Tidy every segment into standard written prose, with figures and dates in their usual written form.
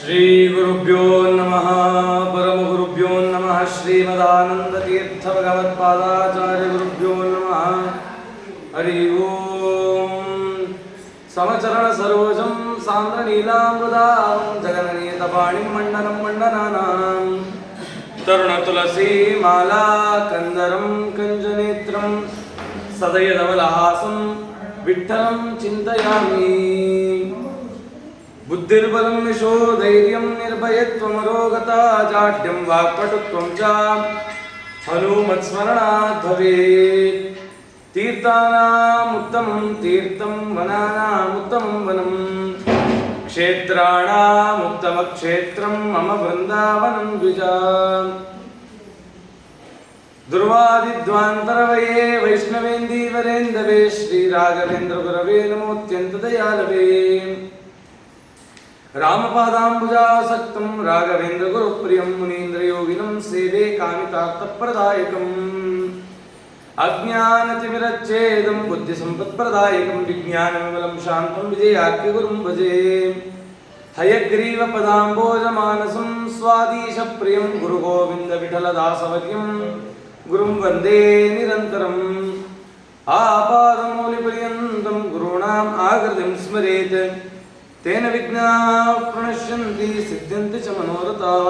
ಶ್ರೀ ಗುರುಭ್ಯೋ ನಮಃ ಪರಮಗುರುಭ್ಯೋ ನಮಃ ಶ್ರೀಮದಾನಂದತೀರ್ಥ ಭಗವತ್ಪಾದಾಚಾರ್ಯ ಗುರುಭ್ಯೋ ನಮಃ ಹರಿ ಓಂ ಸಮಚರಣ ಸರೋಜಂ ಸಾಂದ್ರ ನೀಲಾಮೃತಾಂ ಜಗನನೀತ ಪಾಣಿಂ ಮಂಡನಂ ಮಂಡನಾನಾಂ ತರುಣ ತುಳಸಿ ಮಾಲಾ ಕಂದರಂ ಕಂಜನೇತ್ರಂ ಸದಯದವಲಹಾಸಂ ವಿಠ್ಠಲಂ ಚಿಂತಯಾಮಿ ಬುದ್ಧಿರ್ಬಲಂ ಯಶೋ ಧೈರ್ಯಂ ನಿರ್ಭಯತ್ವಮರೋಗತಾ ಜಾಡ್ಯಂ ವಾಕ್ಪಟುತ್ವಂ ಚ ಹನುಮತ್ಸ್ಮರಣಾತ್ ಭವೇತ್ ತೀರ್ಥಾನಾಂ ಉತ್ತಮಂ ತೀರ್ಥಂ ವನಾನಾಂ ಉತ್ತಮಂ ವನಂ ಕ್ಷೇತ್ರಾಣಾಂ ಉತ್ತಮ ಕ್ಷೇತ್ರಂ ಮಮ ವೃಂದಾವನಂ ದ್ವಿಜ ದುರ್ವಾದಿದ್ವಾಂತರವಯೇ ವೈಷ್ಣವೇಂದೀವರೇಂದವೇ ಶ್ರೀ ರಾಘವೇಂದ್ರ ಗುರವೇ ನಮೋತ್ಯಂತ ದಯಾಲವೇ ರಾಮಪಾದಾಂಬುಜಾಸಕ್ತಂ ರಾಘವೇಂದ್ರ ಗುರುಪ್ರಿಯಂ ಮುನೀಂದ್ರಯೋಗಿನಂ ಸೇವೆ ಕಾಮಿತಾರ್ಥಪ್ರದಾಯಕಂ ಅಜ್ಞಾನತಿಮಿರಚ್ಛೇದಂ ಬುದ್ಧಿಸಂಪತ್ಪ್ರದಾಯಕಂ ವಿಜ್ಞಾನವಿಮಲಂ ಶಾಂತಂ ವಿಜಯಾಖ್ಯ ಗುರುಂ ಭಜೆ ಹಯಗ್ರೀವ ಪದಾಂಬೋಜಮಾನಸಂ ಸ್ವಾದೀಶಪ್ರಿಯಂ ಗುರುಗೋವಿಂದ ವಿಠಲದಾಸವರ್ಯಂ ಗುರುಂ ವಂದೇ ನಿರಂತರಂ ಆಪಾದಮೌಲಿಪರ್ಯಂತಂ ಗುರುಣಾಂ ಆಕೃತಿಂ ಸ್ಮರೇತ್ ತೇನ ವಿಘ್ನಾಃ ಪ್ರಣಶ್ಯಂತಿ ಸಿದ್ಧ್ಯಂತಿ ಚ ಮನೋರಥಾಃ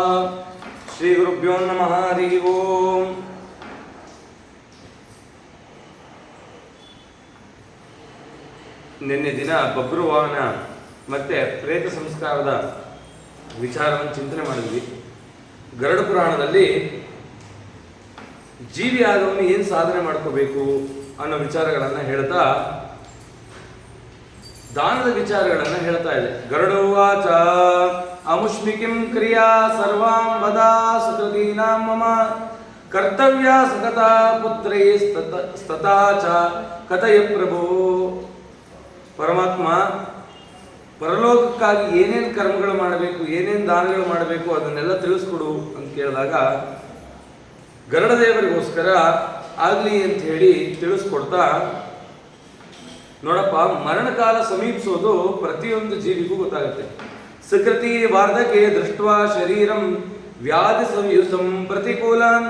ಶ್ರೀ ಗುರುಭ್ಯೋ ನಮಃ ಹರಿ ಓಂ. ನಿನ್ನೆ ದಿನ ಬಬ್ರುವಾಹನ ಮತ್ತೆ ಪ್ರೇತ ಸಂಸ್ಕಾರದ ವಿಚಾರವನ್ನು ಚಿಂತನೆ ಮಾಡಿದ್ವಿ. ಗರುಡ ಪುರಾಣದಲ್ಲಿ ಜೀವಿಯಾದವನು ಏನು ಸಾಧನೆ ಮಾಡ್ಕೋಬೇಕು ಅನ್ನೋ ವಿಚಾರಗಳನ್ನು ಹೇಳ್ತಾ ದಾನದ ವಿಚಾರಗಳನ್ನು ಹೇಳ್ತಾ ಇದೆ. ಗರುಡೋವಾಚ ಅಮುಷ್ಮಿಕಿಂ ಕ್ರಿಯಾ ಸರ್ವಾಂ ವದಾ ಸುಕೃತೀನಾಂ ಮಮ ಕರ್ತವ್ಯ ಸಕತಾ ಪುತ್ರೈ ಸ್ತತಾ ಚ ಕಥಯ ಪ್ರಭೋ. ಪರಮಾತ್ಮ ಪರಲೋಕಕ್ಕಾಗಿ ಏನೇನು ಕರ್ಮಗಳು ಮಾಡಬೇಕು, ಏನೇನು ದಾನಗಳು ಮಾಡಬೇಕು ಅದನ್ನೆಲ್ಲ ತಿಳಿಸ್ಕೊಡು ಅಂತ ಕೇಳಿದಾಗ ಗರುಡದೇವರಿಗೋಸ್ಕರ ಆಗಲಿ ಅಂತ ಹೇಳಿ ತಿಳಿಸ್ಕೊಡ್ತಾ, ನೋಡಪ್ಪ, ಮರಣಕಾಲ ಸಮೀಪಿಸೋದು ಪ್ರತಿಯೊಂದು ಜೀವಿಗೂ ಗೊತ್ತಾಗುತ್ತೆ. ಸುಕೃತಿ ವಾರ್ಧಕೆ ದೃಷ್ಟ್ವಾ ಶರೀರಂ ವ್ಯಾಧಿ ಸಂಯುತಂ ಪ್ರತಿಕೂಲಂ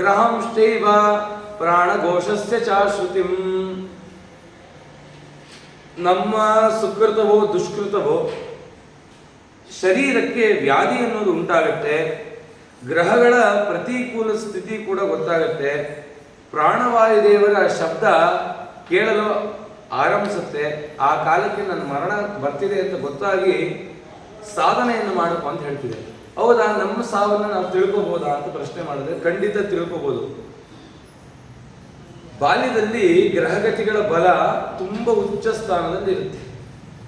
ಗ್ರಹಂಶ್ಚೈವ ಪ್ರಾಣಘೋಷಸ್ಯ ಚಾಶ್ರುತಿಂ. ನಮ್ಮ ಸುಕೃತವೋ ದುಷ್ಕೃತವೋ ಶರೀರಕ್ಕೆ ವ್ಯಾಧಿ ಅನ್ನೋದು ಉಂಟಾಗತ್ತೆ, ಗ್ರಹಗಳ ಪ್ರತಿಕೂಲ ಸ್ಥಿತಿ ಕೂಡ ಗೊತ್ತಾಗತ್ತೆ, ಪ್ರಾಣವಾಯುದೇವರ ಶಬ್ದ ಕೇಳಲು ಆರಂಭಿಸುತ್ತೆ. ಆ ಕಾಲಕ್ಕೆ ನನ್ನ ಮರಣ ಬರ್ತಿದೆ ಅಂತ ಗೊತ್ತಾಗಿ ಸಾಧನೆಯನ್ನು ಮಾಡಪ್ಪ ಅಂತ ಹೇಳ್ತಿದೆ. ಹೌದಾ, ನಮ್ಮ ಸಾವನ್ನು ನಾವು ತಿಳ್ಕೋಬಹುದಾ ಅಂತ ಪ್ರಶ್ನೆ ಮಾಡಿದ್ರೆ ಖಂಡಿತ ತಿಳ್ಕೋಬಹುದು. ಬಾಲ್ಯದಲ್ಲಿ ಗ್ರಹಗತಿಗಳ ಬಲ ತುಂಬ ಉಚ್ಚ ಸ್ಥಾನದಲ್ಲಿ ಇರುತ್ತೆ.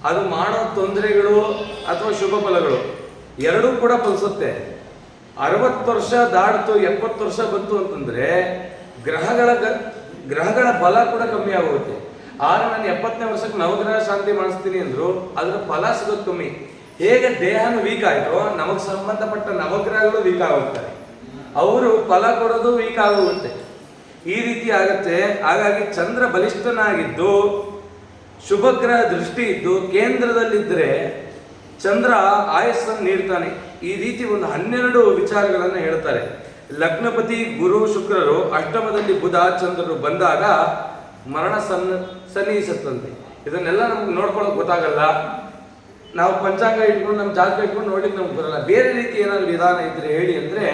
ಅದು ಮಾಡೋ ತೊಂದರೆಗಳು ಅಥವಾ ಶುಭ ಫಲಗಳು ಎರಡೂ ಕೂಡ ಫಲಿಸುತ್ತೆ. 60 ವರ್ಷ ದಾಡ್ತು, 70 ವರ್ಷ ಬಂತು ಅಂತಂದ್ರೆ ಗ್ರಹಗಳ ಬಲ ಕೂಡ ಕಮ್ಮಿ ಆಗೋಗುತ್ತೆ. ಆಗ ನಾನು 70ನೇ ವರ್ಷಕ್ಕೆ ನವಗ್ರಹ ಶಾಂತಿ ಮಾಡಿಸ್ತೀನಿ ಅಂದ್ರು ಅದ್ರ ಫಲ ಸಿಗೋದು ಕಮ್ಮಿ. ಹೇಗೆ ದೇಹನು ವೀಕ್ ಆಯ್ತೋ ನಮಗೆ ಸಂಬಂಧಪಟ್ಟ ನವಗ್ರಹಗಳು ವೀಕ್ ಆಗೋಗ್ತಾರೆ, ಅವರು ಫಲ ಕೊಡೋದು ವೀಕ್ ಆಗೋಗುತ್ತೆ. ಈ ರೀತಿ ಆಗತ್ತೆ. ಹಾಗಾಗಿ ಚಂದ್ರ ಬಲಿಷ್ಠನಾಗಿದ್ದು ಶುಭಗ್ರಹ ದೃಷ್ಟಿ ಇದ್ದು ಕೇಂದ್ರದಲ್ಲಿದ್ದರೆ ಚಂದ್ರ ಆಯಸ್ಸನ್ನು ನೀಡ್ತಾನೆ. ಈ ರೀತಿ ಒಂದು 12 ವಿಚಾರಗಳನ್ನು ಹೇಳ್ತಾರೆ. ಲಗ್ನಪತಿ ಗುರು ಶುಕ್ರರು ಅಷ್ಟಮದಲ್ಲಿ ಬುಧ ಚಂದ್ರರು ಬಂದಾಗ ಮರಣ ಸನ್ನಿಹಿಸುತ್ತಂತೆ. ಇದನ್ನೆಲ್ಲ ನಮ್ಗೆ ನೋಡ್ಕೊಳ್ಳೋಕೆ ಗೊತ್ತಾಗಲ್ಲ. ನಾವು ಪಂಚಾಂಗ ಇಟ್ಕೊಂಡು ನಮ್ಮ ಜಾತಕ ಇಟ್ಕೊಂಡು ನೋಡ್ಲಿಕ್ಕೆ ನಮ್ಗೆ ಬರಲ್ಲ. ಬೇರೆ ರೀತಿ ಏನಾದ್ರು ವಿಧಾನ ಇದ್ರೆ ಹೇಳಿ ಅಂದ್ರೆ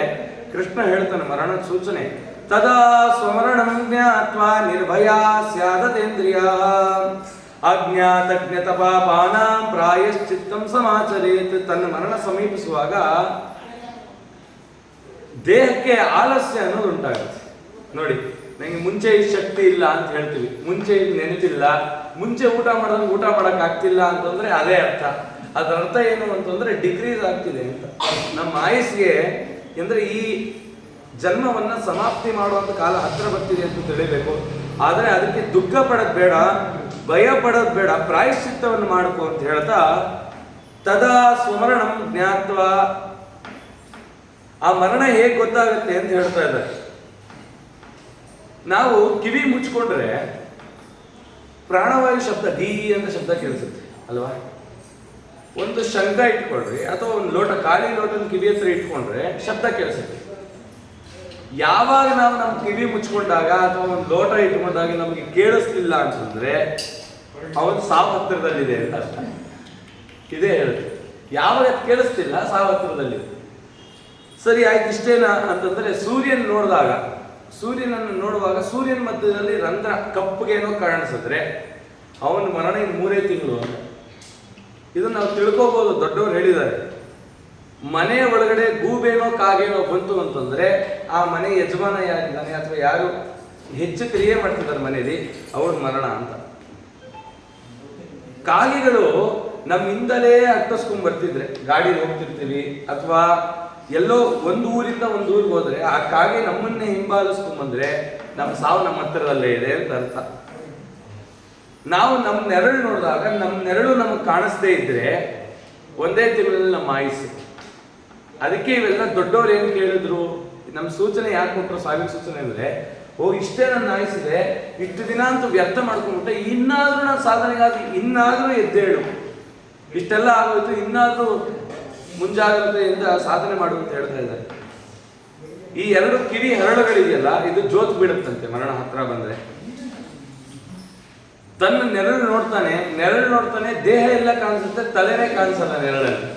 ಕೃಷ್ಣ ಹೇಳ್ತಾನೆ ಮರಣದ ಸೂಚನೆ. ತದಾ ಸ್ವಮರಣಂ ಜ್ಞಾತ್ವಾ ನಿರ್ಭಯ ಸ್ಯಾದತೇಂದ್ರಿಯ ಅಜ್ಞಾತಜ್ಞತ ಪಾಪಾನಾಂ ಪ್ರಾಯಶ್ಚಿತ್ತಂ ಸಮಾಚರೇತ್. ತನ್ನ ಮರಣ ಸಮೀಪಿಸುವಾಗ ದೇಹಕ್ಕೆ ಆಲಸ್ಯ ಅನ್ನೋದು ಉಂಟಾಗುತ್ತೆ. ನೋಡಿ, ನನಗೆ ಮುಂಚೆ ಈ ಶಕ್ತಿ ಇಲ್ಲ ಅಂತ ಹೇಳ್ತೀವಿ, ಮುಂಚೆ ಇದು ನೆನಪಿಲ್ಲ, ಮುಂಚೆ ಊಟ ಮಾಡೋದಂಗೆ ಊಟ ಮಾಡಕ್ ಆಗ್ತಿಲ್ಲ ಅಂತಂದ್ರೆ ಅದೇ ಅರ್ಥ. ಅದರ ಅರ್ಥ ಏನು ಅಂತಂದ್ರೆ ಡಿಕ್ರೀಸ್ ಆಗ್ತಿದೆ ಅಂತ. ನಮ್ಮ ಆಯಸ್ಸಿಗೆ ಅಂದ್ರೆ ಈ ಜನ್ಮವನ್ನ ಸಮಾಪ್ತಿ ಮಾಡುವಂತ ಕಾಲ ಹತ್ರ ಬರ್ತಿದೆ ಅಂತ ತಿಳಿಬೇಕು. ಆದರೆ ಅದಕ್ಕೆ ದುಃಖ ಪಡೋದು ಬೇಡ, ಭಯ ಪಡೋದು ಬೇಡ, ಪ್ರಾಯಶ್ಚಿತ್ತವನ್ನು ಮಾಡ್ಕೋ ಅಂತ ಹೇಳ್ತಾ ತದಾ ಸ್ವಮರಣಂ ಜ್ಞಾತ್ವ. ಆ ಮರಣ ಹೇಗೆ ಗೊತ್ತಾಗುತ್ತೆ ಅಂತ ಹೇಳ್ತಾ ಇದ್ದಾರೆ. ನಾವು ಕಿವಿ ಮುಚ್ಕೊಂಡ್ರೆ ಪ್ರಾಣವಾಯು ಶಬ್ದ ಡಿ ಅಂತ ಶಬ್ದ ಕೇಳಿಸುತ್ತೆ ಅಲ್ವಾ? ಒಂದು ಶಂಖ ಇಟ್ಕೊಳ್ರಿ ಅಥವಾ ಒಂದು ಲೋಟ, ಖಾಲಿ ಲೋಟನ ಕಿವಿ ಹತ್ರ ಇಟ್ಕೊಂಡ್ರೆ ಶಬ್ದ ಕೇಳಿಸುತ್ತೆ. ಯಾವಾಗ ನಾವು ನಮ್ಮ ಕಿವಿ ಮುಚ್ಕೊಂಡಾಗ ಅಥವಾ ಒಂದು ಲೋಟ ಇಟ್ಕೊಂಡಾಗ ನಮಗೆ ಕೇಳಿಸ್ಲಿಲ್ಲ ಅಂತಂದ್ರೆ ಅವನು ಸಾವು ಹತ್ತಿರದಲ್ಲಿದೆ ಅಂತ ಅರ್ಥ. ಇದೇ ಹೇಳುತ್ತೆ. ಯಾವಾಗ ಕೇಳಿಸ್ತಿಲ್ಲ ಸಾವು ಹತ್ತಿರದಲ್ಲಿದೆ. ಸರಿ, ಆಯ್ತು, ಇಷ್ಟೇನಾ ಅಂತಂದ್ರೆ ಸೂರ್ಯನನ್ನು ನೋಡುವಾಗ ಸೂರ್ಯನ ಮಧ್ಯದಲ್ಲಿ ರಂಧ್ರ ಕಪ್ಪಗೇನೋ ಕಾಣಿಸಿದ್ರೆ ಅವನ ಮರಣ ಇನ್ನು 3 ತಿಂಗಳು ಅಂತ. ಇದನ್ನು ನಾವು ತಿಳ್ಕೋಬಹುದು. ದೊಡ್ಡವರು ಹೇಳಿದ್ದಾರೆ, ಮನೆಯ ಒಳಗಡೆ ಗೂಬೇನೋ ಕಾಗೇನೋ ಬಂತು ಅಂತಂದ್ರೆ ಆ ಮನೆ ಯಜಮಾನ ಯಾರಿದ್ದಾನೆ ಅಥವಾ ಯಾರು ಹೆಚ್ಚು ಕ್ರಿಯೆ ಮಾಡ್ತಿದ್ದಾರೆ ಮನೆಯಲ್ಲಿ ಅವ್ರ ಮರಣ ಅಂತ. ಕಾಗೆಗಳು ನಮ್ಮಿಂದಲೇ ಅಟ್ಟಿಸ್ಕೊಂಡ್ ಬರ್ತಿದ್ರೆ, ಗಾಡಿ ಹೋಗ್ತಿರ್ತೀವಿ ಅಥವಾ ಎಲ್ಲೋ ಒಂದು ಊರಿಂದ ಒಂದು ಊರಿಗೆ ಹೋದ್ರೆ ಆ ಕಾಗೆ ನಮ್ಮನ್ನೇ ಹಿಂಬಾಲಿಸ್ಕೊಂಡ್ ಬಂದ್ರೆ ನಮ್ಮ ಸಾವು ನಮ್ಮ ಹತ್ತಿರದಲ್ಲೇ ಇದೆ ಅಂತ ಅರ್ಥ. ನಾವು ನಮ್ಮ ನೆರಳು ನೋಡಿದಾಗ ನಮ್ಮ ನೆರಳು ನಮಗೆ ಕಾಣಿಸ್ದೇ ಇದ್ರೆ 1 ತಿಂಗಳಲ್ಲಿ ನಮ್ಮ ಆಯುಸ್ಸು. ಅದಕ್ಕೆ ಇವೆಲ್ಲ ದೊಡ್ಡವ್ರು ಏನು ಕೇಳಿದ್ರು, ನಮ್ಮ ಸೂಚನೆ ಯಾಕೆ ಕೊಟ್ಟರು, ಸಾವಿನ ಸೂಚನೆ ಅಂದ್ರೆ, ಇಷ್ಟೇ ನನ್ನ ಆಯುಸ್ಸಿದೆ, ಇಷ್ಟು ದಿನ ಅಂತೂ ವ್ಯರ್ಥ ಮಾಡ್ಕೊಂಡ್ಬಿಟ್ಟೆ, ಇನ್ನಾದ್ರೂ ನಾನು ಸಾಧನೆಗಾಗಿ ಇನ್ನಾದ್ರೂ ಎದ್ದೇಳು, ಇಷ್ಟೆಲ್ಲ ಆಗೋಯ್ತು, ಇನ್ನಾದ್ರೂ ಮುಂಜಾಗ್ರತೆಯಿಂದ ಸಾಧನೆ ಮಾಡು ಅಂತ ಹೇಳ್ತಾ ಇದ್ದಾರೆ. ಈ 2 ಕಿವಿ ಹರಳುಗಳಿದೆಯಲ್ಲ, ಇದು ಜೋತ್ ಬಿಡುತ್ತಂತೆ ಮರಣ ಹತ್ರ ಬಂದ್ರೆ. ತನ್ನ ನೆರಳು ನೋಡ್ತಾನೆ, ದೇಹ ಎಲ್ಲ ಕಾಣಿಸುತ್ತೆ, ತಲೆನೇ ಕಾಣಿಸಲ್ಲ ನೆರಳಲ್ಲಿ.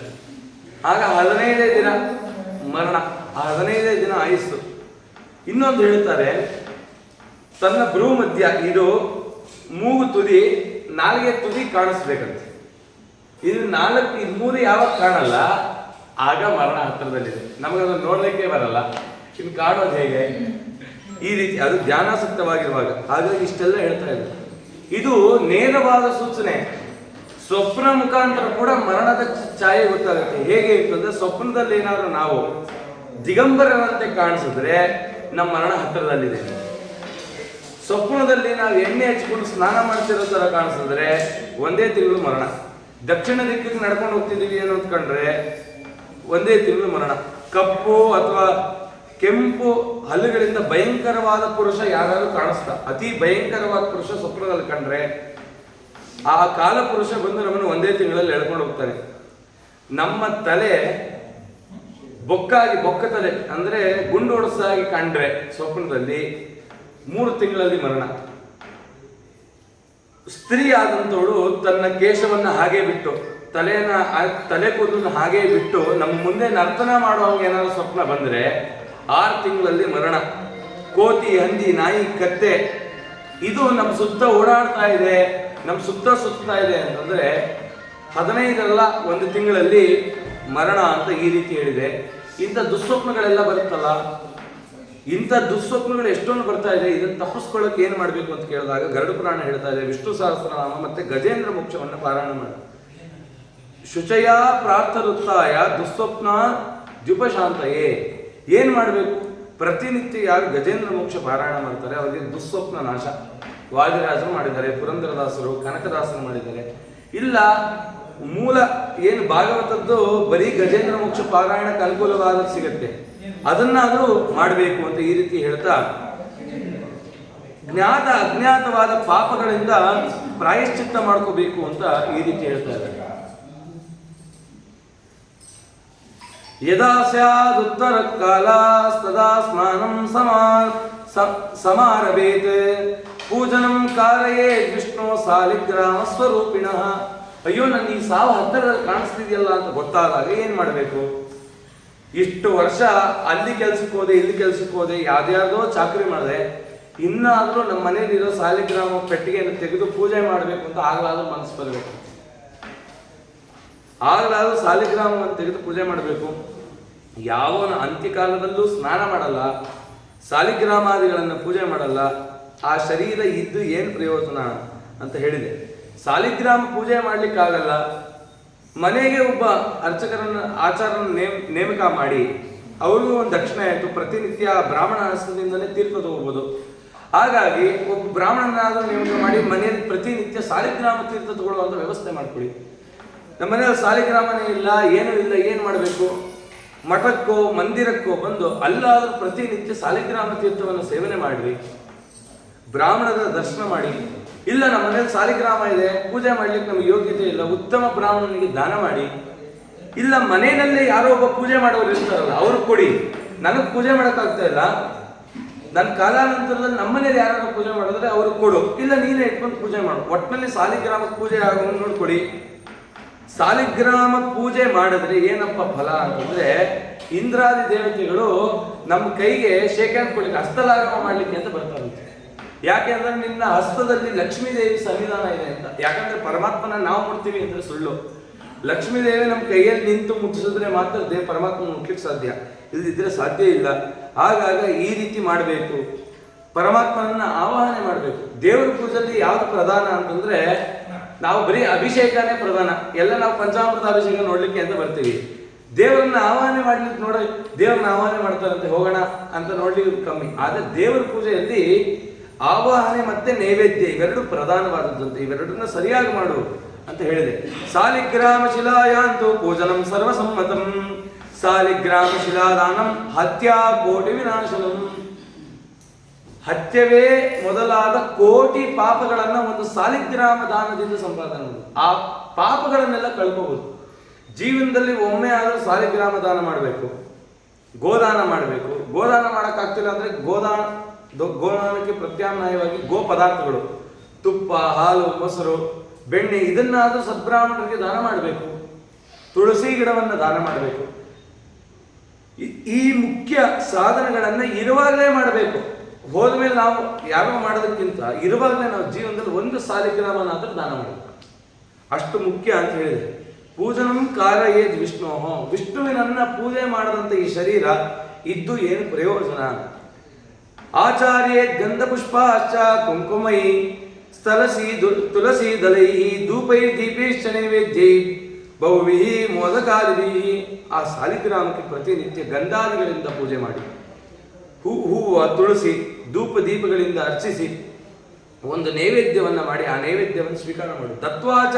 ಆಗ 15 ದಿನ ಮರಣ, 15 ದಿನ ಆಯುಸ್ಸು. ಇನ್ನೊಂದು ಹೇಳ್ತಾರೆ, ತನ್ನ ಭ್ರೂ ಮಧ್ಯ, ಇದು ಮೂಗು ತುದಿ, ನಾಲಿಗೆ ತುದಿ ಕಾಣಿಸ್ಬೇಕಂತೆ. ಇದು 3 ಯಾವಾಗ ಕಾಣಲ್ಲ ಆಗ ಮರಣ ಹತ್ತಿರದಲ್ಲಿದೆ. ನಮಗದನ್ನು ನೋಡ್ಲಿಕ್ಕೆ ಬರಲ್ಲ, ಇನ್ನು ಕಾಣೋದು ಹೇಗೆ? ಈ ರೀತಿ ಅದು ಧ್ಯಾನಾಸಕ್ತವಾಗಿರುವಾಗ. ಹಾಗಾಗಿ ಇಷ್ಟೆಲ್ಲ ಹೇಳ್ತಾ ಇದ್ದಾರೆ. ಇದು ನೇರವಾದ ಸೂಚನೆ. ಸ್ವಪ್ನ ಮುಖಾಂತರ ಕೂಡ ಮರಣದ ಛಾಯೆ ಗೊತ್ತಾಗುತ್ತೆ. ಹೇಗೆ ಅಂತಂದ್ರೆ, ಸ್ವಪ್ನದಲ್ಲಿ ಏನಾದ್ರು ನಾವು ದಿಗಂಬರರಂತೆ ಕಾಣಿಸಿದ್ರೆ ನಮ್ಮ ಮರಣ ಹತ್ತಿರದಲ್ಲಿದೆ. ಸ್ವಪ್ನದಲ್ಲಿ ನಾವು ಎಣ್ಣೆ ಹಚ್ಕೊಂಡು ಸ್ನಾನ ಮಾಡ್ತಿರೋ ತರ ಕಾಣಿಸಿದ್ರೆ 1 ತಿಂಗಳು ಮರಣ. ದಕ್ಷಿಣ ದಿಕ್ಕಿಗೆ ನಡ್ಕೊಂಡು ಹೋಗ್ತಿದ್ದೀವಿ ಏನು ಅಂದ್ಕೊಂಡ್ರೆ 1 ತಿಂಗಳು ಮರಣ. ಕಪ್ಪು ಅಥವಾ ಕೆಂಪು ಹಲ್ಲುಗಳಿಂದ ಭಯಂಕರವಾದ ಪುರುಷ ಯಾರು ಕಾಣಿಸ್ತಾ, ಅತಿ ಭಯಂಕರವಾದ ಪುರುಷ ಸ್ವಪ್ನದಲ್ಲಿ ಕಂಡ್ರೆ ಆ ಕಾಲ ಪುರುಷ ಬಂದು ನಮ್ಮನ್ನು 1 ತಿಂಗಳಲ್ಲಿ ಎಳ್ಕೊಂಡು ಹೋಗ್ತಾನೆ. ನಮ್ಮ ತಲೆ ಬೊಕ್ಕ ತಲೆ ಅಂದ್ರೆ ಗುಂಡು ಹೊಡೆಸಾಗಿ ಕಂಡ್ರೆ ಸ್ವಪ್ನದಲ್ಲಿ 3 ತಿಂಗಳಲ್ಲಿ ಮರಣ. ಸ್ತ್ರೀ ಆದಂತವಳು ತನ್ನ ಕೇಶವನ್ನ ಹಾಗೆ ಬಿಟ್ಟು, ತಲೆ ಕೂದಲನ್ನು ಹಾಗೆ ಬಿಟ್ಟು ನಮ್ಮ ಮುಂದೆ ನರ್ತನ ಮಾಡುವಂಗೆ ಏನಾದ್ರು ಸ್ವಪ್ನ ಬಂದ್ರೆ 6 ತಿಂಗಳಲ್ಲಿ ಮರಣ. ಕೋತಿ, ಹಂದಿ, ನಾಯಿ, ಕತ್ತೆ ಇದು ನಮ್ಮ ಸುತ್ತ ಓಡಾಡ್ತಾ ಇದೆ, ನಮ್ಮ ಸುತ್ತಾ ಇದೆ ಅಂತಂದ್ರೆ 15 1 ತಿಂಗಳಲ್ಲಿ ಮರಣ ಅಂತ ಈ ರೀತಿ ಹೇಳಿದೆ. ಇಂಥ ದುಸ್ವಪ್ನಗಳೆಲ್ಲ ಬರುತ್ತಲ್ಲ, ಇಂಥ ದುಸ್ವಪ್ನಗಳು ಎಷ್ಟೊಂದು ಬರ್ತಾ ಇದೆ. ಇದನ್ನು ತಪ್ಪಿಸ್ಕೊಳ್ಳೋಕೆ ಏನು ಮಾಡಬೇಕು ಅಂತ ಕೇಳಿದಾಗ ಗರುಡ ಪುರಾಣ ಹೇಳ್ತಾ ಇದೆ, ವಿಷ್ಣು ಸಹಸ್ರನಾಮ ಮತ್ತೆ ಗಜೇಂದ್ರ ಮೋಕ್ಷವನ್ನು ಪಾರಾಯಣ ಮಾಡಿ. ಶುಚಯ ಪ್ರಾರ್ಥರುತ್ತಾಯ ದುಸ್ವಪ್ನ ದ್ಯುಪಶಾಂತಯೇ. ಏನ್ ಮಾಡಬೇಕು? ಪ್ರತಿನಿತ್ಯ ಯಾರು ಗಜೇಂದ್ರ ಮೋಕ್ಷ ಪಾರಾಯಣ ಮಾಡ್ತಾರೆ ಅವರಿಗೆ ದುಸ್ವಪ್ನ ನಾಶ. ವಾದಿರಾಜರು ಮಾಡಿದ್ದಾರೆ, ಪುರಂದರದಾಸರು, ಕನಕದಾಸರು ಮಾಡಿದ್ದಾರೆ. ಇಲ್ಲ ಮೂಲ ಏನು ಭಾಗವತದ್ದು ಬರೀ ಗಜೇಂದ್ರ ಮೋಕ್ಷ ಪಾರಾಯಣಕ್ಕೆ ಅನುಕೂಲವಾದ ಸಿಗತ್ತೆ, ಅದನ್ನಾದ್ರೂ ಮಾಡಬೇಕು ಅಂತ ಈ ರೀತಿ ಹೇಳ್ತಾ, ಜ್ಞಾತ ಅಜ್ಞಾತವಾದ ಪಾಪಗಳಿಂದ ಪ್ರಾಯಶ್ಚಿತ್ತ ಮಾಡ್ಕೋಬೇಕು ಅಂತ ಈ ರೀತಿ ಹೇಳ್ತಾ ಇದ್ದಾರೆ. ಯದಾ ಸ್ಯಾದುತ್ತರ ಕಾಲ ತದಾ ಸ್ನಾನಂ ಸಮಾರಭೇತ್ ಪೂಜನಂ ಕಾರಯೇತ್ ವಿಷ್ಣು ಸಾಲಿಗ್ರಾಮ ಸ್ವರೂಪಿಣಃ. ಅಯ್ಯೋ, ನನಗೆ ಈ ಸಾವು ಹತ್ತಿರದಲ್ಲಿ ಕಾಣಿಸ್ತಿದೆಯಲ್ಲ ಅಂತ ಗೊತ್ತಾದಾಗ ಏನ್ ಮಾಡಬೇಕು? ಇಷ್ಟು ವರ್ಷ ಅಲ್ಲಿ ಕೆಲ್ಸಕ್ಕೆ ಹೋದೆ, ಇಲ್ಲಿ ಕೆಲ್ಸಕ್ಕೆ ಹೋದೆ, ಯಾವ್ದ್ಯಾವ್ದೋ ಚಾಕರಿ ಮಾಡಿದೆ, ಇನ್ನಾದ್ರೂ ನಮ್ಮ ಮನೇಲಿರೋ ಸಾಲಿಗ್ರಾಮ ಪೆಟ್ಟಿಗೆಯನ್ನು ತೆಗೆದು ಪೂಜೆ ಮಾಡಬೇಕು ಅಂತ ಆಗ್ಲಾದ್ರೂ ಮನಸ್ಸು ಬರಬೇಕು. ಆಗ್ಲಾದ್ರೂ ಸಾಲಿಗ್ರಾಮವನ್ನು ತೆಗೆದು ಪೂಜೆ ಮಾಡಬೇಕು. ಯಾವನ ಅಂತ್ಯಕಾಲದಲ್ಲೂ ಸ್ನಾನ ಮಾಡಲ್ಲ, ಸಾಲಿಗ್ರಾಮಾದಿಗಳನ್ನು ಪೂಜೆ ಮಾಡಲ್ಲ, ಆ ಶರೀರ ಇದ್ದು ಏನು ಪ್ರಯೋಜನ ಅಂತ ಹೇಳಿದೆ. ಸಾಲಿಗ್ರಾಮ ಪೂಜೆ ಮಾಡ್ಲಿಕ್ಕಾಗಲ್ಲ. ಮನೆಗೆ ಒಬ್ಬ ಆಚಾರನ ನೇಮಕ ಮಾಡಿ ಅವ್ರಿಗೂ ಒಂದು ದಕ್ಷಿಣೆ ಆಯಿತು. ಪ್ರತಿನಿತ್ಯ ಬ್ರಾಹ್ಮಣ ಹಸ್ತದಿಂದಲೇ ತೀರ್ಥ ತಗೋಬಹುದು. ಹಾಗಾಗಿ ಒಬ್ಬ ಬ್ರಾಹ್ಮಣನಾದ್ರೂ ನೇಮಕ ಮಾಡಿ ಮನೆಯಲ್ಲಿ ಪ್ರತಿನಿತ್ಯ ಸಾಲಿಗ್ರಾಮ ತೀರ್ಥ ತಗೊಳ್ಳುವಂಥ ವ್ಯವಸ್ಥೆ ಮಾಡ್ಕೊಳ್ಳಿ. ನಮ್ಮ ಮನೆಯಲ್ಲಿ ಸಾಲಿಗ್ರಾಮನೇ ಇಲ್ಲ, ಏನೂ ಇಲ್ಲ, ಏನು ಮಾಡಬೇಕು? ಮಠಕ್ಕೋ ಮಂದಿರಕ್ಕೋ ಬಂದು ಅಲ್ಲಾದ್ರೂ ಪ್ರತಿನಿತ್ಯ ಸಾಲಿಗ್ರಾಮ ತೀರ್ಥವನ್ನು ಸೇವನೆ ಮಾಡ್ರಿ. ಬ್ರಾಹ್ಮಣರ ದರ್ಶನ ಮಾಡಿ, ಇಲ್ಲ ನಮ್ಮ ಮನೇಲಿ ಸಾಲಿಗ್ರಾಮ ಇದೆ, ಪೂಜೆ ಮಾಡ್ಲಿಕ್ಕೆ ನಮಗೆ ಯೋಗ್ಯತೆ ಇಲ್ಲ, ಉತ್ತಮ ಬ್ರಾಹ್ಮಣನಿಗೆ ದಾನ ಮಾಡಿ, ಇಲ್ಲ ಮನೆಯಲ್ಲೇ ಯಾರೋ ಒಬ್ಬ ಪೂಜೆ ಮಾಡೋರು ಇರ್ತಾರಲ್ಲ ಅವ್ರು ಕೊಡಿ, ನನಗೆ ಪೂಜೆ ಮಾಡೋಕ್ಕಾಗ್ತಾ ಇಲ್ಲ, ನನ್ನ ಕಾಲಾನಂತರದಲ್ಲಿ ನಮ್ಮನೇಲಿ ಯಾರು ಪೂಜೆ ಮಾಡಿದ್ರೆ ಅವ್ರಿಗೆ ಕೊಡು, ಇಲ್ಲ ನೀನೇ ಇಟ್ಕೊಂಡು ಪೂಜೆ ಮಾಡು, ಒಟ್ಟಿನಲ್ಲಿ ಸಾಲಿಗ್ರಾಮಕ್ಕೆ ಪೂಜೆ ಆಗೋದು ನೋಡ್ಕೊಡಿ. ಸಾಲಿಗ್ರಾಮ ಪೂಜೆ ಮಾಡಿದ್ರೆ ಏನಪ್ಪ ಫಲ ಅಂತಂದ್ರೆ, ಇಂದ್ರಾದಿ ದೇವತೆಗಳು ನಮ್ಮ ಕೈಗೆ ಶೇಖರಣೆ ಕೊಡ್ಲಿಕ್ಕೆ ಹಸ್ತಲಾಗಮ ಮಾಡ್ಲಿಕ್ಕೆ ಅಂತ ಬರ್ತಾರಂತೆ. ಯಾಕೆಂದ್ರೆ ನಿನ್ನ ಹಸ್ತದಲ್ಲಿ ಲಕ್ಷ್ಮೀ ದೇವಿ ಸನ್ನಿಧಾನ ಇದೆ ಅಂತ. ಯಾಕಂದ್ರೆ ಪರಮಾತ್ಮನ ನಾವು ಮುಟ್ತೀವಿ ಅಂದ್ರೆ ಸುಳ್ಳು. ಲಕ್ಷ್ಮೀ ದೇವಿ ನಮ್ಮ ಕೈಯಲ್ಲಿ ನಿಂತು ಮುಟ್ಟಿಸಿದ್ರೆ ಮಾತ್ರ ಪರಮಾತ್ಮನ ಮುಟ್ಲಿಕ್ಕೆ ಸಾಧ್ಯ, ಇಲ್ದಿದ್ರೆ ಸಾಧ್ಯ ಇಲ್ಲ. ಹಾಗಾಗ ಈ ರೀತಿ ಮಾಡಬೇಕು, ಪರಮಾತ್ಮನನ್ನ ಆವಾಹನೆ ಮಾಡಬೇಕು. ದೇವರ ಪೂಜೆಯಲ್ಲಿ ಯಾವ್ದು ಪ್ರಧಾನ ಅಂತಂದ್ರೆ, ನಾವು ಬರೀ ಅಭಿಷೇಕನೇ ಪ್ರಧಾನ, ಎಲ್ಲ ನಾವು ಪಂಚಾಮೃತ ಅಭಿಷೇಕ ನೋಡ್ಲಿಕ್ಕೆ ಅಂತ ಬರ್ತೀವಿ. ದೇವರನ್ನ ಆವಾಹನೆ ಮಾಡ್ಲಿಕ್ಕೆ ದೇವರನ್ನ ಆವಾಹನೆ ಮಾಡ್ತಾರಂತೆ, ಹೋಗೋಣ ಅಂತ ನೋಡ್ಲಿಕ್ಕೆ ಕಮ್ಮಿ. ಆದ್ರೆ ದೇವರ ಪೂಜೆಯಲ್ಲಿ ಆವಾಹನೆ ಮತ್ತೆ ನೈವೇದ್ಯ ಇವೆರಡು ಪ್ರಧಾನವಾದದ್ದಂತೆ. ಇವೆರಡನ್ನ ಸರಿಯಾಗಿ ಮಾಡು ಅಂತ ಹೇಳಿದೆ. ಸಾಲಿಗ್ರಾಮ ಶಿಲಾಯಾಂತು ಪೂಜನಂ ಸರ್ವಸಮ್ಮತಂ, ಸಾಲಿಗ್ರಾಮ ಶಿಲಾದಾನಂ ಹತ್ಯಾ ಕೋಟಿ ವಿನಾಶನಂ. ಹತ್ಯವೇ ಮೊದಲಾದ ಕೋಟಿ ಪಾಪಗಳನ್ನ ಒಂದು ಸಾಲಿಗ್ರಾಮ ದಾನದಿಂದ ಸಂಪಾದನೆ ಮಾಡುದು. ಆ ಪಾಪಗಳನ್ನೆಲ್ಲ ಕಳ್ಕೋಬಹುದು. ಜೀವನದಲ್ಲಿ ಒಮ್ಮೆ ಆದರೂ ಸಾಲಿಗ್ರಾಮ ದಾನ ಮಾಡಬೇಕು, ಗೋದಾನ ಮಾಡಬೇಕು. ಗೋದಾನ ಮಾಡೋಕ್ಕಾಗ್ತಿಲ್ಲ ಅಂದ್ರೆ ಗೋದಾನಕ್ಕೆ ಪ್ರತ್ಯಾಮ್ನಾಯವಾಗಿ ಗೋ ಪದಾರ್ಥಗಳು, ತುಪ್ಪ, ಹಾಲು, ಮೊಸರು, ಬೆಣ್ಣೆ ಇದನ್ನಾದ್ರೂ ಸದ್ಬ್ರಾಹ್ಮಣರಿಗೆ ದಾನ ಮಾಡಬೇಕು. ತುಳಸಿ ಗಿಡವನ್ನು ದಾನ ಮಾಡಬೇಕು. ಈ ಮುಖ್ಯ ಸಾಧನೆಗಳನ್ನ ಇರುವಾಗಲೇ ಮಾಡಬೇಕು. ಹೋದ್ಮೇಲೆ ನಾವು ಯಾರೋ ಮಾಡೋದಕ್ಕಿಂತ ಇರುವಾಗಲೇ ನಾವು ಜೀವನದಲ್ಲಿ ಒಂದು ಸಾಲಿಗ್ರಾಮನಾದ್ರೂ ದಾನ ಮಾಡಬೇಕು. ಅಷ್ಟು ಮುಖ್ಯ ಅಂತ ಹೇಳಿದೆ. ಪೂಜನಂ ಕಾರಯೇದ್ ವಿಷ್ಣೋಹ, ವಿಷ್ಣುವಿನನ್ನ ಪೂಜೆ ಮಾಡದಂತ ಈ ಶರೀರ ಇದ್ದು ಏನು ಪ್ರಯೋಜನ? ಆಚಾರ್ಯೇ ಗಂಧ ಪುಷ್ಪಾಶ್ಚ ಕುಂಕುಮೈ ಸ್ಥಲಸಿ ತುಳಸಿ ದಲೈ ಧೂಪೈ ದೀಪೇಶ್ಚ ನೈವೇದ್ಯೈ ಬಹುವಿ ಮೋದಕಾದಿ. ಆ ಸಾಲಿಗ್ರಾಮಕ್ಕೆ ಪ್ರತಿನಿತ್ಯ ಗಂಧಾದಿಗಳಿಂದ ಪೂಜೆ ಮಾಡಿ, ಹೂವು, ತುಳಸಿ, ಧೂಪ ದೀಪಗಳಿಂದ ಅರ್ಚಿಸಿ ಒಂದು ನೈವೇದ್ಯವನ್ನ ಮಾಡಿ ಆ ನೈವೇದ್ಯವನ್ನು ಸ್ವೀಕಾರ ಮಾಡಿ. ತತ್ವಾಚ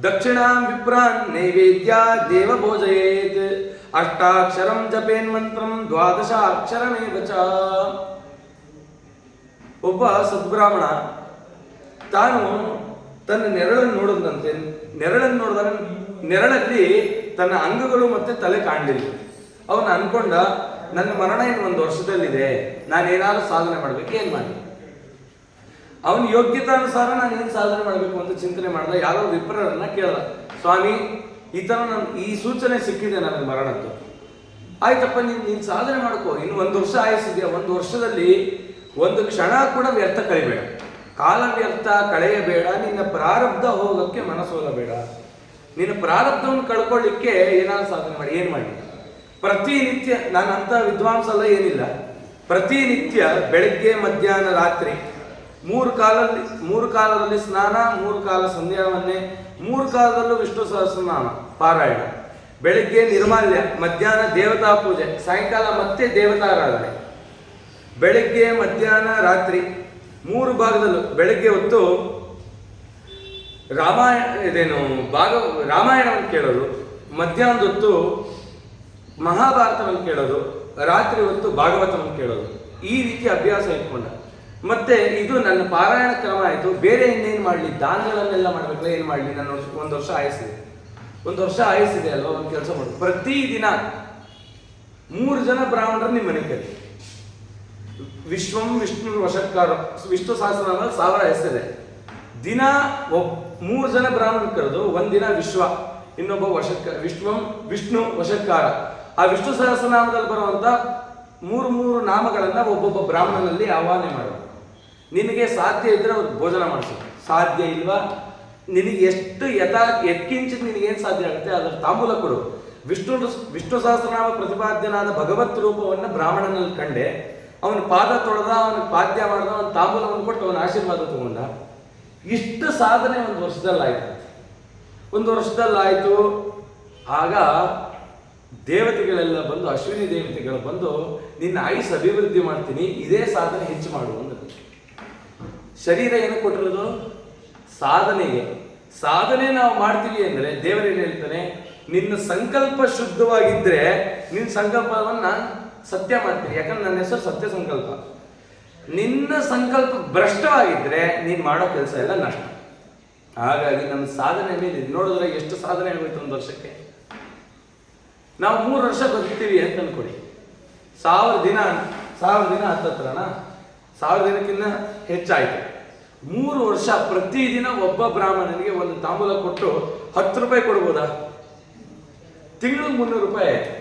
ದಕ್ಷಿಣಾಂ ವಿಪ್ರಾನ್ ನೈವೇದ್ಯ ದೇವ ಭೋಜಯೇತ್ ಅಷ್ಟಾಕ್ಷರಂ ಜಪೇನ್ ಮಂತ್ರಂ ದ್ವಾದಶ ಅಕ್ಷರಮೇವ ಚ. ಒಬ್ಬ ಸದ್ಬ್ರಾಹ್ಮಣ ತಾನು ತನ್ನ ನೆರಳನ್ನು ನೋಡಿದಂತೆ, ನೆರಳನ್ನು ನೋಡಿದಾಗ ನೆರಳಲ್ಲಿ ತನ್ನ ಅಂಗಗಳು ಮತ್ತೆ ತಲೆ ಕಾಣಲಿಲ್ಲ. ಅವನು ಅನ್ಕೊಂಡ, ನನ್ನ ಮರಣ ಇನ್ನು 1 ವರ್ಷದಲ್ಲಿದೆ, ನಾನೇನಾದ್ರೂ ಸಾಧನೆ ಮಾಡ್ಬೇಕು, ಏನ್ ಮಾಡಿ? ಅವನ ಯೋಗ್ಯತಾನುಸಾರ ನಾನು ಏನು ಸಾಧನೆ ಮಾಡಬೇಕು ಅಂತ ಚಿಂತನೆ ಮಾಡ್ದ. ಯಾರೋ ವಿಪ್ರರನ್ನ ಕೇಳ್ದ, ಸ್ವಾಮಿ ಈ ತರ ಈ ಸೂಚನೆ ಸಿಕ್ಕಿದೆ ನನಗೆ ಮರಣದ್ದು, ಆಯ್ತಪ್ಪ ನೀನ್ ಸಾಧನೆ ಮಾಡ್ಕೋ, ಇನ್ನು 1 ವರ್ಷ ಆಯಸ್ಸಿದ್ಯಾ, 1 ವರ್ಷದಲ್ಲಿ 1 ಕ್ಷಣ ಕೂಡ ವ್ಯರ್ಥ ಕಳಿಬೇಡ, ಕಾಲ ವ್ಯರ್ಥ ಕಳೆಯಬೇಡ, ನಿನ್ನ ಪ್ರಾರಬ್ಧ ಹೋಗಕ್ಕೆ ಮನಸ್ಸೋಗಬೇಡ. ನಿನ್ನ ಪ್ರಾರಬ್ಧವನ್ನು ಕಳ್ಕೊಳ್ಳಿಕ್ಕೆ ಏನಾದ್ರು ಸಾಧನೆ ಮಾಡಿ. ಏನ್ ಮಾಡಿ? ಪ್ರತಿನಿತ್ಯ, ನಾನು ಅಂತ ವಿದ್ವಾಂಸ ಅಲ್ಲ, ಏನಿಲ್ಲ, ಪ್ರತಿನಿತ್ಯ ಬೆಳಗ್ಗೆ ಮಧ್ಯಾಹ್ನ ರಾತ್ರಿ 3 ಕಾಲದಲ್ಲಿ ಸ್ನಾನ, 3 ಕಾಲ ಸಂಧ್ಯಾವನ್ನೇ, 3 ಕಾಲದಲ್ಲೂ ವಿಷ್ಣು ಸಹಸ್ರನಾಮ ಪಾರಾಯಣ. ಬೆಳಗ್ಗೆ ನಿರ್ಮಾಲ್ಯ, ಮಧ್ಯಾಹ್ನ ದೇವತಾ ಪೂಜೆ, ಸಾಯಂಕಾಲ ಮತ್ತೆ ದೇವತಾರಾಧನೆ. ಬೆಳಗ್ಗೆ ಮಧ್ಯಾಹ್ನ ರಾತ್ರಿ 3 ಭಾಗದಲ್ಲೂ ಬೆಳಗ್ಗೆ ಹೊತ್ತು ರಾಮಾಯಣವನ್ನು ಕೇಳೋದು, ಮಧ್ಯಾಹ್ನದ ಹೊತ್ತು ಮಹಾಭಾರತವನ್ನು ಕೇಳೋದು, ರಾತ್ರಿ ಹೊತ್ತು ಭಾಗವತವನ್ನು ಕೇಳೋದು. ಈ ರೀತಿ ಅಭ್ಯಾಸ ಇಟ್ಕೊಂಡ. ಮತ್ತೆ ಇದು ನನ್ನ ಪಾರಾಯಣ ಕ್ರಮ ಆಯಿತು. ಬೇರೆ ಇನ್ನೇನು ಮಾಡಲಿ? ದಾನಗಳನ್ನೆಲ್ಲ ಮಾಡಬೇಕಲ್ಲ, ಏನು ಮಾಡಲಿ? ನಾನು 1 ವರ್ಷ ಆಯಸ್ಸಿದೆ, 1 ವರ್ಷ ಆಯಸ್ಸಿದೆ ಅಲ್ವಾ, ಒಂದು ಕೆಲಸ ಮಾಡು. ಪ್ರತಿದಿನ 3 ಜನ ಬ್ರಾಹ್ಮಣರು ನಿಮ್ಮ ಮನೆ ಕರಿ. ವಿಶ್ವಂ ವಿಷ್ಣು ವಶತ್ಕಾರ, ವಿಷ್ಣು ಸಹಸ್ರನಾಮ 1000 ಹೆಸರಿದೆ. ದಿನ 3 ಜನ ಬ್ರಾಹ್ಮಣರು ಕರೆದು, ಒಂದಿನ ವಿಶ್ವ, ಇನ್ನೊಬ್ಬ ವಶತ್ಕಾರ, ವಿಷ್ಣು ವಶತ್ಕಾರ. ಆ ವಿಷ್ಣು ಸಹಸ್ರನಾಮದಲ್ಲಿ ಬರುವಂತ 3 ನಾಮಗಳನ್ನ ಒಬ್ಬೊಬ್ಬ ಬ್ರಾಹ್ಮಣನಲ್ಲಿ ಆಹ್ವಾನ ಮಾಡು. ನಿನಗೆ ಸಾಧ್ಯ ಇದ್ರೆ ಅವ್ರು ಭೋಜನ ಮಾಡಿಸು, ಸಾಧ್ಯ ಇಲ್ವಾ ನಿನಗೆ ಎಷ್ಟು ಎತ್ಕಿಂಚಿತ್ ನಿನಗೇನು ಸಾಧ್ಯ ಆಗುತ್ತೆ ಅದರ ತಾಂಬೂಲ ಕೊಡು. ವಿಷ್ಣು ಸಹಸ್ರನಾಮ ಪ್ರತಿಪಾದ್ಯನಾದ ಭಗವತ್ ರೂಪವನ್ನು ಬ್ರಾಹ್ಮಣನಲ್ಲಿ ಕಂಡೆ, ಅವನ ಪಾದ ತೊಳೆದ, ಅವನಿಗೆ ಪಾದ್ಯ ಮಾಡಿದ, ಅವನ ತಾಂಬೂಲವನ್ನು ಕೊಟ್ಟು ಅವನ ಆಶೀರ್ವಾದ ತಗೊಂಡ. ಇಷ್ಟು ಸಾಧನೆ 1 ವರ್ಷದಲ್ಲಾಯ್ತು. 1 ವರ್ಷದಲ್ಲಾಯ್ತು. ಆಗ ದೇವತೆಗಳೆಲ್ಲ ಬಂದು, ಅಶ್ವಿನಿ ದೇವತೆಗಳು ಬಂದು, ನಿನ್ನ ಆಯುಸ್ ಅಭಿವೃದ್ಧಿ ಮಾಡ್ತೀನಿ, ಇದೇ ಸಾಧನೆ ಹೆಚ್ಚು ಮಾಡು ಅಂದರು. ಶರೀರ ಏನು ಕೊಟ್ಟಿರೋದು? ಸಾಧನೆಗೆ. ಸಾಧನೆ ನಾವು ಮಾಡ್ತೀವಿ ಅಂದ್ರೆ ದೇವರೇನು ಹೇಳ್ತಾನೆ? ನಿನ್ನ ಸಂಕಲ್ಪ ಶುದ್ಧವಾಗಿದ್ರೆ ನಿನ್ನ ಸಂಕಲ್ಪವನ್ನು ನಾನು ಸತ್ಯ ಮಾಡ್ತೀನಿ. ಯಾಕಂದ್ರೆ ನನ್ನ ಹೆಸರು ಸತ್ಯ ಸಂಕಲ್ಪ. ನಿನ್ನ ಸಂಕಲ್ಪ ಭ್ರಷ್ಟವಾಗಿದ್ರೆ ನೀನು ಮಾಡೋ ಕೆಲಸ ಎಲ್ಲ ನಷ್ಟ. ಹಾಗಾಗಿ ನಮ್ಮ ಸಾಧನೆ ಮೇಲೆ ನೋಡಿದ್ರೆ ಎಷ್ಟು ಸಾಧನೆ ಆಗೋಯ್ತು ಒಂದು ವರ್ಷಕ್ಕೆ. ನಾವು 3 ವರ್ಷ ಬದುಕ್ತೀವಿ ಅಂತ ಅನ್ಕೊಡಿ. 1000 ದಿನ ಹತ್ತತ್ರನ 1000 ದಿನಕ್ಕಿಂತ ಹೆಚ್ಚಾಯ್ತು. 3 ವರ್ಷ ಪ್ರತಿದಿನ ಒಬ್ಬ ಬ್ರಾಹ್ಮಣನಿಗೆ ಒಂದು ತಾಂಬೂಲ ಕೊಟ್ಟು 10 ರೂಪಾಯಿ ಕೊಡ್ಬೋದಾ? ತಿಂಗಳು 300 ರೂಪಾಯಿ ಆಯ್ತು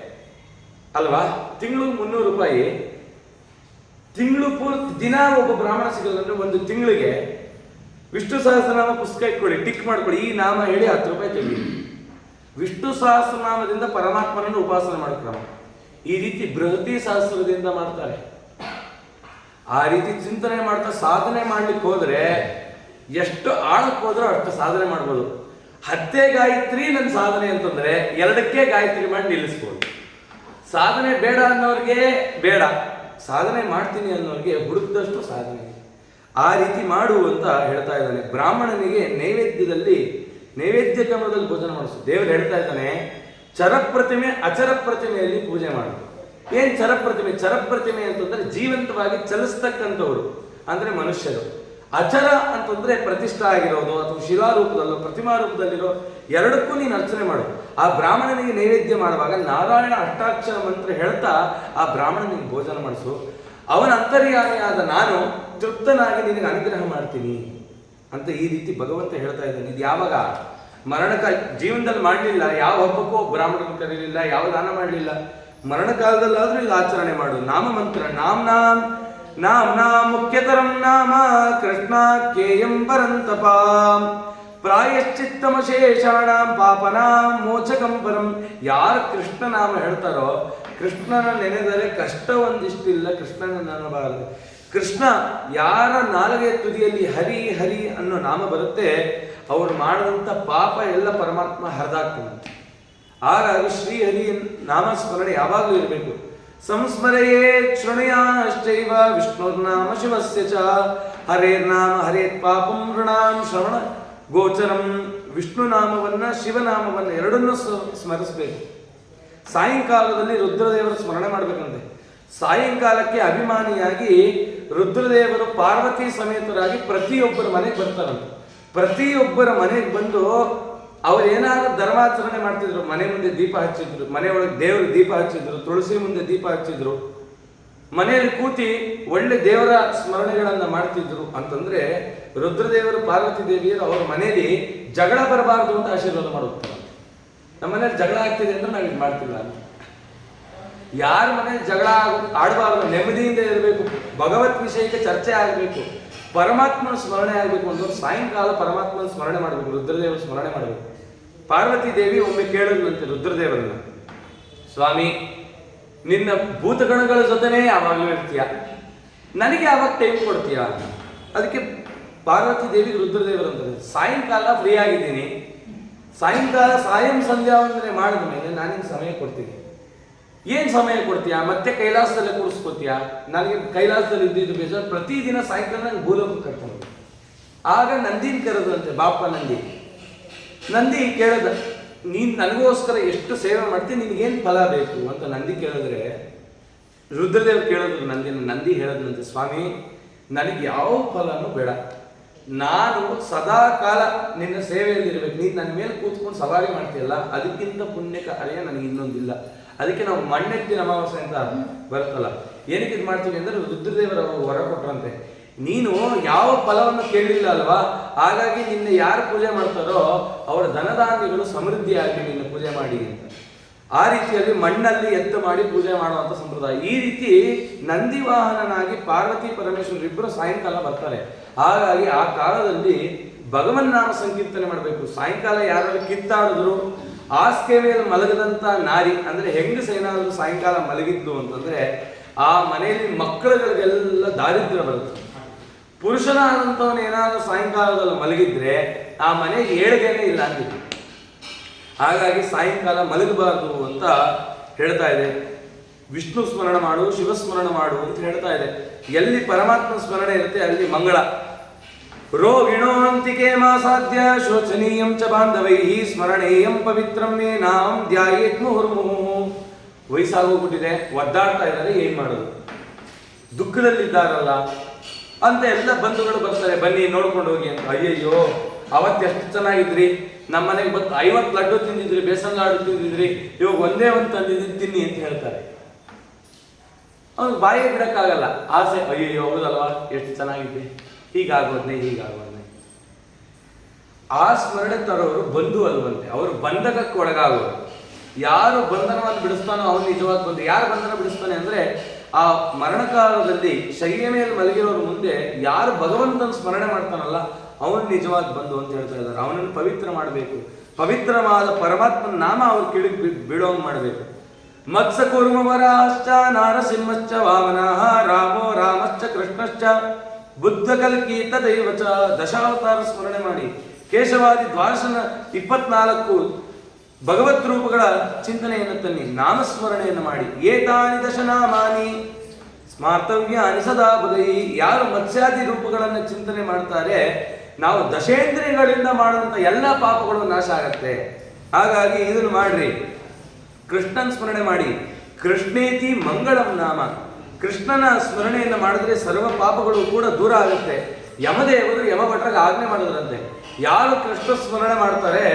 ಅಲ್ವಾ? ತಿಂಗಳು 300 ರೂಪಾಯಿ. ತಿಂಗಳು ಪೂರ್ತಿ ದಿನ ಒಬ್ಬ ಬ್ರಾಹ್ಮಣ ಸಿಗಲ್ಲ ಅಂದ್ರೆ ಒಂದು ತಿಂಗಳಿಗೆ ವಿಷ್ಣು ಸಹಸ್ರನಾಮ ಪುಸ್ತಕ ಇಟ್ಕೊಳ್ಳಿ, ಟಿಕ್ ಮಾಡ್ಕೊಳ್ಳಿ, ಈ ನಾಮ ಹೇಳಿ 10 ರೂಪಾಯಿ ತೆಗಿ. ವಿಷ್ಣು ಸಹಸ್ರನಾಮದಿಂದ ಪರಮಾತ್ಮನನ್ನು ಉಪಾಸನೆ ಮಾಡೋ ಕ್ರಮ ಈ ರೀತಿ ಬೃಹತಿ ಸಹಸ್ರದಿಂದ ಮಾಡ್ತಾರೆ. ಆ ರೀತಿ ಚಿಂತನೆ ಮಾಡ್ತಾ ಸಾಧನೆ ಮಾಡ್ಲಿಕ್ಕೆ ಹೋದ್ರೆ ಎಷ್ಟು ಆಳಕ್ಕೆ ಹೋದ್ರೂ ಅಷ್ಟು ಸಾಧನೆ ಮಾಡ್ಬೋದು. 10 ಗಾಯತ್ರಿ ನನ್ನ ಸಾಧನೆ ಅಂತಂದ್ರೆ 2ಕ್ಕೆ ಗಾಯತ್ರಿ ಮಾಡಿ ನಿಲ್ಲಿಸ್ಬೋದು. ಸಾಧನೆ ಬೇಡ ಅನ್ನೋರಿಗೆ ಬೇಡ, ಸಾಧನೆ ಮಾಡ್ತೀನಿ ಅನ್ನೋರಿಗೆ ಹುಡುಕದಷ್ಟು ಸಾಧನೆ. ಆ ರೀತಿ ಮಾಡು ಅಂತ ಹೇಳ್ತಾ ಇದ್ದಾನೆ. ಬ್ರಾಹ್ಮಣನಿಗೆ ನೈವೇದ್ಯ ಕ್ರಮದಲ್ಲಿ ಭೋಜನ ಮಾಡಿಸು. ದೇವರು ಹೇಳ್ತಾ ಇದ್ದಾನೆ, ಚರಪ್ರತಿಮೆ ಅಚರ ಪ್ರತಿಮೆಯಲ್ಲಿ ಪೂಜೆ ಮಾಡು. ಏನ್ ಚರಪ್ರತಿಮೆ? ಚರಪ್ರತಿಮೆ ಅಂತಂದ್ರೆ ಜೀವಂತವಾಗಿ ಚಲಿಸ್ತಕ್ಕಂಥವ್ರು ಅಂದ್ರೆ ಮನುಷ್ಯರು. ಅಚರ ಅಂತಂದ್ರೆ ಪ್ರತಿಷ್ಠಾ ಆಗಿರೋದು ಅಥವಾ ಶಿಲಾರೂಪದಲ್ಲೋ ಪ್ರತಿಮಾ ರೂಪದಲ್ಲಿರೋ, ಎರಡಕ್ಕೂ ನೀನು ಅರ್ಚನೆ ಮಾಡು. ಆ ಬ್ರಾಹ್ಮಣನಿಗೆ ನೈವೇದ್ಯ ಮಾಡುವಾಗ ನಾರಾಯಣ ಅಷ್ಟಾಕ್ಷರ ಮಂತ್ರ ಹೇಳ್ತಾ ಆ ಬ್ರಾಹ್ಮಣನಿಗೆ ಭೋಜನ ಮಾಡಿಸು. ಅವನ ಅಂತರ್ಯಾಮಿಯಾದ ನಾನು ತೃಪ್ತನಾಗಿ ನಿನಗೆ ಅನುಗ್ರಹ ಮಾಡ್ತೀನಿ ಅಂತ ಈ ರೀತಿ ಭಗವಂತ ಹೇಳ್ತಾ ಇದ್ದಾನೆ. ಇದು ಯಾವಾಗ? ಜೀವನದಲ್ಲಿ ಮಾಡಲಿಲ್ಲ, ಯಾವ ಹಬ್ಬಕ್ಕೂ ಬ್ರಾಹ್ಮಣನ ಕರೀಲಿಲ್ಲ, ಯಾವ ದಾನ ಮಾಡಲಿಲ್ಲ, ಮರಣ ಕಾಲದಲ್ಲಾದ್ರೂ ಇಲ್ಲಿ ಆಚರಣೆ ಮಾಡು. ನಾಮ ಮಂತ್ರ ನಾಮ್ ಮುಖ್ಯತರಂ ನಾಮ ಕೃಷ್ಣಾಖ್ಯೇಯಂ ಪರಂತಪ ಪ್ರಾಯಶ್ಚಿತ್ತಮಶೇಷಾಣಾಂ ಪಾಪನಾಂ ಮೋಚಕಂ ಪರಂ. ಯಾರು ಕೃಷ್ಣ ನಾಮ ಹೇಳ್ತಾರೋ, ಕೃಷ್ಣನ ನೆನೆದರೆ ಕಷ್ಟ ಒಂದಿಷ್ಟಿಲ್ಲ ಕೃಷ್ಣನ ನೆನಬಾರದು. ಕೃಷ್ಣ ಯಾರ ನಾಲಿಗೆಯ ತುದಿಯಲ್ಲಿ ಹರಿ ಹರಿ ಅನ್ನೋ ನಾಮ ಬರುತ್ತೆ, ಅವರು ಮಾಡಿದಂಥ ಪಾಪ ಎಲ್ಲ ಪರಮಾತ್ಮ ಹರಿದಾಗ್ತಾನೆ. ಹಾಗಾಗಿ ಶ್ರೀಹರಿ ನಾಮ ಸ್ಮರಣೆ ಯಾವಾಗಲೂ ಇರಬೇಕು. ಸಂಸ್ಮರೆಯೇ ಶೃಣುಯಾಶ್ಚೈವ ವಿಷ್ಣುರ್ನಾಮ ಶಿವಸ್ಯ ಚ ಹರೇರ್ನಾಮ ಹರೇತ್ ಪಾಪಂ ಋಣಾಂ ಶ್ರವಣ ಗೋಚರಂ. ವಿಷ್ಣು ನಾಮವನ್ನ ಶಿವನಾಮವನ್ನ ಎರಡನ್ನೂ ಸ್ಮರಿಸಬೇಕು. ಸಾಯಂಕಾಲದಲ್ಲಿ ರುದ್ರದೇವರ ಸ್ಮರಣೆ ಮಾಡಬೇಕಂತೆ. ಸಾಯಂಕಾಲಕ್ಕೆ ಅಭಿಮಾನಿಯಾಗಿ ರುದ್ರದೇವರು ಪಾರ್ವತಿ ಸಮೇತರಾಗಿ ಪ್ರತಿಯೊಬ್ಬರ ಮನೆಗೆ ಬರ್ತಾರಂತೆ. ಪ್ರತಿಯೊಬ್ಬರ ಮನೆಗೆ ಬಂದು ಅವರೇನಾದ್ರೂ ಧರ್ಮಾಚರಣೆ ಮಾಡ್ತಿದ್ರು, ಮನೆ ಮುಂದೆ ದೀಪ ಹಚ್ಚಿದ್ರು, ಮನೆಯೊಳಗೆ ದೇವರ ದೀಪ ಹಚ್ಚಿದ್ರು, ತುಳಸಿ ಮುಂದೆ ದೀಪ ಹಚ್ಚಿದ್ರು, ಮನೆಯಲ್ಲಿ ಕೂತಿ ಒಳ್ಳೆ ದೇವರ ಸ್ಮರಣೆಗಳನ್ನ ಮಾಡ್ತಿದ್ರು ಅಂತಂದ್ರೆ ರುದ್ರದೇವರು ಪಾರ್ವತಿ ದೇವಿಯರು ಅವರ ಮನೆಯಲ್ಲಿ ಜಗಳ ಬರಬಾರದು ಅಂತ ಆಶೀರ್ವಾದ ಮಾಡುತ್ತಾರೆ. ನಮ್ಮ ಮನೇಲಿ ಜಗಳ ಆಗ್ತಿದೆ ಅಂದ್ರೆ ನಾವು ಇದು ಮಾಡ್ತಿಲ್ಲ ಅಂತ. ಯಾರ ಮನೇಲಿ ಜಗಳ ಆಡಬಾರ್ದು, ನೆಮ್ಮದಿಯಿಂದ ಇರಬೇಕು, ಭಗವತ್ ವಿಷಯಕ್ಕೆ ಚರ್ಚೆ ಆಗಬೇಕು, ಪರಮಾತ್ಮನ ಸ್ಮರಣೆ ಆಗಬೇಕು ಅಂದ್ರೆ ಸಾಯಂಕಾಲ ಪರಮಾತ್ಮನ ಸ್ಮರಣೆ ಮಾಡಬೇಕು, ರುದ್ರದೇವರ ಸ್ಮರಣೆ ಮಾಡಬೇಕು. ಪಾರ್ವತಿ ದೇವಿ ಒಮ್ಮೆ ಕೇಳಿದ್ಲಂತೆ ರುದ್ರದೇವರನ್ನ, ಸ್ವಾಮಿ ನಿನ್ನ ಭೂತಗಣಗಳ ಜೊತೆನೇ ಯಾವಾಗಲೂ ಇರ್ತೀಯ, ನನಗೆ ಯಾವಾಗ ಟೈಮ್ ಕೊಡ್ತೀಯ? ಅದಕ್ಕೆ ಪಾರ್ವತಿ ದೇವಿ ರುದ್ರದೇವರು ಅಂತಾರೆ, ಸಾಯಂಕಾಲ ಫ್ರೀ ಆಗಿದ್ದೀನಿ, ಸಾಯಂಕಾಲ ಸಾಯಂ ಸಂಧ್ಯಾ ವಂದನೆ ಮಾಡಿದ ಮೇಲೆ ನಾನಿಗೆ ಸಮಯ ಕೊಡ್ತೀನಿ. ಏನು ಸಮಯ ಕೊಡ್ತೀಯಾ? ಮತ್ತೆ ಕೈಲಾಸದಲ್ಲೇ ಕೂರಿಸ್ಕೋತೀಯಾ? ನನಗೆ ಕೈಲಾಸದಲ್ಲಿ ಇದ್ದಿದ್ದು ಬೇಜಾರು, ಪ್ರತಿದಿನ ಸಾಯಂಕಾಲ ನಂಗೆ ಭೂಲೋಕಕ್ಕೆ ಕರ್ಕೊಂಡು. ಆಗ ನಂದಿನ ಕರೆದಂತೆ, ಬಾಪ ನಂದಿ ಕೇಳಿದ, ನೀನು ನನಗೋಸ್ಕರ ಎಷ್ಟು ಸೇವೆ ಮಾಡ್ತೀನಿ, ನಿನಗೇನು ಫಲ ಬೇಕು ಅಂತ ನಂದಿ ಕೇಳಿದ್ರೆ ರುದ್ರದೇವ್ ಕೇಳಿದ್ರು ನಂದಿ ಹೇಳದಂತೆ, ಸ್ವಾಮಿ ನನಗೆ ಯಾವ ಫಲನೂ ಬೇಡ, ನಾನು ಸದಾ ಕಾಲ ನಿನ್ನ ಸೇವೆಯಲ್ಲಿ ಇರಬೇಕು, ನೀನು ನನ್ನ ಮೇಲೆ ಕೂತ್ಕೊಂಡು ಸವಾರಿ ಮಾಡ್ತೀಯಲ್ಲ ಅದಕ್ಕಿಂತ ಪುಣ್ಯ ಕಾರ್ಯ ನನಗೆ ಇನ್ನೊಂದಿಲ್ಲ. ಅದಕ್ಕೆ ನಾವು ಮಣ್ಣೆತ್ತಿನ ಅಮಾವಾಸ್ಯೆ ಅಂತ ಬರುತ್ತಲ್ಲ, ಏನಕ್ಕೆ ಇದು ಮಾಡ್ತೀವಿ ಅಂದರೆ ರುದ್ರದೇವರ ವರ ಕೊಟ್ರಂತೆ, ನೀನು ಯಾವ ಫಲವನ್ನು ಕೇಳಲಿಲ್ಲ ಅಲ್ವಾ, ಹಾಗಾಗಿ ನಿನ್ನ ಯಾರು ಪೂಜೆ ಮಾಡ್ತಾರೋ ಅವರ ಧನಧಾನ್ಯಗಳು ಸಮೃದ್ಧಿಯಾಗಿ ನಿನ್ನ ಪೂಜೆ ಮಾಡಿ ಅಂತ. ಆ ರೀತಿಯಲ್ಲಿ ಮಣ್ಣಲ್ಲಿ ಎತ್ತು ಮಾಡಿ ಪೂಜೆ ಮಾಡುವಂಥ ಸಂಪ್ರದಾಯ. ಈ ರೀತಿ ನಂದಿ ವಾಹನನಾಗಿ ಪಾರ್ವತಿ ಪರಮೇಶ್ವರ ಇಬ್ಬರು ಸಾಯಂಕಾಲ ಬರ್ತಾರೆ. ಹಾಗಾಗಿ ಆ ಕಾಲದಲ್ಲಿ ಭಗವನ್ ನಾಮ ಸಂಕೀರ್ತನೆ ಮಾಡಬೇಕು. ಸಾಯಂಕಾಲ ಯಾರಾದ್ರೂ ಕಿತ್ತಾಡಿದ್ರು, ಹಾಸಿಗೆ ಮೇಲೆ ಮಲಗದಂತ ನಾರಿ ಅಂದ್ರೆ ಹೆಂಗಸ ಏನಾದರೂ ಸಾಯಂಕಾಲ ಮಲಗಿದ್ದು ಅಂತಂದ್ರೆ ಆ ಮನೆಯಲ್ಲಿ ಮಕ್ಕಳುಗಳಿಗೆಲ್ಲ ದಾರಿದ್ರ್ಯ ಬರುತ್ತೆ. ಪುರುಷನಾದಂಥವನು ಏನಾದರೂ ಸಾಯಂಕಾಲದಲ್ಲಿ ಮಲಗಿದ್ರೆ ಆ ಮನೆಗೆ ಏಳಿಗೆನೇ ಇಲ್ಲ ಅಂತಿದ್ರು. ಹಾಗಾಗಿ ಸಾಯಂಕಾಲ ಮಲಗಬಾರ್ದು ಅಂತ ಹೇಳ್ತಾ ಇದೆ. ವಿಷ್ಣು ಸ್ಮರಣ ಮಾಡು, ಶಿವಸ್ಮರಣ ಮಾಡು ಅಂತ ಹೇಳ್ತಾ ಇದೆ. ಎಲ್ಲಿ ಪರಮಾತ್ಮ ಸ್ಮರಣೆ ಇರುತ್ತೆ ಅಲ್ಲಿ ಮಂಗಳ. ರೋಗಿಣೋಂತಿಕೆ ಮಾಸಾಧ್ಯ ಶೋಚನೀಯಂ ಚ ಬಾಂಧವೈಃ ಸ್ಮರಣೇಯಂ ಪವಿತ್ರಂ ಮೇ ನಾಂ ಧ್ಯಾಯೇತ್ ಮುಹುರ್ಮುಹುಃ. ವಯಸ್ಸಾಗೋಗ್ಬಿಟ್ಟಿದೆ, ಒದ್ದಾಡ್ತಾ ಇದ್ದಾರೆ, ಏನ್ ಮಾಡೋದು? ದುಃಖದಲ್ಲಿದ್ದಾರಲ್ಲ, ಅಂತ ಎಲ್ಲ ಬಂಧುಗಳು ಬರ್ತಾರೆ, ಬನ್ನಿ ನೋಡ್ಕೊಂಡು ಹೋಗಿ ಅಂತ. ಅಯ್ಯಯ್ಯೋ ಅವತ್ತೆಷ್ಟು ಚೆನ್ನಾಗಿದ್ರಿ, ನಮ್ಮ ಮನೆಗೆ ಬಂದು 50 ಲಡ್ಡು ತಿಂದಿದ್ರಿ, ಬೇಸನ್ ಲಾಡು ತಿಂದಿದ್ರಿ, ಇವಾಗ ಒಂದೇ ಒಂದು ತಂದಿದ್ರಿ ತಿನ್ನಿ ಅಂತ ಹೇಳ್ತಾರೆ. ಅವ್ನಿಗೆ ಬಾಯಿಗೆ ಬಿಡಕ್ಕಾಗಲ್ಲ, ಆಸೆ. ಅಯ್ಯಯ್ಯೋ ಹೌದಲ್ವಾ, ಎಷ್ಟು ಚೆನ್ನಾಗಿದೆ, ಹೀಗಾಗೋದ್ನೆ. ಆ ಸ್ಮರಣೆ ತರೋರು ಬಂಧು ಅಲ್ವಂತೆ, ಅವರು ಬಂಧಕಕ್ಕೆ ಒಳಗಾಗೋರು. ಯಾರು ಬಂಧನವನ್ನು ಬಿಡಿಸ್ತಾನೋ ಅವನು ನಿಜವಾದ ಬಂಧು. ಯಾರು ಬಂಧನ ಬಿಡಿಸ್ತಾನೆ ಅಂದ್ರೆ ಆ ಮರಣಕಾಲದಲ್ಲಿ ಶೈಲಿಯ ಮೇಲೆ ಮಲಗಿರೋರ ಮುಂದೆ ಯಾರು ಭಗವಂತನ ಸ್ಮರಣೆ ಮಾಡ್ತಾನಲ್ಲ ಅವನು ನಿಜವಾದ ಬಂಧು ಅಂತ ಹೇಳ್ತಾ ಇದ್ದಾರೆ. ಅವನನ್ನು ಪವಿತ್ರ ಮಾಡಬೇಕು, ಪವಿತ್ರವಾದ ಪರಮಾತ್ಮನ ನಾಮ ಅವ್ರು ಕಿಳಿಗೆ ಬೀಳೋಂಗ್ ಮಾಡಬೇಕು. ಮತ್ಸ ಕೂರ್ಮವರಾಶ್ಚ ನಾರಸಿಂಹಶ್ಚ ವಾಮನಃ ರಾಮೋ ರಾಮಶ್ಚ ಕೃಷ್ಣಶ್ಚ ಬುದ್ಧ ಕಲ್ಕೀತ ದೈವಚ. ದಶಾವತಾರ ಸ್ಮರಣೆ ಮಾಡಿ, ಕೇಶವಾದಿ 24 ಭಗವತ್ ರೂಪಗಳ ಚಿಂತನೆಯನ್ನು ತನ್ನಿ, ನಾಮಸ್ಮರಣೆಯನ್ನು ಮಾಡಿ. ಏತಾನಿ ದಶನಾಮಾನಿ ಸ್ಮಾರ್ತವ್ಯಾನಿ ಸದಾ ಬುಧೈ. ಯಾರು ಮತ್ಸ್ಯಾದಿ ರೂಪಗಳನ್ನು ಚಿಂತನೆ ಮಾಡ್ತಾರೆ, ನಾವು ದಶೇಂದ್ರಿಯಗಳಿಂದ ಮಾಡುವಂತ ಎಲ್ಲ ಪಾಪಗಳು ನಾಶ ಆಗತ್ತೆ. ಹಾಗಾಗಿ ಇದನ್ನು ಮಾಡ್ರಿ, ಕೃಷ್ಣನ ಸ್ಮರಣೆ ಮಾಡಿ. ಕೃಷ್ಣೇತಿ ಮಂಗಳಂ ನಾಮ. ಕೃಷ್ಣನ ಸ್ಮರಣೆಯನ್ನು ಮಾಡಿದ್ರೆ ಸರ್ವ ಪಾಪಗಳು ಕೂಡ ದೂರ ಆಗುತ್ತೆ. ಯಮದೇವರು ಯಮಭಟ್ರಿಗೆ ಆಜ್ಞೆ ಮಾಡಿದ್ರಂತೆ, ಯಾರು ಕೃಷ್ಣ ಸ್ಮರಣೆ ಮಾಡ್ತಾರೆ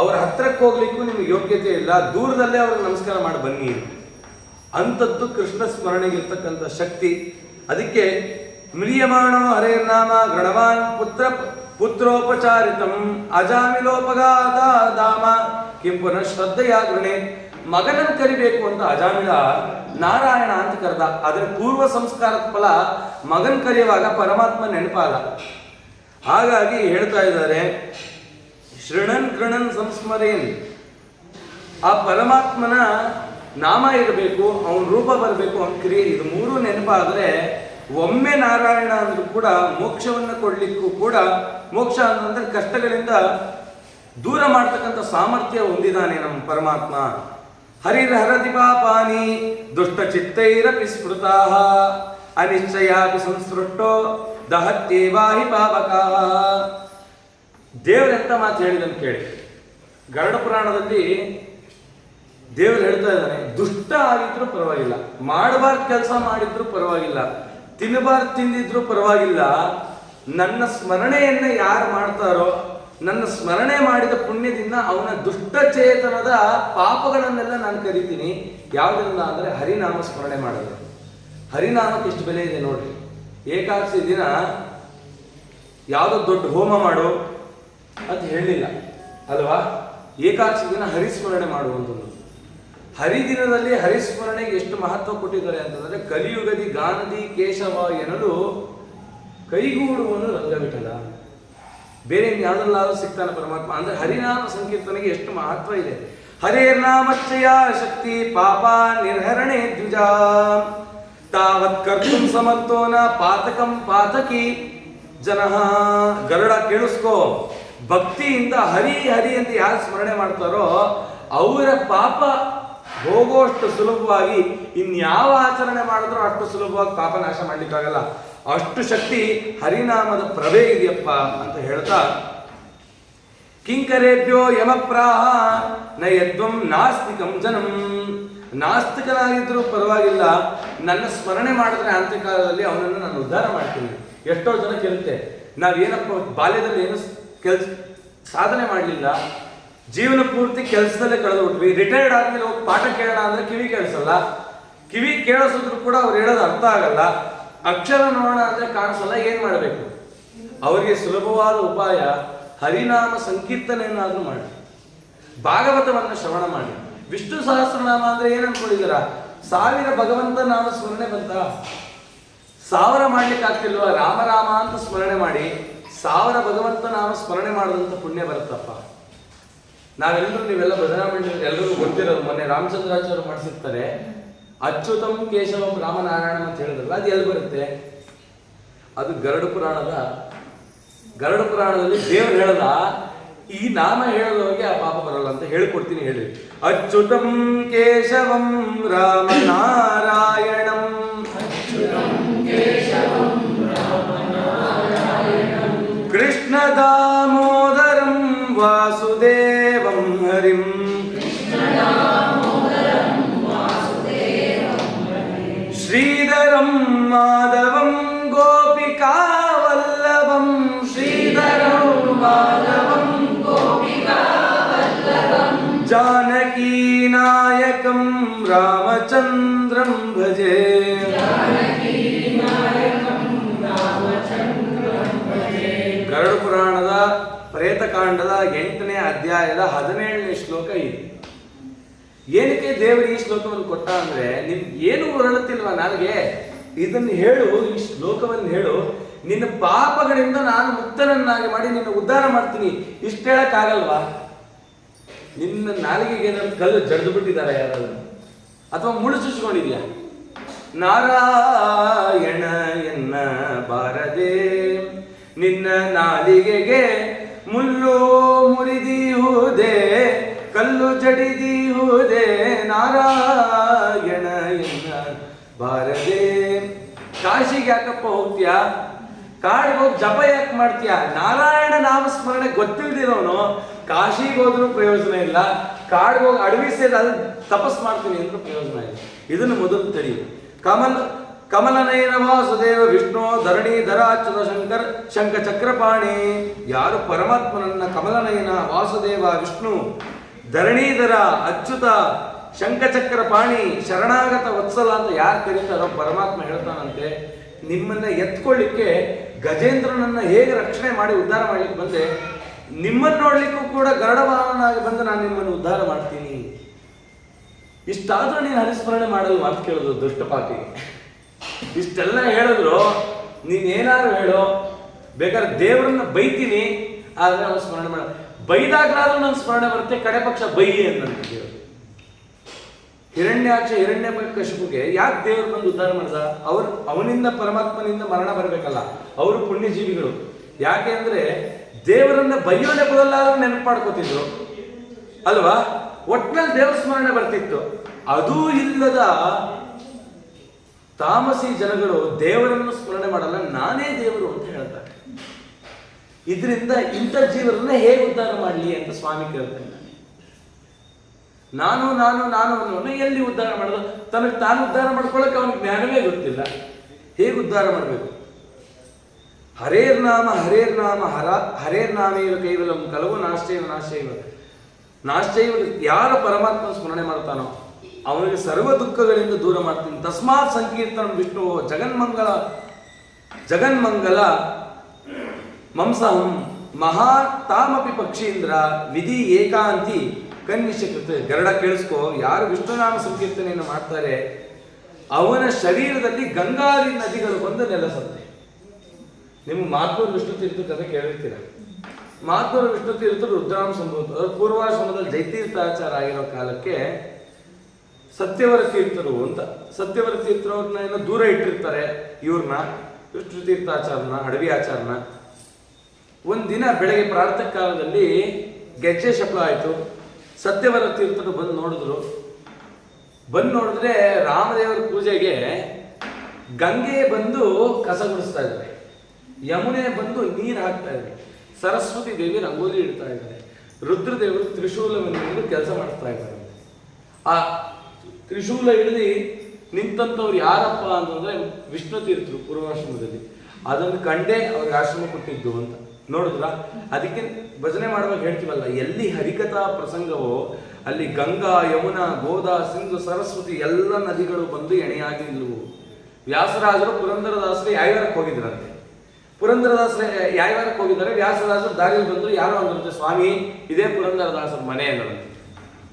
ಅವರ ಹತ್ರಕ್ಕೆ ಹೋಗ್ಲಿಕ್ಕೂ ನಿಮ್ಗೆ ಯೋಗ್ಯತೆ ಇಲ್ಲ, ದೂರದಲ್ಲೇ ಅವ್ರಿಗೆ ನಮಸ್ಕಾರ ಮಾಡಿ ಬನ್ನಿ. ಅಂಥದ್ದು ಕೃಷ್ಣ ಸ್ಮರಣೆಗಿರ್ತಕ್ಕಂಥ ಶಕ್ತಿ. ಅದಕ್ಕೆ ಮ್ರಿಯಮಾಣೋ ಹರೇರ್ನಾಮ ಗಣವಾನ್ ಪುತ್ರೋಪಚಾರಿತಂ ಅಜಾಮಿಲೋಪಗಾದ ಧಾಮ ಕಿಂ ಪುನಃ ಶ್ರದ್ಧೆಯ ಗೃಣೆ. ಮಗನನ್ನು ಕರಿಬೇಕು ಅಂತ ಅಜಾಮಿಳ ನಾರಾಯಣ ಅಂತ ಕರೆದ. ಅದರ ಪೂರ್ವ ಸಂಸ್ಕಾರದ ಫಲ ಮಗನ್ ಕರೆಯುವಾಗ ಪರಮಾತ್ಮ ನೆನಪಾದ. ಹಾಗಾಗಿ ಹೇಳ್ತಾ ಇದ್ದಾರೆ, ಶೃಣನ್ ಕೃಣನ್ ಸಂಸ್ಮರೇನ್. ಆ ಪರಮಾತ್ಮನ ನಾಮ ಇರಬೇಕು, ಅವನ ರೂಪ ಬರಬೇಕು, ಅವನ ಕ್ರಿಯೆ, ಇದು ಮೂರು ನೆನಪಾದರೆ ಒಮ್ಮೆ ನಾರಾಯಣ ಅಂದ್ರೂ ಕೂಡ ಮೋಕ್ಷವನ್ನು ಕೊಡ್ಲಿಕ್ಕೂ ಕೂಡ, ಮೋಕ್ಷ ಅಂತಂದ್ರೆ ಕಷ್ಟಗಳಿಂದ ದೂರ ಮಾಡ್ತಕ್ಕಂಥ ಸಾಮರ್ಥ್ಯ ಹೊಂದಿದ್ದಾನೆ ನಮ್ಮ ಪರಮಾತ್ಮ. ಹರಿರ್ಹರತಿ ಪಾಪಾನಿ ದುಷ್ಟ ಚಿತ್ತೈರಪಿ ಸ್ಮೃತಾ ಅನಿಶ್ಚಯಾಪಿ ಸಂಸೃಷ್ಟೋ ದಹತ್ಯೇವಾಹಿ ಪಾಪಕಃ. ದೇವರೆಂತ ಮಾತು ಹೇಳಿದನ್ನು ಕೇಳಿ. ಗರುಡ ಪುರಾಣದಲ್ಲಿ ದೇವರು ಹೇಳ್ತಾ ಇದ್ದಾನೆ, ದುಷ್ಟ ಆಗಿದ್ರು ಪರವಾಗಿಲ್ಲ, ಮಾಡಬಾರ್ದು ಕೆಲಸ ಮಾಡಿದ್ರು ಪರವಾಗಿಲ್ಲ, ತಿನ್ನಬಾರ್ದು ತಿಂದಿದ್ರು ಪರವಾಗಿಲ್ಲ, ನನ್ನ ಸ್ಮರಣೆಯನ್ನ ಯಾರು ಮಾಡ್ತಾರೋ, ನನ್ನ ಸ್ಮರಣೆ ಮಾಡಿದ ಪುಣ್ಯದಿಂದ ಅವನ ದುಷ್ಟಚೇತನದ ಪಾಪಗಳನ್ನೆಲ್ಲ ನಾನು ಕರಿತೀನಿ. ಯಾವುದರಿಂದ ಅಂದ್ರೆ ಹರಿನಾಮ ಸ್ಮರಣೆ ಮಾಡೋದು. ಹರಿನಾಮಕ್ಕೆ ಎಷ್ಟು ಬೆಲೆ ಇದೆ ನೋಡ್ರಿ. ಏಕಾದಶಿ ದಿನ ಯಾವುದೋ ದೊಡ್ಡ ಹೋಮ ಮಾಡು ಅಂತ ಹೇಳಲಿಲ್ಲ ಅಲ್ವಾ. ಏಕಾದಶಿ ದಿನ ಹರಿಸ್ಮರಣೆ ಮಾಡುವಂಥದ್ದು. ಹರಿದಿನದಲ್ಲಿ ಹರಿಸ್ಮರಣೆಗೆ ಎಷ್ಟು ಮಹತ್ವ ಕೊಟ್ಟಿದ್ದಾರೆ ಅಂತಂದ್ರೆ, ಕಲಿಯುಗದಿ ಗಾನದಿ ಕೇಶವ ಎನ್ನಲು ಕೈಗೂಡುವನು ರಂಗವಿಠಲ. ಬೇರೆ ಯಾವುದಲ್ಲಾದ್ರೂ ಸಿಗ್ತಾನೆ ಪರಮಾತ್ಮ ಅಂದ್ರೆ ಹರಿನಾಮ ಸಂಕೀರ್ತನೆಗೆ ಎಷ್ಟು ಮಹತ್ವ ಇದೆ. ಹರೇರ್ನಾಮಚ್ಚಯ ಶಕ್ತಿ ಪಾಪ ನಿರ್ಹರಣೆ ದ್ವಿಜ ತಾವತ್ ಕರ್ತುಂ ಸಮರ್ಥೋನ ಪಾತಕಂ ಪಾತಕಿ ಜನಃ. ಗರುಡ ಕೇಳಿಸ್ಕೋ, ಭಕ್ತಿಯಿಂದ ಹರಿ ಹರಿ ಅಂತ ಯಾರು ಸ್ಮರಣೆ ಮಾಡ್ತಾರೋ ಅವರ ಪಾಪ ಹೋಗೋಷ್ಟು ಸುಲಭವಾಗಿ ಇನ್ಯಾವ ಆಚರಣೆ ಮಾಡಿದ್ರೂ ಅಷ್ಟು ಸುಲಭವಾಗಿ ಪಾಪ ನಾಶ ಮಾಡ್ಲಿಕ್ಕಾಗಲ್ಲ. ಅಷ್ಟು ಶಕ್ತಿ ಹರಿನಾಮದ ಪ್ರಭೆ ಇದೆಯಪ್ಪ ಅಂತ ಹೇಳ್ತಾ, ಕಿಂಕರೇಭ್ಯೋ ಯಮಪ್ರಾಹ ನ ಯದ್ವಂ ನಾಸ್ತಿಕಂ ಜನಂ. ನಾಸ್ತಿಕನಾಗಿದ್ರೂ ಪರವಾಗಿಲ್ಲ, ನನ್ನ ಸ್ಮರಣೆ ಮಾಡಿದ್ರೆ ಅಂತ್ಯಕಾಲದಲ್ಲಿ ಅವನನ್ನು ನಾನು ಉದ್ಧಾರ ಮಾಡ್ತೀನಿ. ಎಷ್ಟೋ ಜನ ಕೇಳುತ್ತೆ, ನಾವೇನಪ್ಪ ಬಾಲ್ಯದಲ್ಲಿ ಏನು ಸಾಧನೆ ಮಾಡಲಿಲ್ಲ, ಜೀವನ ಪೂರ್ತಿ ಕೆಲಸದಲ್ಲೇ ಕಳೆದು ಬಿಟ್ವಿ, ರಿಟೈರ್ಡ್ ಆದ್ಮೇಲೆ ಹೋಗಿ ಪಾಠ ಕೇಳೋಣ ಅಂದ್ರೆ ಕಿವಿ ಕೇಳಿಸಲ್ಲ, ಕಿವಿ ಕೇಳಿಸಿದ್ರು ಕೂಡ ಅವ್ರು ಹೇಳೋದು ಅರ್ಥ ಆಗಲ್ಲ, ಅಕ್ಷರ ನೋಡೋಣ ಅಂದ್ರೆ ಕಾಣಿಸಲ್ಲ. ಏನ್ ಮಾಡಬೇಕು? ಅವರಿಗೆ ಸುಲಭವಾದ ಉಪಾಯ ಹರಿನಾಮ ಸಂಕೀರ್ತನೆಯನ್ನಾದ್ರೂ ಮಾಡಿ, ಭಾಗವತವನ್ನು ಶ್ರವಣ ಮಾಡಿ. ವಿಷ್ಣು ಸಹಸ್ರನಾಮ ಅಂದ್ರೆ ಏನ್ ಅನ್ಕೊಂಡಿದ್ದೀರಾ? 1000 ಭಗವಂತ ನಾಮ ಸ್ಮರಣೆ ಬಂತ? 1000 ಮಾಡ್ಲಿಕ್ಕೆ ಆಗ್ತಿಲ್ವಾ? ರಾಮ ರಾಮ ಅಂತ ಸ್ಮರಣೆ ಮಾಡಿ 1000 ಭಗವಂತ ನಾಮ ಸ್ಮರಣೆ ಮಾಡಿದಂತ ಪುಣ್ಯ ಬರುತ್ತಪ್ಪ. ನಾವೆಲ್ಲರೂ, ನೀವೆಲ್ಲ ಭಜನಾ ಎಲ್ಲರಿಗೂ ಗೊತ್ತಿರೋದು, ಮೊನ್ನೆ ರಾಮಚಂದ್ರಾಚಾರ್ಯರು ಮಾಡಿಸಿರ್ತಾರೆ, ಅಚ್ಯುತಂ ಕೇಶವಂ ರಾಮನಾರಾಯಣ ಅಂತ ಹೇಳಿದ್ರಲ್ಲ, ಅದು ಎಲ್ಲಿ ಬರುತ್ತೆ? ಅದು ಗರುಡ ಪುರಾಣದಲ್ಲಿ ದೇವರು ಹೇಳದ, ಈ ನಾಮ ಹೇಳೋದವ್ರಿಗೆ ಆ ಪಾಪ ಬರಲ್ಲ ಅಂತ ಹೇಳ್ಕೊಡ್ತೀನಿ, ಹೇಳಿ. ಅಚ್ಯುತಂ ಕೇಶವಂ ರಾಮನಾರಾಯಣಂ ಕೃಷ್ಣ ದಾಮೋದರಂ ವಾಸುದೇವಂ ಹರಿಂ ಶ್ರೀಧರಂ ಮಾಧವಂ ಗೋಪಿಕಾ ರಾಮಚಂದ್ರಂ ಭಜೆ. ಗರುಡ ಪುರಾಣದ ಪ್ರೇತಕಾಂಡದ 8ನೇ ಅಧ್ಯಾಯದ 17ನೇ ಶ್ಲೋಕ ಇದೆ. ಏನಕ್ಕೆ ದೇವರು ಈ ಶ್ಲೋಕವನ್ನು ಕೊಟ್ಟ ಅಂದ್ರೆ, ನಿಮ್ಗೆ ಏನು ಹೊರಳುತ್ತಿಲ್ವಾ ನಾಲ್ಗೆ, ಇದನ್ನು ಹೇಳು, ಈ ಶ್ಲೋಕವನ್ನು ಹೇಳು, ನಿನ್ನ ಪಾಪಗಳಿಂದ ನಾನು ಮುಕ್ತನನ್ನಾಗಿ ಮಾಡಿ ನಿನ್ನ ಉದ್ಧಾರ ಮಾಡ್ತೀನಿ. ಇಷ್ಟು ಹೇಳಕ್ಕಾಗಲ್ವಾ? ನಿನ್ನ ನಾಲಿಗೆಗೆ ಏನಾದ್ರು ಕಲ್ಲು ಜಡ್ದು ಬಿಟ್ಟಿದ್ದಾರೆ ಯಾರಾದ್ರು, ಅಥವಾ ಮುಳ್ಳು ಚುಚ್ಕೊಂಡಿದ್ಯಾ? ನಾರಾಯಣ ಎನ್ನ ಬಾರದೆ ನಿನ್ನ ನಾಲಿಗೆಗೆ ಮುಳ್ಳು ಮುರಿದಿಹುದೇ, ಕಲ್ಲು ಜಡಿದಿಹುದೇ, ನಾರಾಯಣ ಎನ್ನ ಬಾರದೆ. ಕಾಶಿಗೆ ಯಾಕಪ್ಪ ಹೋಗ್ತೀಯಾ? ಕಾಡಿಗೆ ಹೋಗಿ ಜಪ ಯಾಕೆ ಮಾಡ್ತೀಯಾ? ನಾರಾಯಣ ನಾಮಸ್ಮರಣೆ ಗೊತ್ತಿಲ್ದಿರೋನು ಕಾಶಿಗೆ ಹೋದ್ರೂ ಪ್ರಯೋಜನ ಇಲ್ಲ, ಕಾಡಿಗೆ ಹೋಗಿ ಅಡವಿ ಸೇರಿ ಅದು ತಪಸ್ ಮಾಡ್ತೀನಿ ಅಂದ್ರೂ ಪ್ರಯೋಜನ ಇಲ್ಲ. ಇದನ್ನು ಮೊದಲು ತಿಳಿಯುದು. ಕಮಲನಯನ ವಾಸುದೇವ ವಿಷ್ಣು ಧರಣೀಧರ ಅಚ್ಯುತ ಶಂಕರ್ ಶಂಖ ಚಕ್ರಪಾಣಿ. ಯಾರು ಪರಮಾತ್ಮನನ್ನ ಕಮಲನಯನ ವಾಸುದೇವ ವಿಷ್ಣು ಧರಣೀಧರ ಅಚ್ಯುತ ಶಂಖಚಕ್ರಪಾಣಿ ಶರಣಾಗತ ವತ್ಸಲ ಅಂತ ಯಾರು ಕರೀತಾರೋ ಪರಮಾತ್ಮ ಹೇಳ್ತಾನಂತೆ, ನಿಮ್ಮನ್ನ ಎತ್ಕೊಳ್ಳಿಕ್ಕೆ ಗಜೇಂದ್ರನನ್ನ ಹೇಗೆ ರಕ್ಷಣೆ ಮಾಡಿ ಉದ್ಧಾರ ಮಾಡ್ಲಿಕ್ಕೆ ಬಂದೆ, ನಿಮ್ಮನ್ನು ನೋಡ್ಲಿಕ್ಕೂ ಕೂಡ ಗರುಡವಾಹನನಾಗಿ ಬಂದು ನಾನು ನಿಮ್ಮನ್ನು ಉದ್ಧಾರ ಮಾಡ್ತೀನಿ. ಇಷ್ಟಾದ್ರೂ ನೀನು ಹರಿಸ್ಮರಣೆ ಮಾಡಲು ಮಾತು ಕೇಳೋದು ದುಷ್ಟ ಪಾಪಿಗೆ. ಇಷ್ಟೆಲ್ಲ ಹೇಳಿದ್ರು ನೀನೇನಾದ್ರು ಹೇಳೋ, ಬೇಕಾದ್ರೆ ದೇವರನ್ನ ಬೈತೀನಿ, ಆದ್ರೆ ಅವನು ಸ್ಮರಣೆ ಮಾಡ, ಬೈದಾಗ್ಲಾದ್ರೂ ನನ್ನ ಸ್ಮರಣೆ ಬರುತ್ತೆ, ಕಡೆ ಪಕ್ಷ ಬೈಯಿ ಅಂತ ದೇವರು. ಹಿರಣ್ಯಕಶಿಪುಗೆ ಯಾಕೆ ದೇವರು ಬಂದು ಉದ್ಧಾರ ಮಾಡ್ದ? ಅವನಿಂದ ಪರಮಾತ್ಮನಿಂದ ಮರಣ ಬರಬೇಕಲ್ಲ, ಅವರು ಪುಣ್ಯಜೀವಿಗಳು. ಯಾಕೆ ಅಂದ್ರೆ ದೇವರನ್ನ ಬೈಯೋನೆ ಬದಲಾದ್ರೂ ನೆನಪು ಮಾಡ್ಕೋತಿದ್ರು ಅಲ್ವಾ? ಒಟ್ಟಿನಲ್ಲಿ ದೇವರ ಸ್ಮರಣೆ ಬರ್ತಿತ್ತು. ಅದೂ ಇಲ್ಲದ ತಾಮಸಿ ಜನಗಳು ದೇವರನ್ನು ಸ್ಮರಣೆ ಮಾಡಲ್ಲ, ನಾನೇ ದೇವರು ಅಂತ ಹೇಳ್ತಾರೆ. ಇದರಿಂದ ಇಂಥ ಜೀವರನ್ನ ಹೇಗೆ ಉದ್ಧಾರ ಮಾಡಲಿ ಅಂತ ಸ್ವಾಮಿ ಕೇಳ್ತಾನೆ. ನಾನು ನಾನು ನಾನು ಅನ್ನೋನು ಎಲ್ಲಿ ಉದ್ಧಾರ ಮಾಡೋದು? ತನಗೆ ತಾನು ಉದ್ಧಾರ ಮಾಡ್ಕೊಳ್ಳೋಕೆ ಅವನಿಗೆ ಜ್ಞಾನವೇ ಗೊತ್ತಿಲ್ಲ. ಹೇಗೆ ಉದ್ಧಾರ ಮಾಡಬೇಕು? ಹರೇರ್ನಾಮ ಹರೇರ್ನಾಮ ಹರೇರ್ನಾಮೇವ ಕೈವಲಂ ಕಲವು ನಾಶ್ಚೈವ. ಯಾರು ಪರಮಾತ್ಮ ಸ್ಮರಣೆ ಮಾಡ್ತಾನೋ ಅವನಿಗೆ ಸರ್ವ ದುಃಖಗಳಿಂದ ದೂರ ಮಾಡ್ತೀನಿ. ತಸ್ಮಾತ್ ಸಂಕೀರ್ತನ ವಿಷ್ಣು ಜಗನ್ಮಂಗಲ ಮಂಸಹಂ ಮಹಾತಾಮಪಿ ಪಕ್ಷೀಂದ್ರ ವಿಧಿ ಏಕಾಂತಿ ಕನ್ನಿಶಕೃತ. ಗರುಡ ಕೇಳಿಸ್ಕೋ, ಯಾರು ವಿಷ್ಣುನಾಮ ಸಂಕೀರ್ತನೆಯನ್ನು ಮಾಡ್ತಾರೆ ಅವನ ಶರೀರದಲ್ಲಿ ಗಂಗಾದಿ ನದಿಗಳು ಬಂದು ನೆಲೆಸುತ್ತೆ. ನಿಮ್ಗೆ ಮಾತೂರು ವಿಷ್ಣು ತೀರ್ಥ ಕಥೆ ಕೇಳಿರ್ತೀರ. ಮಾತೂರು ವಿಷ್ಣು ತೀರ್ಥರು ರುದ್ರಾಮ ಸಂಭೂತ, ಪೂರ್ವಾಶ್ರಮದಲ್ಲಿ ಜೈತೀರ್ಥಾಚಾರ ಆಗಿರೋ ಕಾಲಕ್ಕೆ ಸತ್ಯವರ ತೀರ್ಥರು ಅಂತ, ಸತ್ಯವರ ತೀರ್ಥರವ್ರನ್ನ ಏನೋ ದೂರ ಇಟ್ಟಿರ್ತಾರೆ ಇವ್ರನ್ನ, ವಿಷ್ಣು ತೀರ್ಥಾಚಾರನ, ಅಡವಿ ಆಚಾರನ. ಒಂದಿನ ಬೆಳಗ್ಗೆ ಪ್ರಾರ್ಥಕ ಕಾಲದಲ್ಲಿ ಗೆಜ್ಜೆ ಶಬ್ದ ಆಯಿತು. ಸತ್ಯವರ ತೀರ್ಥರು ಬಂದು ನೋಡಿದ್ರೆ ರಾಮದೇವರ ಪೂಜೆಗೆ ಗಂಗೆ ಬಂದು ಕಸ ಗುಡಿಸ್ತಾ ಇದ್ದಾರೆ, ಯಮುನೆ ಬಂದು ನೀರು ಹಾಕ್ತಾ ಇದ್ದಾರೆ, ಸರಸ್ವತಿ ದೇವಿ ರಂಗೋಲಿ ಇಡ್ತಾ ಇದ್ದಾರೆ, ರುದ್ರದೇವರು ತ್ರಿಶೂಲವನ್ನು ಹಿಡಿದು ಕೆಲಸ ಮಾಡ್ತಾ ಇದ್ದಾರೆ. ಆ ತ್ರಿಶೂಲ ಹಿಡಿದು ನಿಂತಂಥವ್ರು ಯಾರಪ್ಪ ಅಂತಂದ್ರೆ ವಿಷ್ಣು ತೀರ್ಥರು ಪೂರ್ವಾಶ್ರಮದಲ್ಲಿ. ಅದನ್ನು ಕಂಡೇ ಅವ್ರಿಗೆ ಆಶ್ರಮ ಕೊಟ್ಟಿದ್ದು ಅಂತ ನೋಡಿದ್ರ. ಅದಕ್ಕೆ ಭಜನೆ ಮಾಡುವಾಗ ಹೇಳ್ತೀವಲ್ಲ, ಎಲ್ಲಿ ಹರಿಕಥಾ ಪ್ರಸಂಗವೋ ಅಲ್ಲಿ ಗಂಗಾ ಯಮುನಾ ಗೋದಾ ಸಿಂಧು ಸರಸ್ವತಿ ಎಲ್ಲ ನದಿಗಳು ಬಂದು ಎಣೆಯಾಗಿ ನಿಲ್ಲುವು. ವ್ಯಾಸರಾಜರು ಪುರಂದರದಾಸರು ಯಾಯವಾರಕ್ಕೆ ಹೋಗಿದ್ರಂತೆ. ಪುರಂದರದಾಸರು ಯಾಯವಾರಕ್ಕೆ ಹೋಗಿದ್ದಾರೆ. ವ್ಯಾಸರಾಜರು ದಾರಿಯಲ್ಲಿ ಬಂದ್ರು, ಯಾರೋ ಅಂದ್ರಂತೆ, ಸ್ವಾಮಿ ಇದೇ ಪುರಂದರದಾಸರ ಮನೆ ಅನ್ನೋದು.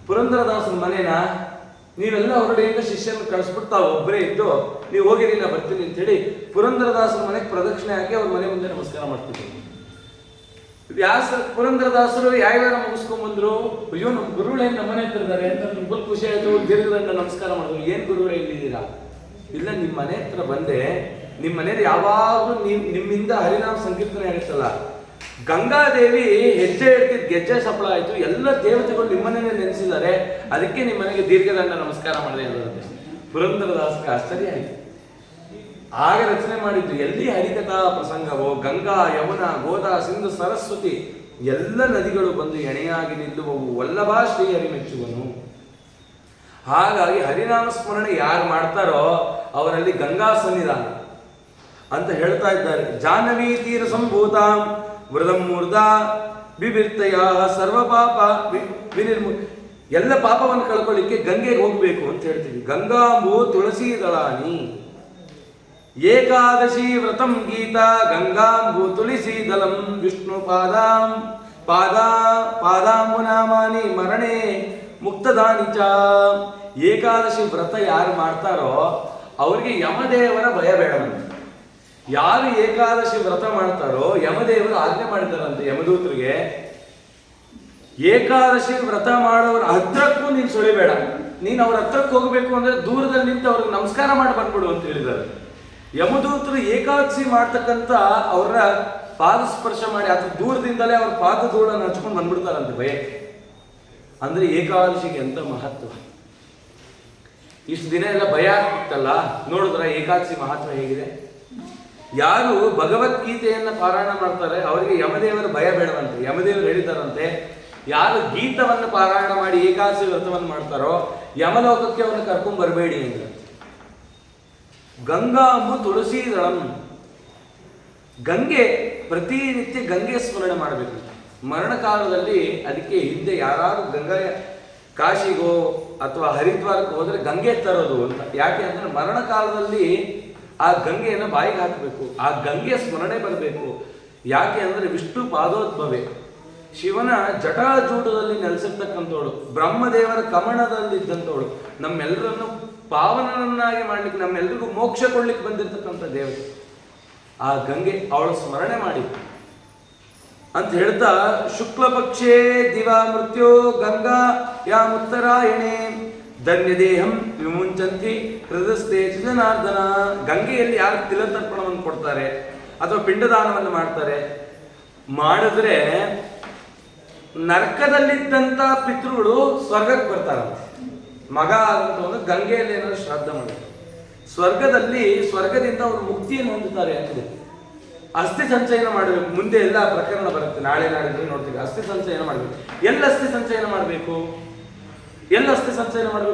ಪುರಂದರದಾಸರ ಮನೇನ ನೀವೆಲ್ಲ ಹೊರಡೆಯಿಂದ ಶಿಷ್ಯನ ಕಳಿಸ್ಬಿಟ್ಟು ತಾವು ಒಬ್ಬರೇ ಇದ್ದು ನೀವು ಹೋಗಿರಿ ನಾ ಬರ್ತೀನಿ ಅಂತ ಹೇಳಿ ಪುರಂದರದಾಸರ ಮನೆಗೆ ಪ್ರದಕ್ಷಿಣೆ ಹಾಕಿ ಅವ್ರ ಮನೆ ಮುಂದೆ ನಮಸ್ಕಾರ ಮಾಡ್ತಿದ್ರು. ಪುರಂದರದಾಸರು ಯಾವ್ಯಾವ ಮುಗಿಸ್ಕೊಂಡ್ ಬಂದ್ರು. ಅಯ್ಯೋ ನಮ್ಮ ಗುರುಗಳೇ ನಮ್ಮ ಮನೆ ಹತ್ರ ಇದ್ದಾರೆ ಅಂತ ತುಂಬ ಖುಷಿ ಆಯ್ತು. ದೀರ್ಘದಂಡ ನಮಸ್ಕಾರ ಮಾಡಿದ್ರು. ಏನ್ ಗುರುಗಳೇ ಇಲ್ಲಿದ್ದೀರಾ? ಇಲ್ಲ, ನಿಮ್ಮ ಮನೆ ಹತ್ರ ಬಂದೆ, ನಿಮ್ಮ ಮನೇಲಿ ಯಾವಾಗಲೂ ನಿಮ್ಮಿಂದ ಹರಿನಾಮ ಸಂಕೀರ್ತನೆ ಆಗುತ್ತಲ್ಲ, ಗಂಗಾದೇವಿ ಹೆಜ್ಜೆ ಇಡ್ತಿದ್ ಗೆಜ್ಜೆ ಸಫಲ ಆಯ್ತು, ಎಲ್ಲ ದೇವತೆಗಳು ನಿಮ್ಮನ್ನೇ ನೆನೆಸಿದ್ದಾರೆ, ಅದಕ್ಕೆ ನಿಮ್ಮ ಮನೆಗೆ ದೀರ್ಘದಂಡ ನಮಸ್ಕಾರ ಮಾಡಿದೆ ಅನ್ನೋದಂತೆ. ಪುರಂದರದಾಸಕ್ಕೆ ಆಶ್ಚರ್ಯ ಆಯ್ತು. ಆಗ ರಚನೆ ಮಾಡಿದ್ದು ಎಲ್ಲಿ ಹರಿಕಥಾ ಪ್ರಸಂಗವೋ ಗಂಗಾ ಯಮುನಾ ಗೋದಾ ಸಿಂಧು ಸರಸ್ವತಿ ಎಲ್ಲ ನದಿಗಳು ಬಂದು ಎಣೆಯಾಗಿ ನಿಲ್ಲುವವು, ವಲ್ಲಭ ಶ್ರೀ ಹರಿಮೆಚ್ಚುವನು. ಹಾಗಾಗಿ ಹರಿನಾಮ ಸ್ಮರಣೆ ಯಾರು ಮಾಡ್ತಾರೋ ಅವರಲ್ಲಿ ಗಂಗಾ ಸನ್ನಿಧಾನ ಅಂತ ಹೇಳ್ತಾ ಇದ್ದಾರೆ. ಜಾಹ್ನವಿ ತೀರ ಸಂಭೂತ ಮೃದಂ ಮೂರ್ಧ ಬಿಬಿರ್ತಯ ಸರ್ವ ಪಾಪ ವಿನಿರ್ಮು. ಎಲ್ಲ ಪಾಪವನ್ನು ಕಳ್ಕೊಳ್ಳಿಕ್ಕೆ ಗಂಗೆಗೆ ಹೋಗ್ಬೇಕು ಅಂತ ಹೇಳ್ತೀವಿ. ಗಂಗಾಂಬು ತುಳಸಿ ದಳಾನಿ ಏಕಾದಶಿ ವ್ರತಂ ಗೀತಾ ಗಂಗಾಂಬು ತುಳಸಿ ದಳಂ ವಿಷ್ಣು ಪಾದಾಂಬುನಾಮಾನಿ ಮರಣೆ ಮುಕ್ತದಾನಿ ಚ. ಏಕಾದಶಿ ವ್ರತ ಯಾರು ಮಾಡ್ತಾರೋ ಅವರಿಗೆ ಯಮದೇವರ ಭಯ ಬೇಡವಂತೆ. ಯಾರು ಏಕಾದಶಿ ವ್ರತ ಮಾಡ್ತಾರೋ ಯಮದೇವರು ಆಜ್ಞೆ ಮಾಡಿದಾರಂತೆ ಯಮದೂತರಿಗೆ, ಏಕಾದಶಿ ವ್ರತ ಮಾಡೋರ ಹತ್ರಕ್ಕೂ ನೀನು ಸುಳಿಬೇಡ, ನೀನು ಅವ್ರ ಹತ್ರಕ್ಕೆ ಹೋಗ್ಬೇಕು ಅಂದ್ರೆ ದೂರದಲ್ಲಿ ನಿಂತು ಅವ್ರಿಗೆ ನಮಸ್ಕಾರ ಮಾಡಿ ಬಂದ್ಬಿಡು ಅಂತ ಹೇಳಿದ್ದಾರೆ. ಯಮದೂತರು ಏಕಾದಶಿ ಮಾಡ್ತಕ್ಕಂಥ ಅವರ ಪಾದ ಸ್ಪರ್ಶ ಮಾಡಿ ಅಥವಾ ದೂರದಿಂದಲೇ ಅವ್ರ ಪಾದ ಧೂಳನ್ನು ಹಚ್ಕೊಂಡು ಬಂದ್ಬಿಡ್ತಾರಂತೆ ಭಯಕ್ಕೆ. ಅಂದ್ರೆ ಏಕಾದಶಿಗೆ ಎಂತ ಮಹತ್ವ. ಇಷ್ಟು ದಿನ ಎಲ್ಲ ಭಯ ಆಗ್ತಿತ್ತಲ್ಲ, ನೋಡಿದ್ರ ಏಕಾದಶಿ ಮಹತ್ವ ಹೇಗಿದೆ. ಯಾರು ಭಗವದ್ಗೀತೆಯನ್ನ ಪಾರಾಯಣ ಮಾಡ್ತಾರೆ ಅವರಿಗೆ ಯಮದೇವರ ಭಯ ಬೇಡವಂತೆ. ಯಮದೇವರು ಹೇಳಿದಾರಂತೆ, ಯಾರು ಗೀತವನ್ನು ಪಾರಾಯಣ ಮಾಡಿ ಏಕಾದಶಿ ವ್ರತವನ್ನು ಮಾಡ್ತಾರೋ ಯಮಲೋಕಕ್ಕೆ ಅವನ್ನ ಕರ್ಕೊಂಡ್ ಬರಬೇಡಿ ಅಂದ್ರೆ. ಗಂಗಾಂಬು ತುಳಸಿ ದಳಂ, ಗಂಗೆ ಪ್ರತಿನಿತ್ಯ ಗಂಗೆ ಸ್ಮರಣೆ ಮಾಡಬೇಕು. ಮರಣ ಕಾಲದಲ್ಲಿ ಅದಕ್ಕೆ ಹಿಂದೆ ಯಾರು ಗಂಗಾ ಕಾಶಿಗೋ ಅಥವಾ ಹರಿದ್ವಾರಕ್ಕೆ ಹೋದ್ರೆ ಗಂಗೆ ತರೋದು ಅಂತ. ಯಾಕೆ ಅಂದ್ರೆ ಮರಣ ಕಾಲದಲ್ಲಿ ಆ ಗಂಗೆಯನ್ನು ಬಾಯಿಗೆ ಹಾಕಬೇಕು, ಆ ಗಂಗೆ ಸ್ಮರಣೆ ಬರಬೇಕು. ಯಾಕೆ ಅಂದ್ರೆ ವಿಷ್ಣು ಪಾದೋದ್ಭವೆ, ಶಿವನ ಜಟಾಜೂಟದಲ್ಲಿ ನೆಲೆಸಿರ್ತಕ್ಕಂಥವಳು, ಬ್ರಹ್ಮದೇವರ ಕಮಣದಲ್ಲಿದ್ದಂಥವಳು, ನಮ್ಮೆಲ್ಲರನ್ನು ಪಾವನನ್ನಾಗಿ ಮಾಡ್ಲಿಕ್ಕೆ, ನಮ್ಮೆಲ್ಲರಿಗೂ ಮೋಕ್ಷ ಕೊಡ್ಲಿಕ್ಕೆ ಬಂದಿರತಕ್ಕಂಥ ದೇವತೆ ಆ ಗಂಗೆ. ಅವಳ ಸ್ಮರಣೆ ಮಾಡಿ ಅಂತ ಹೇಳ್ತಾ, ಶುಕ್ಲ ಪಕ್ಷೇ ದಿವಾ ಮೃತ್ಯೋ ಗಂಗಾ ಯಾ ಉತ್ತರಾಯಣೆ ಧನ್ಯ ದೇಹಂ ವಿಮುಂಚಂತಿ ಹೃದಯಸ್ಥೆ ಜನಾರ್ದನ. ಗಂಗೆಯಲ್ಲಿ ಯಾರು ತಿಲತರ್ಪಣವನ್ನು ಕೊಡ್ತಾರೆ ಅಥವಾ ಪಿಂಡದಾನವನ್ನು ಮಾಡ್ತಾರೆ, ಮಾಡಿದ್ರೆ ನರಕದಲ್ಲಿದ್ದಂಥ ಪಿತೃಗಳು ಸ್ವರ್ಗಕ್ಕೆ ಬರ್ತಾರಂತೆ. ಮಗ ಆದಂತ ಗಂಗೆಯಲ್ಲಿ ಏನಾದ್ರು ಶ್ರಾದ್ದ ಮಾಡಬೇಕು, ಸ್ವರ್ಗದಿಂದ ಅವರು ಮುಕ್ತಿಯನ್ನು ಹೊಂದುತ್ತಾರೆ ಅಂತಿದೆ. ಅಸ್ಥಿ ಸಂಚಯನ ಮಾಡಬೇಕು, ಮುಂದೆ ಎಲ್ಲ ಪ್ರಕರಣ ಬರುತ್ತೆ, ನಾಳೆ ನಾಡಿದ್ದು ನೋಡ್ತೀವಿ. ಅಸ್ಥಿ ಸಂಚಯನ ಮಾಡಬೇಕು. ಎಲ್ಲ ಅಸ್ಥಿ ಸಂಚಯನ ಮಾಡಬೇಕು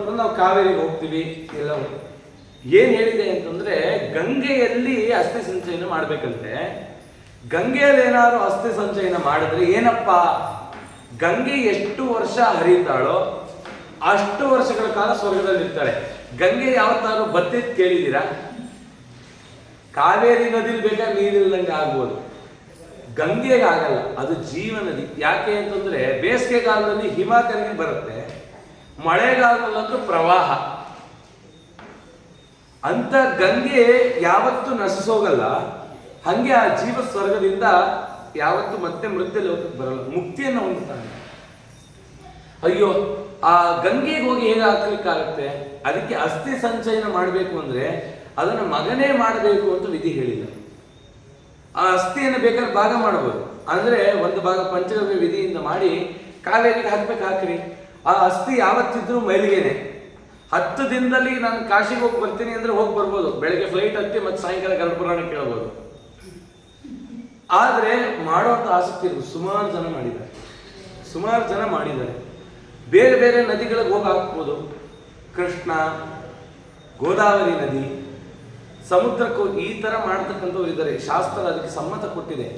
ಅಂದ್ರೆ ನಾವು ಕಾವೇರಿಗೆ ಹೋಗ್ತೀವಿ. ಎಲ್ಲ ಏನ್ ಹೇಳಿದೆ ಅಂತಂದ್ರೆ ಗಂಗೆಯಲ್ಲಿ ಅಸ್ಥಿ ಸಂಚಯನ ಮಾಡ್ಬೇಕಂತೆ. ಗಂಗೆಯಲ್ಲಿ ಏನಾದ್ರು ಅಸ್ಥಿ ಸಂಚಯನ ಮಾಡಿದ್ರೆ ಏನಪ್ಪ, ಗಂಗೆ ಎಷ್ಟು ವರ್ಷ ಹರಿತಾಳೋ ಅಷ್ಟು ವರ್ಷಗಳ ಕಾಲ ಸ್ವರ್ಗದಲ್ಲಿ ಇರ್ತಾಳೆ. ಗಂಗೆ ಯಾವತ್ತಾರು ಬತ್ತಿದ್ ಕೇಳಿದ್ದೀರಾ? ಕಾವೇರಿ ನದಿಲಿ ಬೇಕಾದ್ರೆ ನೀರಿಲ್ದಂಗೆ ಆಗ್ಬೋದು, ಗಂಗೆಗೆ ಆಗಲ್ಲ. ಅದು ಜೀವ ನದಿ. ಯಾಕೆ ಅಂತಂದ್ರೆ ಬೇಸಿಗೆ ಕಾಲದಲ್ಲಿ ಹಿಮ ಕರಗಿ ಬರುತ್ತೆ, ಮಳೆಗಾಲದಲ್ಲಂತೂ ಪ್ರವಾಹ. ಅಂತ ಗಂಗೆ ಯಾವತ್ತೂ ನಶಿಸೋಗಲ್ಲ. ಹಂಗೆ ಆ ಜೀವ ಸ್ವರ್ಗದಿಂದ ಯಾವತ್ತೂ ಮತ್ತೆ ಮೃತ್ಯು ಲೋಕಕ್ಕೆ ಬರಲ್ಲ, ಮುಕ್ತಿಯನ್ನು ಹೊಂದುತ್ತಾನೆ. ಅಯ್ಯೋ, ಆ ಗಂಗೆಗೆ ಹೋಗಿ ಹೇಗೆ ಹಾಕ್ಲಿಕ್ಕಾಗತ್ತೆ? ಅದಕ್ಕೆ ಅಸ್ಥಿ ಸಂಚಯನ ಮಾಡಬೇಕು ಅಂದ್ರೆ ಅದನ್ನು ಮಗನೇ ಮಾಡಬೇಕು ಅಂತ ವಿಧಿ ಹೇಳಿಲ್ಲ. ಆ ಅಸ್ಥಿಯನ್ನು ಬೇಕಾದ್ರೆ ಭಾಗ ಮಾಡಬಹುದು. ಅಂದ್ರೆ ಒಂದು ಭಾಗ ಪಂಚಗವ್ಯ ವಿಧಿಯಿಂದ ಮಾಡಿ ಕಾವೇರಿಗೆ ಹಾಕ್ರಿ. ಆ ಅಸ್ಥಿ ಯಾವತ್ತಿದ್ರೂ ಮೈಲಿಗೆನೆ. 10 ದಿನದಲ್ಲಿ ನಾನು ಕಾಶಿಗೆ ಹೋಗಿ ಬರ್ತೀನಿ ಅಂದ್ರೆ ಹೋಗಿ ಬರ್ಬೋದು, ಬೆಳಗ್ಗೆ ಫ್ಲೈಟ್ ಹತ್ತಿ ಮತ್ತೆ ಸಾಯಂಕಾಲ ಗರ್ಭಪುರಾಣ ಕೇಳಬಹುದು. ಆದ್ರೆ ಮಾಡೋಂಥ ಆಸಕ್ತಿ ಇರ್ಬೋದು. ಸುಮಾರು ಜನ ಮಾಡಿದ್ದಾರೆ. ಬೇರೆ ಬೇರೆ ನದಿಗಳಿಗೆ ಹೋಗಿ ಹಾಕ್ಬೋದು. ಕೃಷ್ಣ, ಗೋದಾವರಿ ನದಿ, ಸಮುದ್ರಕ್ಕೂ ಈ ತರ ಮಾಡ್ತಕ್ಕಂಥವ್ರು ಇದ್ದಾರೆ. ಶಾಸ್ತ್ರ ಅದಕ್ಕೆ ಸಮ್ಮತ ಕೊಟ್ಟಿದೆ,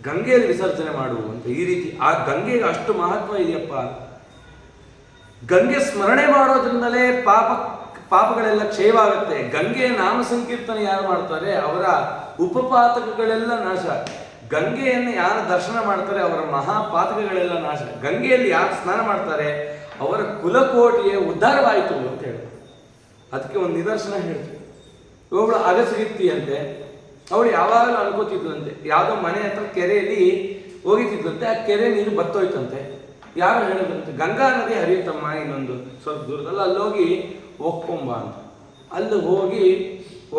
ಗಂಗೆಯಲ್ಲಿ ವಿಸರ್ಜನೆ ಮಾಡುವಂತ. ಈ ರೀತಿ ಆ ಗಂಗೆಗೆ ಅಷ್ಟು ಮಹತ್ವ ಇದೆಯಪ್ಪ. ಗಂಗೆ ಸ್ಮರಣೆ ಮಾಡೋದ್ರಿಂದಲೇ ಪಾಪಗಳೆಲ್ಲ ಕ್ಷಯವಾಗುತ್ತೆ. ಗಂಗೆಯ ನಾಮ ಸಂಕೀರ್ತನೆ ಯಾರು ಮಾಡ್ತಾರೆ ಅವರ ಉಪಪಾತಕಗಳೆಲ್ಲ ನಾಶ. ಗಂಗೆಯನ್ನು ಯಾರು ದರ್ಶನ ಮಾಡ್ತಾರೆ ಅವರ ಮಹಾಪಾತಕಗಳೆಲ್ಲ ನಾಶ. ಗಂಗೆಯಲ್ಲಿ ಯಾರು ಸ್ನಾನ ಮಾಡ್ತಾರೆ ಅವರ ಕುಲಕೋಟಿಯ ಉದ್ಧಾರವಾಯಿತು ಅಂತ ಹೇಳ್ತಾರೆ. ಅದಕ್ಕೆ ಒಂದು ನಿದರ್ಶನ ಹೇಳ್ತೀವಿ. ಒಬ್ಬಳು ಅಗಸಗಿತ್ತಿ ಅಂತೆ, ಅವಳು ಯಾವಾಗಲೂ ಅನ್ಕೋತಿದ್ದಂತೆ, ಯಾವುದೋ ಮನೆ ಹತ್ರ ಕೆರೆಯಲ್ಲಿ ಹೋಗಿತಿದ್ದಂತೆ. ಆ ಕೆರೆ ನೀರು ಬತ್ತೋಯ್ತಂತೆ. ಯಾರು ಹೇಳಿದಂತೆ, ಗಂಗಾ ನದಿ ಹರಿಯುತ್ತಮ್ಮ ಇನ್ನೊಂದು ಸ್ವಲ್ಪ ದೂರದಲ್ಲಿ, ಅಲ್ಲೋಗಿ ಒಕ್ಕೊಂಬ ಅಂತ. ಅಲ್ಲಿ ಹೋಗಿ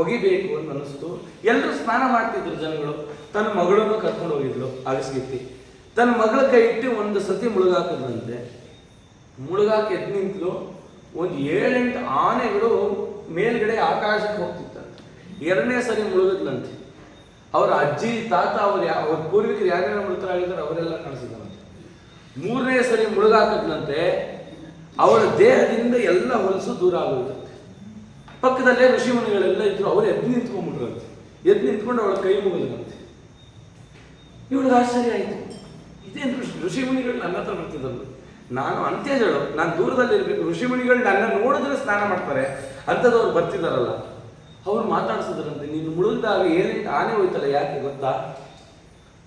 ಒಗಿಬೇಕು ಅಂತ ಅನಿಸ್ತು. ಎಲ್ಲರೂ ಸ್ನಾನ ಮಾಡ್ತಿದ್ರು ಜನಗಳು. ತನ್ನ ಮಗಳನ್ನು ಕರ್ಕೊಂಡು ಹೋಗಿದ್ಲು ಅಗಸಗಿತ್ತಿ. ತನ್ನ ಮಗಳ ಕೈ ಇಟ್ಟು ಒಂದು ಸತಿ ಮುಳುಗಾಕದಂತೆ. ಮುಳುಗಾಕಿ ಎದ್ದು ನಿಂತಲು. ಒಂದು 7-8 ಆನೆಗಳು ಮೇಲ್ಗಡೆ ಆಕಾಶಕ್ಕೆ ಹೋಗ್ತಿತ್ತಂತೆ. 2ನೇ ಸರಿ ಮುಳುಗದ್ಲಂತೆ. ಅವರ ಅಜ್ಜಿ ತಾತ ಅವ್ರ ಪೂರ್ವಿಕರು ಯಾರ್ಯಾರು ಮೃತರಾಗಿದ್ದಾರೆ ಅವರೆಲ್ಲ ಕಾಣಿಸಿದ್ರಂತೆ. 3ನೇ ಸರಿ ಮುಳುಗಾಕದ್ಲಂತೆ. ಅವಳ ದೇಹದಿಂದ ಎಲ್ಲ ಹೊಲಸು ದೂರ ಆಗೋದಂತೆ. ಪಕ್ಕದಲ್ಲೇ ಋಷಿ ಮುನಿಗಳೆಲ್ಲ ಇದ್ರು. ಅವರು ಎದ್ದು ನಿಂತ್ಕೊಂಡ್ಬಿಟ್ರಂತೆ. ಎದ್ದು ನಿಂತ್ಕೊಂಡು ಅವಳ ಕೈ ಮುಗಿದಂತೆ. ಇವಳಿಗೆ ಆಶ್ಚರ್ಯ ಆಯಿತು, ಇದೇನು ಋಷಿ ಮುನಿಗಳು ನನ್ನ ಹತ್ರ ಬರ್ತಿದ್ರು, ನಾನು ಅಂತ್ಯಜಳು, ನಾನು ದೂರದಲ್ಲಿ ಇರಬೇಕು. ಋಷಿಮುನಿಗಳು ನನ್ನ ನೋಡಿದ್ರೆ ಸ್ನಾನ ಮಾಡ್ತಾರೆ, ಅಂಥದ್ದವ್ರು ಬರ್ತಿದಾರಲ್ಲ, ಅವ್ರು ಮಾತಾಡ್ಸಿದ್ರಂತೆ, ನೀನು ಮುಳುಗಿದಾಗ 7-8 ಆನೆ ಹೋಯ್ತಲ್ಲ, ಯಾಕೆ ಗೊತ್ತಾ?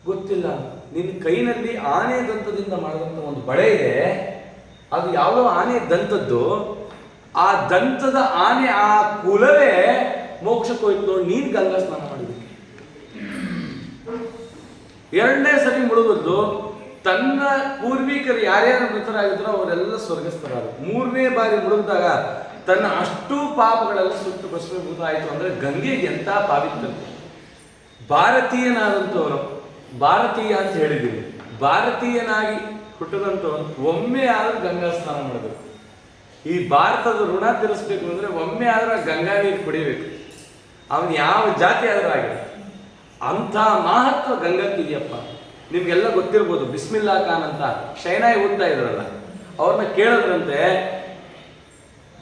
ಗೊತ್ತಿಲ್ಲ. ನಿನ್ನ ಕೈನಲ್ಲಿ ಆನೆ ದಂತದಿಂದ ಮಾಡಿದಂಥ ಒಂದು ಬಳೆ ಇದೆ, ಅದು ಯಾವ ಆನೆ ದಂತದ್ದು, ಆ ದಂತದ ಆನೆ, ಆ ಕುಲವೇ ಮೋಕ್ಷಕ್ಕೆ ಹೋಯ್ತು ನೋಡಿ, ನೀನು ಗಂಗಾ ಸ್ನಾನ ಮಾಡಿದ್ವಿ. 2ನೇ ಸರಿ ಮುಳುಗದ್ದು ತನ್ನ ಪೂರ್ವಿಕರು ಯಾರ್ಯಾರು ಮೃತರಾಗಿದ್ರು ಅವರೆಲ್ಲ ಸ್ವರ್ಗಸ್ಥರಾದರು. 3ನೇ ಬಾರಿ ಮುಳುಗಿದಾಗ ತನ್ನ ಅಷ್ಟು ಪಾಪಗಳೆಲ್ಲ ಸುಟ್ಟು ಭಸ್ಮೀಭೂತ ಆಯಿತು. ಅಂದ್ರೆ ಗಂಗೆಗೆ ಎಂಥ ಪಾವಿತ್ರತೆ. ಭಾರತೀಯನಾದಂಥವನು, ಭಾರತೀಯ ಅಂತ ಹೇಳಿದ್ದೀವಿ, ಭಾರತೀಯನಾಗಿ ಹುಟ್ಟಿದಂಥವನು ಒಮ್ಮೆ ಆದ್ರೂ ಗಂಗಾ ಸ್ನಾನ ಮಾಡಬೇಕು. ಈ ಭಾರತದ ಋಣ ತೀರಿಸ್ಬೇಕು ಅಂದ್ರೆ ಒಮ್ಮೆ ಆದ್ರೂ ಗಂಗಾ ನೀರು ಕುಡಿಬೇಕು. ಅವನು ಯಾವ ಜಾತಿ ಆದ್ರೂ ಆಗಿದೆ. ಅಂಥ ಮಹತ್ವ ಗಂಗಕ್ಕಿದೆಯಪ್ಪ. ನಿಮ್ಗೆಲ್ಲ ಗೊತ್ತಿರ್ಬೋದು, ಬಿಸ್ಮಿಲ್ಲಾ ಖಾನ್ ಅಂತ ಶೈನಾಯಿ ಓದ್ತಾ ಇದ್ರಲ್ಲ, ಅವ್ರನ್ನ ಕೇಳಿದ್ರಂತೆ,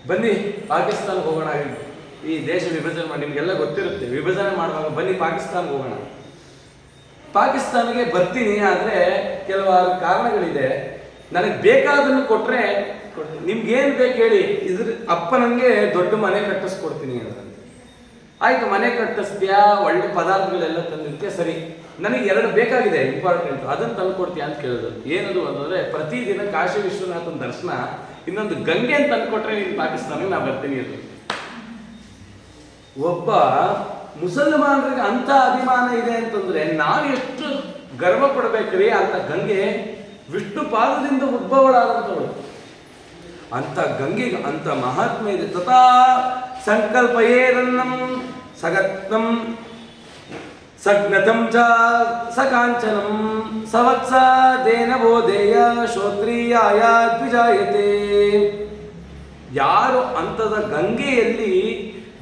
ಬನ್ನಿ ಪಾಕಿಸ್ತಾನಕ್ಕೆ ಹೋಗೋಣ, ಈ ದೇಶ ವಿಭಜನೆ ಮಾಡಿ, ನಿಮ್ಗೆಲ್ಲ ಗೊತ್ತಿರುತ್ತೆ, ವಿಭಜನೆ ಮಾಡುವಾಗ ಬನ್ನಿ ಪಾಕಿಸ್ತಾನಕ್ಕೆ ಹೋಗೋಣ. ಪಾಕಿಸ್ತಾನಿಗೆ ಬರ್ತೀನಿ, ಆದರೆ ಕೆಲವಾರು ಕಾರಣಗಳಿದೆ, ನನಗೆ ಬೇಕಾದನ್ನು ಕೊಟ್ಟರೆ ಕೊಡ್ತೀನಿ, ನಿಮ್ಗೇನು ಬೇಕು ಹೇಳಿ, ಇದ್ರ ಅಪ್ಪ ನನಗೆ ದೊಡ್ಡ ಮನೆ ಕಟ್ಟಿಸ್ಕೊಡ್ತೀನಿ ಅಂತ. ಆಯ್ತು, ಮನೆ ಕಟ್ಟಿಸ್ತೀಯಾ, ಒಳ್ಳೆ ಪದಾರ್ಥಗಳೆಲ್ಲ ತಂದಿರ್ತೀಯ, ಸರಿ, ನನಗೆ 2 ಬೇಕಾಗಿದೆ ಇಂಪಾರ್ಟೆಂಟ್, ಅದನ್ನು ತಂದುಕೊಡ್ತೀಯ ಅಂತ ಕೇಳಿದ್ರು. ಏನದು ಅಂತಂದರೆ, ಪ್ರತಿದಿನ ಕಾಶಿ ವಿಶ್ವನಾಥನ ದರ್ಶನ, ಇನ್ನೊಂದು ಗಂಗೆ ಅಂತ ತಂದುಕೊಟ್ರೆ ನೀನು ಪಾಕಿಸ್ತಾನಕ್ಕೆ ನಾ ಬರ್ತೀನಿ ಅಂತ. ಒಬ್ಬ ಮುಸಲ್ಮಾನರಿಗೆ ಅಂಥ ಅಭಿಮಾನ ಇದೆ ಅಂತಂದ್ರೆ ನಾವು ಎಷ್ಟು ಗರ್ವ ಪಡಬೇಕ್ರಿ. ಅಂತ ಗಂಗೆ ವಿಷ್ಣು ಪಾದದಿಂದ ಉದ್ಭವಳಾದಂಥವಳು. ಅಂತ ಗಂಗೆಗೆ ಅಂತ ಮಹಾತ್ಮೆ ಇದೆ. ತಥಾ ಸಂಕಲ್ಪಯೇರನ್ನಂ ಸಗತ್ನಂ ಸಜ್ಞತಂ ಚ ಸಕಾಂಚನಂ ಸವತ್ಸ ದೇನ ಬೋಧೇಯ ಶ್ರೋತ್ರಿಯಾಯ ದ್ವಿಜಾಯತೆ. ಯಾರು ಅಂತದ ಗಂಗೆಯಲ್ಲಿ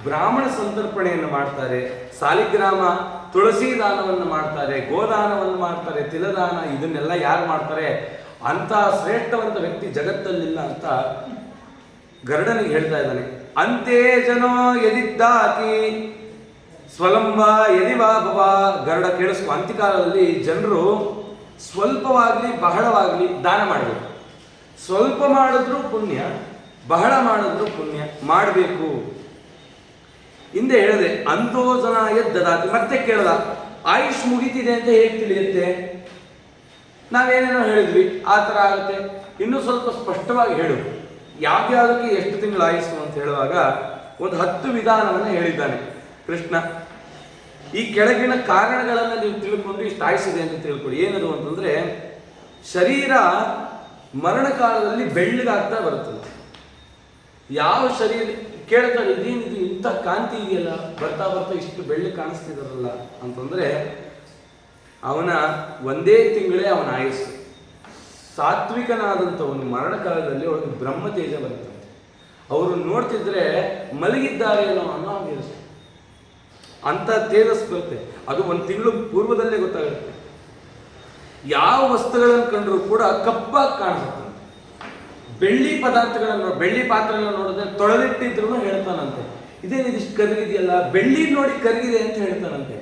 ಬ್ರಾಹ್ಮಣ ಸಂತರ್ಪಣೆಯನ್ನು ಮಾಡ್ತಾರೆ, ಸಾಲಿಗ್ರಾಮ ತುಳಸಿ ದಾನವನ್ನು ಮಾಡ್ತಾರೆ, ಗೋದಾನವನ್ನು ಮಾಡ್ತಾರೆ, ತಿಲದಾನ, ಇದನ್ನೆಲ್ಲ ಯಾರು ಮಾಡ್ತಾರೆ, ಅಂತ ಶ್ರೇಷ್ಠವಂತ ವ್ಯಕ್ತಿ ಜಗತ್ತಲ್ಲಿಲ್ಲ ಅಂತ ಗರುಡನಿಗೆ ಹೇಳ್ತಾ ಇದ್ದಾನೆ. ಅಂತೆ ಜನೋ ಯದಿದ್ದಾತಿ ಸ್ವಲಂಬ ಯದಿವಾ ಭವ. ಗರುಡ ಕೇಳಿಸ್ಕೊ, ಅಂತ್ಯಕಾಲದಲ್ಲಿ ಜನರು ಸ್ವಲ್ಪವಾಗಲಿ ಬಹಳವಾಗಲಿ ದಾನ ಮಾಡಬೇಕು. ಸ್ವಲ್ಪ ಮಾಡಿದ್ರು ಪುಣ್ಯ, ಬಹಳ ಮಾಡಿದ್ರು ಪುಣ್ಯ ಮಾಡಬೇಕು. ಹಿಂದೆ ಹೇಳಿದೆ, ಅಂತೋ ಜನ ಎದ್ದದಾತಿ. ಮತ್ತೆ ಕೇಳ್ದ, ಆಯುಷ್ ಮುಗಿತಿದೆ ಅಂತ ಹೇಗೆ ತಿಳಿಯುತ್ತೆ? ನಾವೇನೇನೋ ಹೇಳಿದ್ವಿ, ಆ ಥರ ಆಗುತ್ತೆ. ಇನ್ನೂ ಸ್ವಲ್ಪ ಸ್ಪಷ್ಟವಾಗಿ ಹೇಳು, ಯಾವ್ಯಾವುದಕ್ಕೆ ಎಷ್ಟು ತಿಂಗಳು ಆಯುಸ್ಸು ಅಂತ ಹೇಳುವಾಗ ಒಂದು 10 ವಿಧಾನವನ್ನು ಹೇಳಿದ್ದಾನೆ ಕೃಷ್ಣ. ಈ ಕೆಳಗಿನ ಕಾರಣಗಳನ್ನು ನೀವು ತಿಳ್ಕೊಂಡು ಇಷ್ಟು ಆಯುಸ್ಸಿದೆ ಅಂತ ತಿಳ್ಕೊಳ್ಳಿ. ಏನದು ಅಂತಂದ್ರೆ, ಶರೀರ ಮರಣ ಕಾಲದಲ್ಲಿ ಬೆಳ್ಳಗಾಗ್ತಾ ಬರುತ್ತದೆ. ಯಾವ ಶರೀರ ಕೇಳ್ತಾರೆ, ಇದೇನಿದು ಇಂಥ ಕಾಂತಿ ಇದೆಯಲ್ಲ, ಬರ್ತಾ ಬರ್ತಾ ಇಷ್ಟು ಬೆಳ್ಳಿ ಕಾಣಿಸ್ತಿದಾರಲ್ಲ ಅಂತಂದ್ರೆ ಅವನ 1 ತಿಂಗಳೇ ಅವನ ಆಯುಸ್ಸು. ಸಾತ್ವಿಕನಾದಂಥವನು ಮರಣ ಕಾಲದಲ್ಲಿ ಅವನಿಗೆ ಬ್ರಹ್ಮ ತೇಜ ಬರುತ್ತೆ. ಅವರು ನೋಡ್ತಿದ್ರೆ ಮಲಗಿದ್ದಾರೇನೋ ಅನ್ನೋ ಹಾಗೆ ಅಂತ ತೇಜಸ್ ಬರುತ್ತೆ. ಅದು 1 ತಿಂಗಳು ಪೂರ್ವದಲ್ಲೇ ಗೊತ್ತಾಗುತ್ತೆ. ಯಾವ ವಸ್ತುಗಳನ್ನು ಕಂಡ್ರೂ ಕೂಡ ಕಪ್ಪಾಗಿ ಕಾಣಿಸುತ್ತೆ. ಬೆಳ್ಳಿ ಪದಾರ್ಥಗಳನ್ನು, ಬೆಳ್ಳಿ ಪಾತ್ರೆಗಳನ್ನು ನೋಡಿದ್ರೆ ತೊಳೆದಿಟ್ಟಿದ್ರು ಹೇಳ್ತಾನಂತೆ, ಇದೇನಿದಿಷ್ಟು ಕರಗಿದೆಯಲ್ಲ, ಬೆಳ್ಳಿ ನೋಡಿ ಕರಗಿದೆ ಅಂತ ಹೇಳ್ತಾನಂತೆ.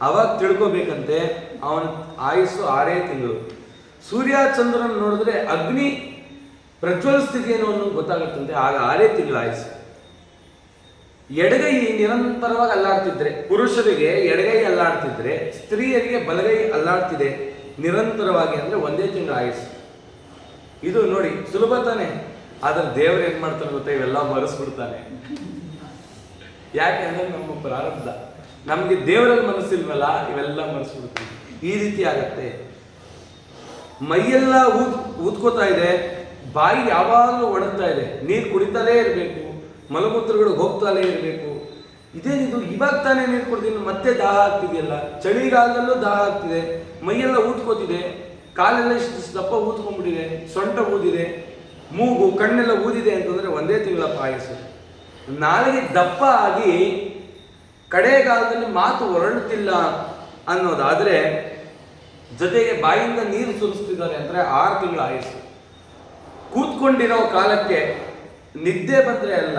ಅವಾಗ ತಿಳ್ಕೋಬೇಕಂತೆ ಅವನ ಆಯುಸ್ಸು 6 ತಿಂಗಳು. ಸೂರ್ಯ ಚಂದ್ರನ ನೋಡಿದ್ರೆ ಅಗ್ನಿ ಪ್ರಜ್ವಲಿಸ್ತಿದೆಯೇನೋ ಅನ್ನೋದು ಗೊತ್ತಾಗುತ್ತಂತೆ, ಆಗ 6 ತಿಂಗಳ ಆಯುಸ್ಸು. ಎಡಗೈ ನಿರಂತರವಾಗಿ ಅಲ್ಲಾಡ್ತಿದ್ರೆ, ಪುರುಷರಿಗೆ ಎಡಗೈ ಅಲ್ಲಾಡ್ತಿದ್ರೆ, ಸ್ತ್ರೀಯರಿಗೆ ಬಲಗೈ ಅಲ್ಲಾಡ್ತಿದೆ ನಿರಂತರವಾಗಿ, ಅಂದ್ರೆ 1 ತಿಂಗಳ ಆಯುಸ್ಸು. ಇದು ನೋಡಿ ಸುಲಭ ತಾನೆ, ಆದ್ರೆ ದೇವರು ಏನ್ ಮಾಡ್ತಾನೆ ಗೊತ್ತಾ, ಇವೆಲ್ಲ ಮರೆಸ್ಬಿಡ್ತಾನೆ. ಯಾಕೆ ಅಂದ್ರೆ ನಮ್ಮ ಪ್ರಾರಬ್ಧ, ನಮ್ಗೆ ದೇವರಲ್ಲಿ ಮನಸ್ಸಿಲ್ವಲ್ಲ, ಇವೆಲ್ಲ ಮರೆಸ್ಬಿಡ್ತೀವಿ. ಈ ರೀತಿ ಆಗತ್ತೆ. ಮೈಯೆಲ್ಲ ಊದ್ಕೋತಾ ಇದೆ, ಬಾಯಿ ಯಾವಾಗಲೂ ಒಣಗ್ತಾ ಇದೆ, ನೀರು ಕುಡಿತಾಲೇ ಇರಬೇಕು, ಮಲಮೂತ್ರಗಳು ಹೋಗ್ತಾಲೇ ಇರಬೇಕು. ಇದೇನಿದು, ಇವಾಗ ತಾನೇ ನೀರು ಕುಡ್ದಿದ್ದು ಮತ್ತೆ ದಾಹ ಆಗ್ತಿದೆಯಲ್ಲ, ಚಳಿಗಾಲದಲ್ಲೂ ದಾಹ ಆಗ್ತಿದೆ, ಮೈಯೆಲ್ಲ ಊದ್ಕೋತಿದೆ, ಕಾಲೆಲ್ಲ ಇಷ್ಟು ದಪ್ಪ ಊದ್ಕೊಂಡ್ಬಿಟ್ಟಿದೆ, ಸೊಂಟ ಊದಿದೆ, ಮೂಗು ಕಣ್ಣೆಲ್ಲ ಊದಿದೆ ಅಂತಂದ್ರೆ 1 ತಿಂಗಳ ಆಯುಸ್ಸು. ನಾಳೆಗೆ ದಪ್ಪ ಆಗಿ ಕಡೆಗಾಲದಲ್ಲಿ ಮಾತು ಹೊರಡುತ್ತಿಲ್ಲ ಅನ್ನೋದಾದ್ರೆ, ಜೊತೆಗೆ ಬಾಯಿಂದ ನೀರು ಸುರಿಸ್ತಿದ್ದಾರೆ ಅಂದ್ರೆ 6 ತಿಂಗಳ ಆಯುಸ್ಸು. ಕೂತ್ಕೊಂಡಿರೋ ಕಾಲಕ್ಕೆ ನಿದ್ದೆ ಬಂದ್ರೆ ಅಲ್ಲ,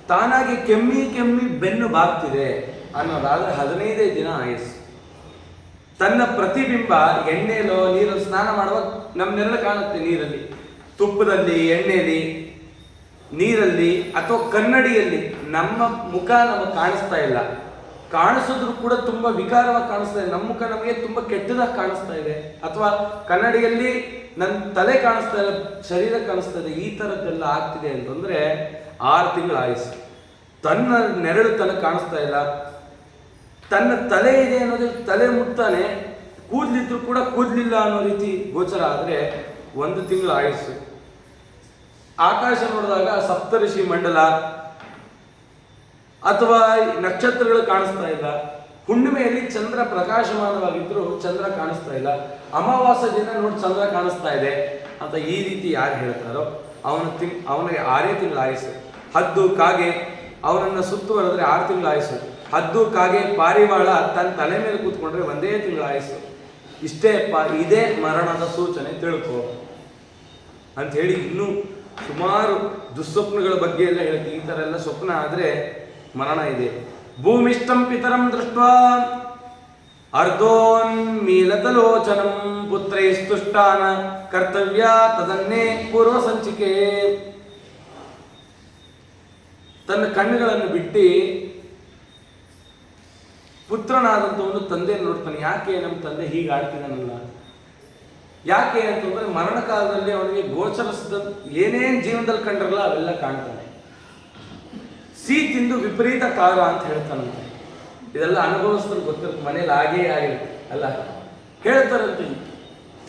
ತಾನಾಗಿ ಕೆಮ್ಮಿ ಕೆಮ್ಮಿ ಬೆನ್ನು ಬಾಗ್ತಿದೆ ಅನ್ನೋದಾದ್ರೆ 15 ದಿನ ಆಯುಸ್ಸು. ತನ್ನ ಪ್ರತಿಬಿಂಬ ಎಣ್ಣೆಲೋ ನೀರಲ್ಲಿ ಸ್ನಾನ ಮಾಡುವಾಗ ನಮ್ಮ ನೆರಳು ಕಾಣುತ್ತೆ ನೀರಲ್ಲಿ, ತುಪ್ಪದಲ್ಲಿ, ಎಣ್ಣೆಯಲ್ಲಿ, ನೀರಲ್ಲಿ ಅಥವಾ ಕನ್ನಡಿಯಲ್ಲಿ ನಮ್ಮ ಮುಖ ನಮಗೆ ಕಾಣಿಸ್ತಾ ಇಲ್ಲ. ಕಾಣಿಸಿದ್ರು ಕೂಡ ತುಂಬಾ ವಿಕಾರವಾಗಿ ಕಾಣಿಸ್ತಾ ಇದೆ. ನಮ್ಮ ಮುಖ ನಮಗೆ ತುಂಬಾ ಕೆಟ್ಟದಾಗಿ ಕಾಣಿಸ್ತಾ ಇದೆ. ಅಥವಾ ಕನ್ನಡಿಯಲ್ಲಿ ನನ್ನ ತಲೆ ಕಾಣಿಸ್ತಾ ಇಲ್ಲ, ಶರೀರ ಕಾಣಿಸ್ತಾ ಇದೆ. ಈ ಥರದ್ದೆಲ್ಲ ಆಗ್ತಿದೆ ಅಂತಂದ್ರೆ 6 ತಿಂಗಳ ಆಯುಸ್ಸು. ತನ್ನ ನೆರಳು ತನಗೆ ಕಾಣಿಸ್ತಾ ಇಲ್ಲ, ತನ್ನ ತಲೆ ಇದೆ ಅನ್ನೋದು ತಲೆ ಮುಟ್ತಾನೆ, ಕೂದಲಿದ್ರು ಕೂಡ ಕೂದಲಿಲ್ಲ ಅನ್ನೋ ರೀತಿ ಗೋಚರ ಆದರೆ 1 ತಿಂಗಳ ಆಯುಸ್ಸು. ಆಕಾಶ ನೋಡಿದಾಗ ಸಪ್ತಋಷಿ ಮಂಡಲ ಅಥವಾ ನಕ್ಷತ್ರಗಳು ಕಾಣಿಸ್ತಾ ಇಲ್ಲ. ಹುಣ್ಣಿಮೆಯಲ್ಲಿ ಚಂದ್ರ ಪ್ರಕಾಶಮಾನವಾಗಿದ್ರು ಚಂದ್ರ ಕಾಣಿಸ್ತಾ ಇಲ್ಲ. ಅಮಾವಾಸ್ಯ ದಿನ ನೋಡಿ ಚಂದ್ರ ಕಾಣಿಸ್ತಾ ಇದೆ ಅಂತ ಈ ರೀತಿ ಯಾರು ಹೇಳ್ತಾರೋ ಅವನಿಗೆ 6 ತಿಂಗಳ ಆಯುಸ್ಸು. ಹದ್ದು ಕಾಗೆ ಅವನನ್ನು ಸುತ್ತುವರೆದ್ರೆ 6 ತಿಂಗಳ ಆಯುಸ್ಸು. ಹದ್ದು ಕಾಗೆ ಪಾರಿವಾಳ ತನ್ನ ತಲೆ ಮೇಲೆ ಕೂತ್ಕೊಂಡ್ರೆ 1 ತಿಂಗಳ ಆಯುಸ್ಸು. ಇಷ್ಟೇ ಅಪ್ಪ, ಇದೇ ಮರಣದ ಸೂಚನೆ, ತಿಳ್ಕೊ ಅಂತ ಹೇಳಿ ಇನ್ನೂ ಸುಮಾರು ದುಸ್ವಪ್ನಗಳ ಬಗ್ಗೆ ಎಲ್ಲ ಹೇಳ್ತೀವಿ. ಈ ಥರ ಎಲ್ಲ ಸ್ವಪ್ನ ಆದರೆ ಮರಣ ಇದೆ. ಭೂಮಿಷ್ಟಂ ಪಿತರಂ ದೃಷ್ಟ ಅರ್ಧೋನ್ಮೀಲತಲೋಚನಂ ಪುತ್ರೈಸ್ತುಷ್ಟಾನ ಕರ್ತವ್ಯ ತದನ್ನೇ ಪೂರ್ವ ಸಂಚಿಕೆ. ತನ್ನ ಕಣ್ಣುಗಳನ್ನು ಬಿಟ್ಟು ಪುತ್ರನಾದಂಥವನು ತಂದೆ ನೋಡ್ತಾನೆ. ಯಾಕೆ ನಮ್ಮ ತಂದೆ ಹೀಗೆ ಆಡ್ತಿದ್ದಾನಲ್ಲ, ಯಾಕೆ ಅಂತಂದ್ರೆ ಮರಣ ಕಾಲದಲ್ಲಿ ಅವನಿಗೆ ಗೋಚರಿಸಿದ ಏನೇನು ಜೀವನದಲ್ಲಿ ಕಂಡ್ರಲ್ಲ ಅವೆಲ್ಲ ಕಾಣ್ತಾನೆ. ತಿಂದು ವಿಪರೀತ ಕಾರ ಅಂತ ಹೇಳ್ತಾನಂತೆ. ಇದೆಲ್ಲ ಅನುಭವಿಸಿದ್ರೆ ಗೊತ್ತಿರುತ್ತೆ, ಮನೇಲಿ ಆಗೇ ಆಗಿರುತ್ತೆ ಅಲ್ಲ. ಹೇಳ್ತಾರಂತೆ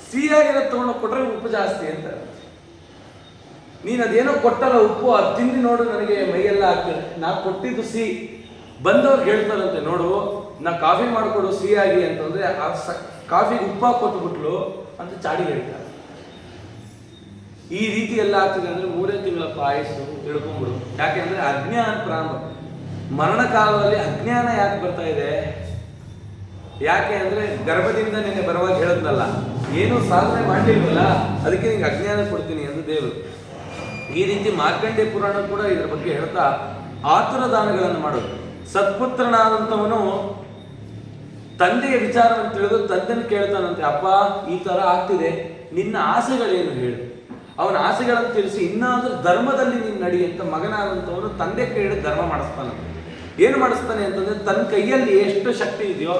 ಸಿಹಿಯಾಗಿರೋ ತಗೊಂಡು ಕೊಟ್ರೆ ಉಪ್ಪು ಜಾಸ್ತಿ ಅಂತಾರೆ. ನೀನು ಅದೇನೋ ಕೊಟ್ಟಲ್ಲ ಉಪ್ಪು, ಅದು ತಿಂದು ನೋಡು ನನಗೆ ಮೈಯೆಲ್ಲ ಆಗ್ತದೆ. ನಾ ಕೊಟ್ಟಿದ್ದು ಸಿಹಿ. ಬಂದವ್ರಿಗೆ ಹೇಳ್ತಾರಂತೆ, ನೋಡು ನಾ ಕಾಫಿ ಮಾಡಿಕೊಡು ಸಿಹಿಯಾಗಿ ಅಂತಂದ್ರೆ ಆ ಕಾಫಿಗೆ ಉಪ್ಪ ಕೊಟ್ಬಿಟ್ಲು ಅಂತ ಚಾಡಿ ಹೇಳ್ತಾರೆ. ಈ ರೀತಿ ಎಲ್ಲ ಆಗ್ತದೆ ಅಂದ್ರೆ 3 ತಿಂಗಳ ಆಯುಸ್ಸು ತಿಳ್ಕೊಂಡ್ಬಿಡು. ಯಾಕೆಂದ್ರೆ ಅಜ್ಞಾನ ಪ್ರಾರಂಭ. ಮರಣ ಕಾಲದಲ್ಲಿ ಅಜ್ಞಾನ ಯಾಕೆ ಬರ್ತಾ ಇದೆ? ಯಾಕೆ ಅಂದ್ರೆ ಗರ್ಭದಿಂದ ನಿನ್ನೆ ಬರುವಾಗ ಹೇಳದ್ನಲ್ಲ, ಏನು ಸಾಧನೆ ಮಾಡಲಿಲ್ವಲ್ಲ, ಅದಕ್ಕೆ ನಿಂಗೆ ಅಜ್ಞಾನ ಕೊಡ್ತೀನಿ ಎಂದು ದೇವರು. ಈ ರೀತಿ ಮಾರ್ಕಂಡೇಯ ಪುರಾಣ ಕೂಡ ಇದ್ರ ಬಗ್ಗೆ ಹೇಳ್ತಾ ಆತುರ ದಾನಗಳನ್ನು ಮಾಡೋದು. ಸತ್ಪುತ್ರನಾದಂಥವನು ತಂದೆಯ ವಿಚಾರವನ್ನು ತಿಳಿದು ತಂದೆನ ಕೇಳ್ತಾನಂತೆ, ಅಪ್ಪ ಈ ತರ ಆಗ್ತಿದೆ, ನಿನ್ನ ಆಸೆಗಳೇನು ಹೇಳು. ಅವನ ಆಸೆಗಳನ್ನು ತಿಳಿಸಿ ಇನ್ನಾದ್ರೂ ಧರ್ಮದಲ್ಲಿ ನೀನು ನಡಿ ಅಂತ ಮಗನಾದಂಥವನು ತಂದೆ ಕೇಳಿ ಧರ್ಮ ಮಾಡಿಸ್ತಾನಂತೆ. ಏನು ಮಾಡಿಸ್ತಾನೆ ಅಂತಂದ್ರೆ ತನ್ನ ಕೈಯಲ್ಲಿ ಎಷ್ಟು ಶಕ್ತಿ ಇದೆಯೋ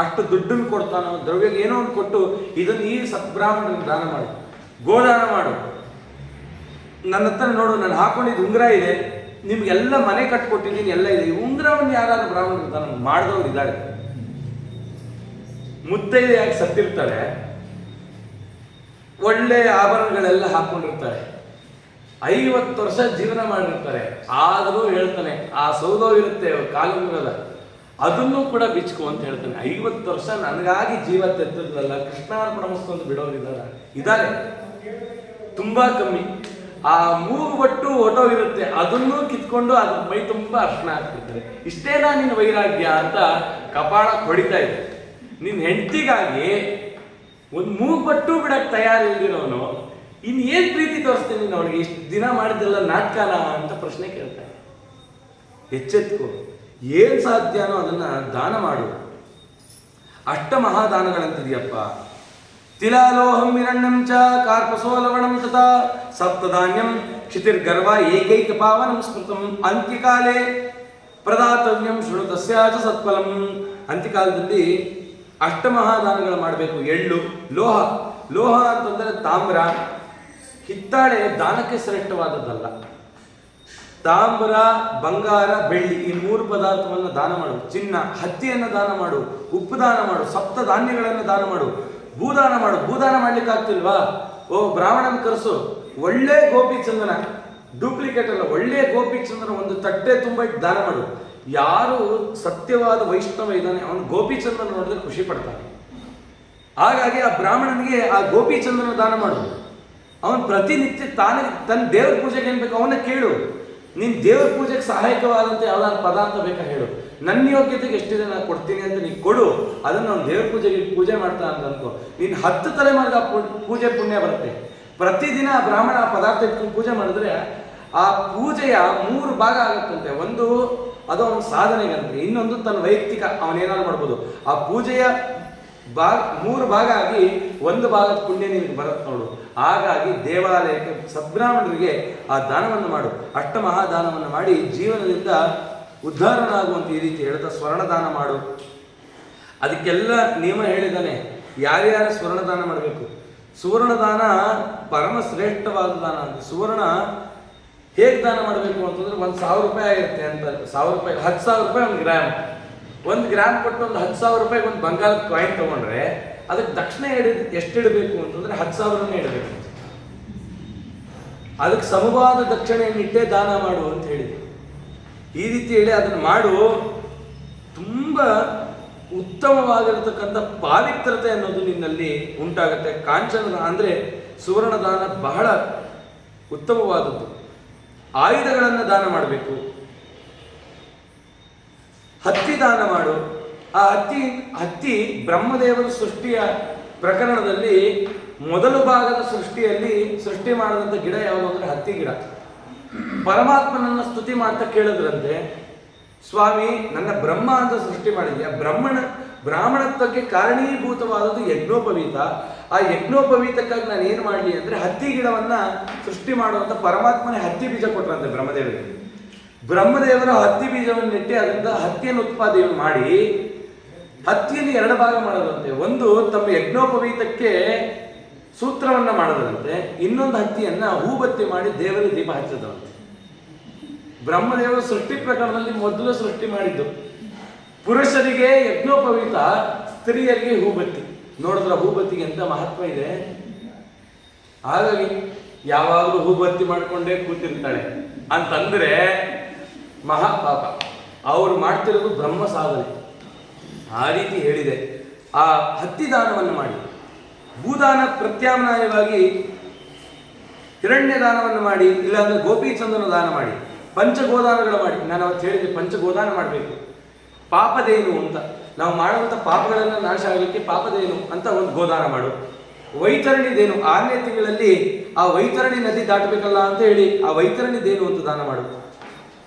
ಅಷ್ಟು ದುಡ್ಡನ್ನು ಕೊಡ್ತಾನೋ, ದ್ರವ್ಯ ಏನೋ ಒಂದು ಕೊಟ್ಟು ಇದನ್ನು ಈ ಸತ್ಬ್ರಾಹ್ಮಣರಿಗೆ ದಾನ ಮಾಡು, ಗೋದಾನ ಮಾಡು. ನನ್ನ ಹತ್ರ ನೋಡು, ನಾನು ಹಾಕೊಂಡಿದ್ದು ಉಂಗುರ ಇದೆ, ನಿಮ್ಗೆಲ್ಲ ಮನೆ ಕಟ್ಕೊಟ್ಟಿದ್ದೀನಿ, ಎಲ್ಲ ಇದೆ. ಈ ಉಂಗುರವನ್ನು ಯಾರಾದ್ರೂ ಬ್ರಾಹ್ಮಣರು ದಾನ ಮಾಡಿದವ್ರು ಇದ್ದಾರೆ. ಮುತ್ತೈದೆಯಾಗಿ ಸತ್ತಿರ್ತಾರೆ, ಒಳ್ಳೆ ಆಭರಣಗಳೆಲ್ಲ ಹಾಕೊಂಡಿರ್ತಾರೆ, 50 ವರ್ಷ ಜೀವನ ಮಾಡಿರ್ತಾರೆ. ಆದರೂ ಹೇಳ್ತಾನೆ ಆ ಸೌದೋಗಿರುತ್ತೆ ಕಾಲುಂಗುರದ, ಅದನ್ನು ಕೂಡ ಬಿಚ್ಕೊ ಅಂತ ಹೇಳ್ತಾನೆ. 50 ವರ್ಷ ನನಗಾಗಿ ಜೀವ ತೆತ್ತದಲ್ಲ, ಕೃಷ್ಣಾರ್ಪಣ ಮಸ್ತು ಇದ್ದಾರೆ, ತುಂಬಾ ಕಮ್ಮಿ. ಆ ಮೂಗು ಬಟ್ಟು ಹೊಟ್ಟೋಗಿರುತ್ತೆ, ಅದನ್ನು ಕಿತ್ಕೊಂಡು ಅದ್ರ ಮೈ ತುಂಬಾ ಅರ್ಶನ ಹಾಕ್ತಿರ್ತಾರೆ. ಇಷ್ಟೇನಾ ನಿನ್ನ ವೈರಾಗ್ಯ ಅಂತ ಕಪಾಳ ಹೊಡಿತಾ ಇದೆ. ನಿನ್ನ ಹೆಂಡತಿಗಾಗಿ ಒಂದು ಮೂಗು ಬಟ್ಟು ಬಿಡಕ್ಕೆ ತಯಾರಿಲ್ದಿರೋನು ಇನ್ನೇನು ಪ್ರೀತಿ ತೋರಿಸ್ತೀನಿ ನೀನು ಅವಳಿಗೆ? ಇಷ್ಟು ದಿನ ಮಾಡಿದ್ದೆಲ್ಲ ನಾಟಕನ ಅಂತ ಪ್ರಶ್ನೆ ಕೇಳ್ತಾರೆ. ಎಚ್ಚೆತ್ಕೋ, ಏನು ಸಾಧ್ಯನೋ ಅದನ್ನ ದಾನ ಮಾಡು. ಅಷ್ಟಮಹಾದಾನಗಳಂತಿದೆಯಪ್ಪ. ತಿಲಾಲೋಹಂ ಹಿರಣ್ಯಂ ಚ ಕಾರ್ಪಸೋ ಲವಣಂ ತಥಾ ಸಪ್ತಧಾನ್ಯಂ ಕ್ಷಿತಿರ್ಗರ್ವ ಏಕೈಕ ಪಾವನಂ ಸ್ಮೃತಂ ಅಂತ್ಯಕಾಲೇ ಪ್ರದಾತವ್ಯಂ ಶೃಣು ತಸ್ಯಾಚ ಸತ್ಫಲಂ. ಅಂತ್ಯಕಾಲದಲ್ಲಿ ಅಷ್ಟಮಹಾದಾನಗಳು ಮಾಡಬೇಕು. ಎಳ್ಳು, ಲೋಹ, ಲೋಹ ಅಂತಂದರೆ ತಾಮ್ರ, ಹಿತ್ತಾಳೆ ದಾನಕ್ಕೆ ಶ್ರೇಷ್ಠವಾದದ್ದಲ್ಲ. ತಾಮ್ರ, ಬಂಗಾರ, ಬೆಳ್ಳಿ ಈ 3 ಪದಾರ್ಥವನ್ನು ದಾನ ಮಾಡು. ಚಿನ್ನ, ಹತ್ತಿಯನ್ನು ದಾನ ಮಾಡು, ಉಪ್ಪು ದಾನ ಮಾಡು, ಸಪ್ತ ಧಾನ್ಯಗಳನ್ನು ದಾನ ಮಾಡು, ಭೂದಾನ ಮಾಡು. ಭೂದಾನ ಮಾಡ್ಲಿಕ್ಕೆ ಆಗ್ತಿಲ್ವಾ? ಓ ಬ್ರಾಹ್ಮಣನ ಕರೆಸು, ಒಳ್ಳೆ ಗೋಪಿ ಚಂದನ, ಡೂಪ್ಲಿಕೇಟ್ ಅಲ್ಲ, ಒಳ್ಳೆ ಗೋಪಿ ಚಂದನ ಒಂದು ತಟ್ಟೆ ತುಂಬ ದಾನ ಮಾಡು. ಯಾರು ಸತ್ಯವಾದ ವೈಷ್ಣವ ಇದ್ದಾನೆ ಅವನು ಗೋಪಿ ಚಂದನ ನೋಡಿದ್ರೆ ಖುಷಿ ಪಡ್ತಾನೆ. ಹಾಗಾಗಿ ಆ ಬ್ರಾಹ್ಮಣನಿಗೆ ಆ ಗೋಪಿ ಚಂದನ ದಾನ ಮಾಡು. ಅವನು ಪ್ರತಿನಿತ್ಯ ತಾನೇ ತನ್ನ ದೇವ್ರ ಪೂಜೆಗೆ ಏನ್ ಬೇಕು ಅವನ್ನ ಕೇಳು. ನೀನು ದೇವ್ರ ಪೂಜೆಗೆ ಸಹಾಯಕವಾದಂತೆ ಯಾವ್ದಾದ್ರು ಪದಾರ್ಥ ಬೇಕಾ ಹೇಳು. ನನ್ನ ಯೋಗ್ಯತೆಗೆ ಎಷ್ಟಿದೆ ನಾನು ಕೊಡ್ತೀನಿ ಅಂತ ನೀನು ಕೊಡು. ಅದನ್ನು ಅವ್ನು ದೇವ್ರ ಪೂಜೆ ಮಾಡ್ತಾ ಅಂತ ಅನ್ಕೋ. ನೀನು 10 ತಲೆಮಾರಿಗೆ ಆ ಪೂಜೆ ಪುಣ್ಯ ಬರುತ್ತೆ. ಪ್ರತಿದಿನ ಆ ಬ್ರಾಹ್ಮಣ ಆ ಪದಾರ್ಥ ಇಟ್ಕೊಂಡು ಪೂಜೆ ಮಾಡಿದ್ರೆ ಆ ಪೂಜೆಯ 3 ಭಾಗ ಆಗುತ್ತಂತೆ. ಒಂದು ಅದು ಅವನ ಸಾಧನೆಗಂತೆ, ಇನ್ನೊಂದು ತನ್ನ ವೈಯಕ್ತಿಕ ಅವನೇನಾದ್ರು ಮಾಡ್ಬೋದು. ಆ ಪೂಜೆಯ ಮೂರು ಭಾಗ ಆಗಿ ಒಂದು ಭಾಗದ ಪುಣ್ಯ ನಿನಗೆ ಬರುತ್ತೆ ನೋಡು. ಹಾಗಾಗಿ ದೇವಾಲಯಕ್ಕೆ ಸದ್ಬ್ರಾಹ್ಮಣರಿಗೆ ಆ ದಾನವನ್ನು ಮಾಡು, ಅಷ್ಟಮಹಾದಾನವನ್ನು ಮಾಡಿ ಜೀವನದಿಂದ ಉದ್ಧಾರನಾಗುವಂತ ಈ ರೀತಿ ಹೇಳ್ತಾ ಸ್ವರ್ಣದಾನ ಮಾಡು. ಅದಕ್ಕೆಲ್ಲ ನಿಯಮ ಹೇಳಿದ್ದಾನೆ, ಯಾರ್ಯಾರು ಸ್ವರ್ಣದಾನ ಮಾಡಬೇಕು. ಸುವರ್ಣದಾನ ಪರಮ ಶ್ರೇಷ್ಠವಾದ ದಾನ ಅಂತ. ಸುವರ್ಣ ಹೇಗೆ ದಾನ ಮಾಡಬೇಕು ಅಂತಂದ್ರೆ 1,000 ರೂಪಾಯಿ ಆಗಿರುತ್ತೆ ಅಂತ. 1,000 ರೂಪಾಯಿ 10,000 ರೂಪಾಯಿ ಒಂದು ಗ್ರಾಮ್ ಕೊಟ್ಟು ಒಂದು 10,000 ರೂಪಾಯಿಗೆ ಒಂದು ಬಂಗಾರದ ಕಾಯಿನ್ ತಗೊಂಡ್ರೆ ಅದಕ್ಕೆ ದಕ್ಷಿಣ ಎಷ್ಟು ಇಡಬೇಕು ಅಂತಂದ್ರೆ 10,000ನೇ ಇಡಬೇಕು. ಅದಕ್ಕೆ ಸಮವಾದ ದಕ್ಷಿಣೆಯನ್ನಿಟ್ಟೇ ದಾನ ಮಾಡು ಅಂತ ಹೇಳಿದೆ. ಈ ರೀತಿ ಹೇಳಿ ಅದನ್ನು ಮಾಡು. ತುಂಬಾ ಉತ್ತಮವಾಗಿರತಕ್ಕಂಥ ಪಾವಿತ್ರತೆ ಅನ್ನೋದು ನಿನ್ನಲ್ಲಿ ಉಂಟಾಗುತ್ತೆ. ಕಾಂಚನ ಅಂದ್ರೆ ಸುವರ್ಣದಾನ ಬಹಳ ಉತ್ತಮವಾದದ್ದು. ಆಯುಧಗಳನ್ನು ದಾನ ಮಾಡಬೇಕು. ಹತ್ತಿ ದಾನ ಮಾಡು. ಆ ಹತ್ತಿ ಬ್ರಹ್ಮದೇವರ ಸೃಷ್ಟಿಯ ಪ್ರಕರಣದಲ್ಲಿ ಮೊದಲು ಭಾಗದ ಸೃಷ್ಟಿ ಮಾಡಿದಂಥ ಗಿಡ ಯಾವುದು ಅಂದ್ರೆ ಹತ್ತಿ ಗಿಡ. ಪರಮಾತ್ಮನನ್ನ ಸ್ತುತಿ ಮಾಡ್ತಾ ಕೇಳಿದ್ರಂತೆ, ಸ್ವಾಮಿ ನನ್ನ ಬ್ರಹ್ಮ ಅಂತ ಸೃಷ್ಟಿ ಮಾಡಿದ್ಯಾ, ಬ್ರಾಹ್ಮಣತ್ವಕ್ಕೆ ಕಾರಣೀಭೂತವಾದದ್ದು ಯಜ್ಞೋಪವೀತ. ಆ ಯಜ್ಞೋಪವೀತಕ್ಕಾಗಿ ನಾನು ಏನು ಮಾಡಲಿ ಅಂದ್ರೆ ಹತ್ತಿ ಗಿಡವನ್ನ ಸೃಷ್ಟಿ ಮಾಡುವಂತ ಪರಮಾತ್ಮನೇ ಹತ್ತಿ ಬೀಜ ಕೊಟ್ಟರಂತೆ ಬ್ರಹ್ಮದೇವರಿಗೆ. ಬ್ರಹ್ಮದೇವರ ಹತ್ತಿ ಬೀಜವನ್ನು ನೆಟ್ಟಿ ಅದರಿಂದ ಹತ್ತಿಯನ್ನು ಉತ್ಪಾದನೆ ಮಾಡಿ ಹತ್ತಿಯನ್ನು 2 ಭಾಗ ಮಾಡೋದಂತೆ. ಒಂದು ತಮ್ಮ ಯಜ್ಞೋಪವೀತಕ್ಕೆ ಸೂತ್ರವನ್ನ ಮಾಡೋದಂತೆ, ಇನ್ನೊಂದು ಹತ್ತಿಯನ್ನ ಹೂಬತ್ತಿ ಮಾಡಿ ದೇವರಿಗೆ ದೀಪ ಹಚ್ಚದಂತೆ. ಬ್ರಹ್ಮದೇವರ ಸೃಷ್ಟಿ ಪ್ರಕರಣದಲ್ಲಿ ಮೊದಲು ಸೃಷ್ಟಿ ಮಾಡಿದ್ದು ಪುರುಷರಿಗೆ ಯಜ್ಞೋಪವೀತ, ಸ್ತ್ರೀಯರಿಗೆ ಹೂಬತ್ತಿ. ನೋಡಿದ್ರ ಹೂಬತ್ತಿಗೆ ಎಂತ ಮಹತ್ವ ಇದೆ. ಹಾಗಾಗಿ ಯಾವಾಗಲೂ ಹೂಬತ್ತಿ ಮಾಡ್ಕೊಂಡೇ ಕೂತಿರ್ತಾಳೆ ಅಂತಂದ್ರೆ ಮಹಾಪಾಪ. ಅವರು ಮಾಡ್ತಿರೋದು ಬ್ರಹ್ಮ ಸಾಧನೆ. ಆ ರೀತಿ ಹೇಳಿದೆ. ಆ ಹತ್ತಿ ದಾನವನ್ನು ಮಾಡಿ, ಭೂದಾನ ಪ್ರತ್ಯಾಮ್ನಾಯವಾಗಿ ಹಿರಣ್ಯ ದಾನವನ್ನು ಮಾಡಿ, ಇಲ್ಲಾಂದ್ರೆ ಗೋಪೀಚಂದನ ದಾನ ಮಾಡಿ, ಪಂಚಗೋದಾನಗಳು ಮಾಡಿ. ನಾನು ಅವತ್ತು ಹೇಳಿದೆ ಪಂಚಗೋದಾನ ಮಾಡಬೇಕು. ಪಾಪದೇನು ಅಂತ, ನಾವು ಮಾಡುವಂಥ ಪಾಪಗಳನ್ನು ನಾಶ ಆಗಲಿಕ್ಕೆ ಪಾಪದೇನು ಅಂತ ಒಂದು ಗೋದಾನ ಮಾಡು. ವೈತರಣಿದೇನು, 6ನೇ ತಿಂಗಳಲ್ಲಿ ಆ ವೈತರಣಿ ನದಿ ದಾಟಬೇಕಲ್ಲ ಅಂತ ಹೇಳಿ ಆ ವೈತರಣಿದೇನು ಅಂತ ದಾನ ಮಾಡು.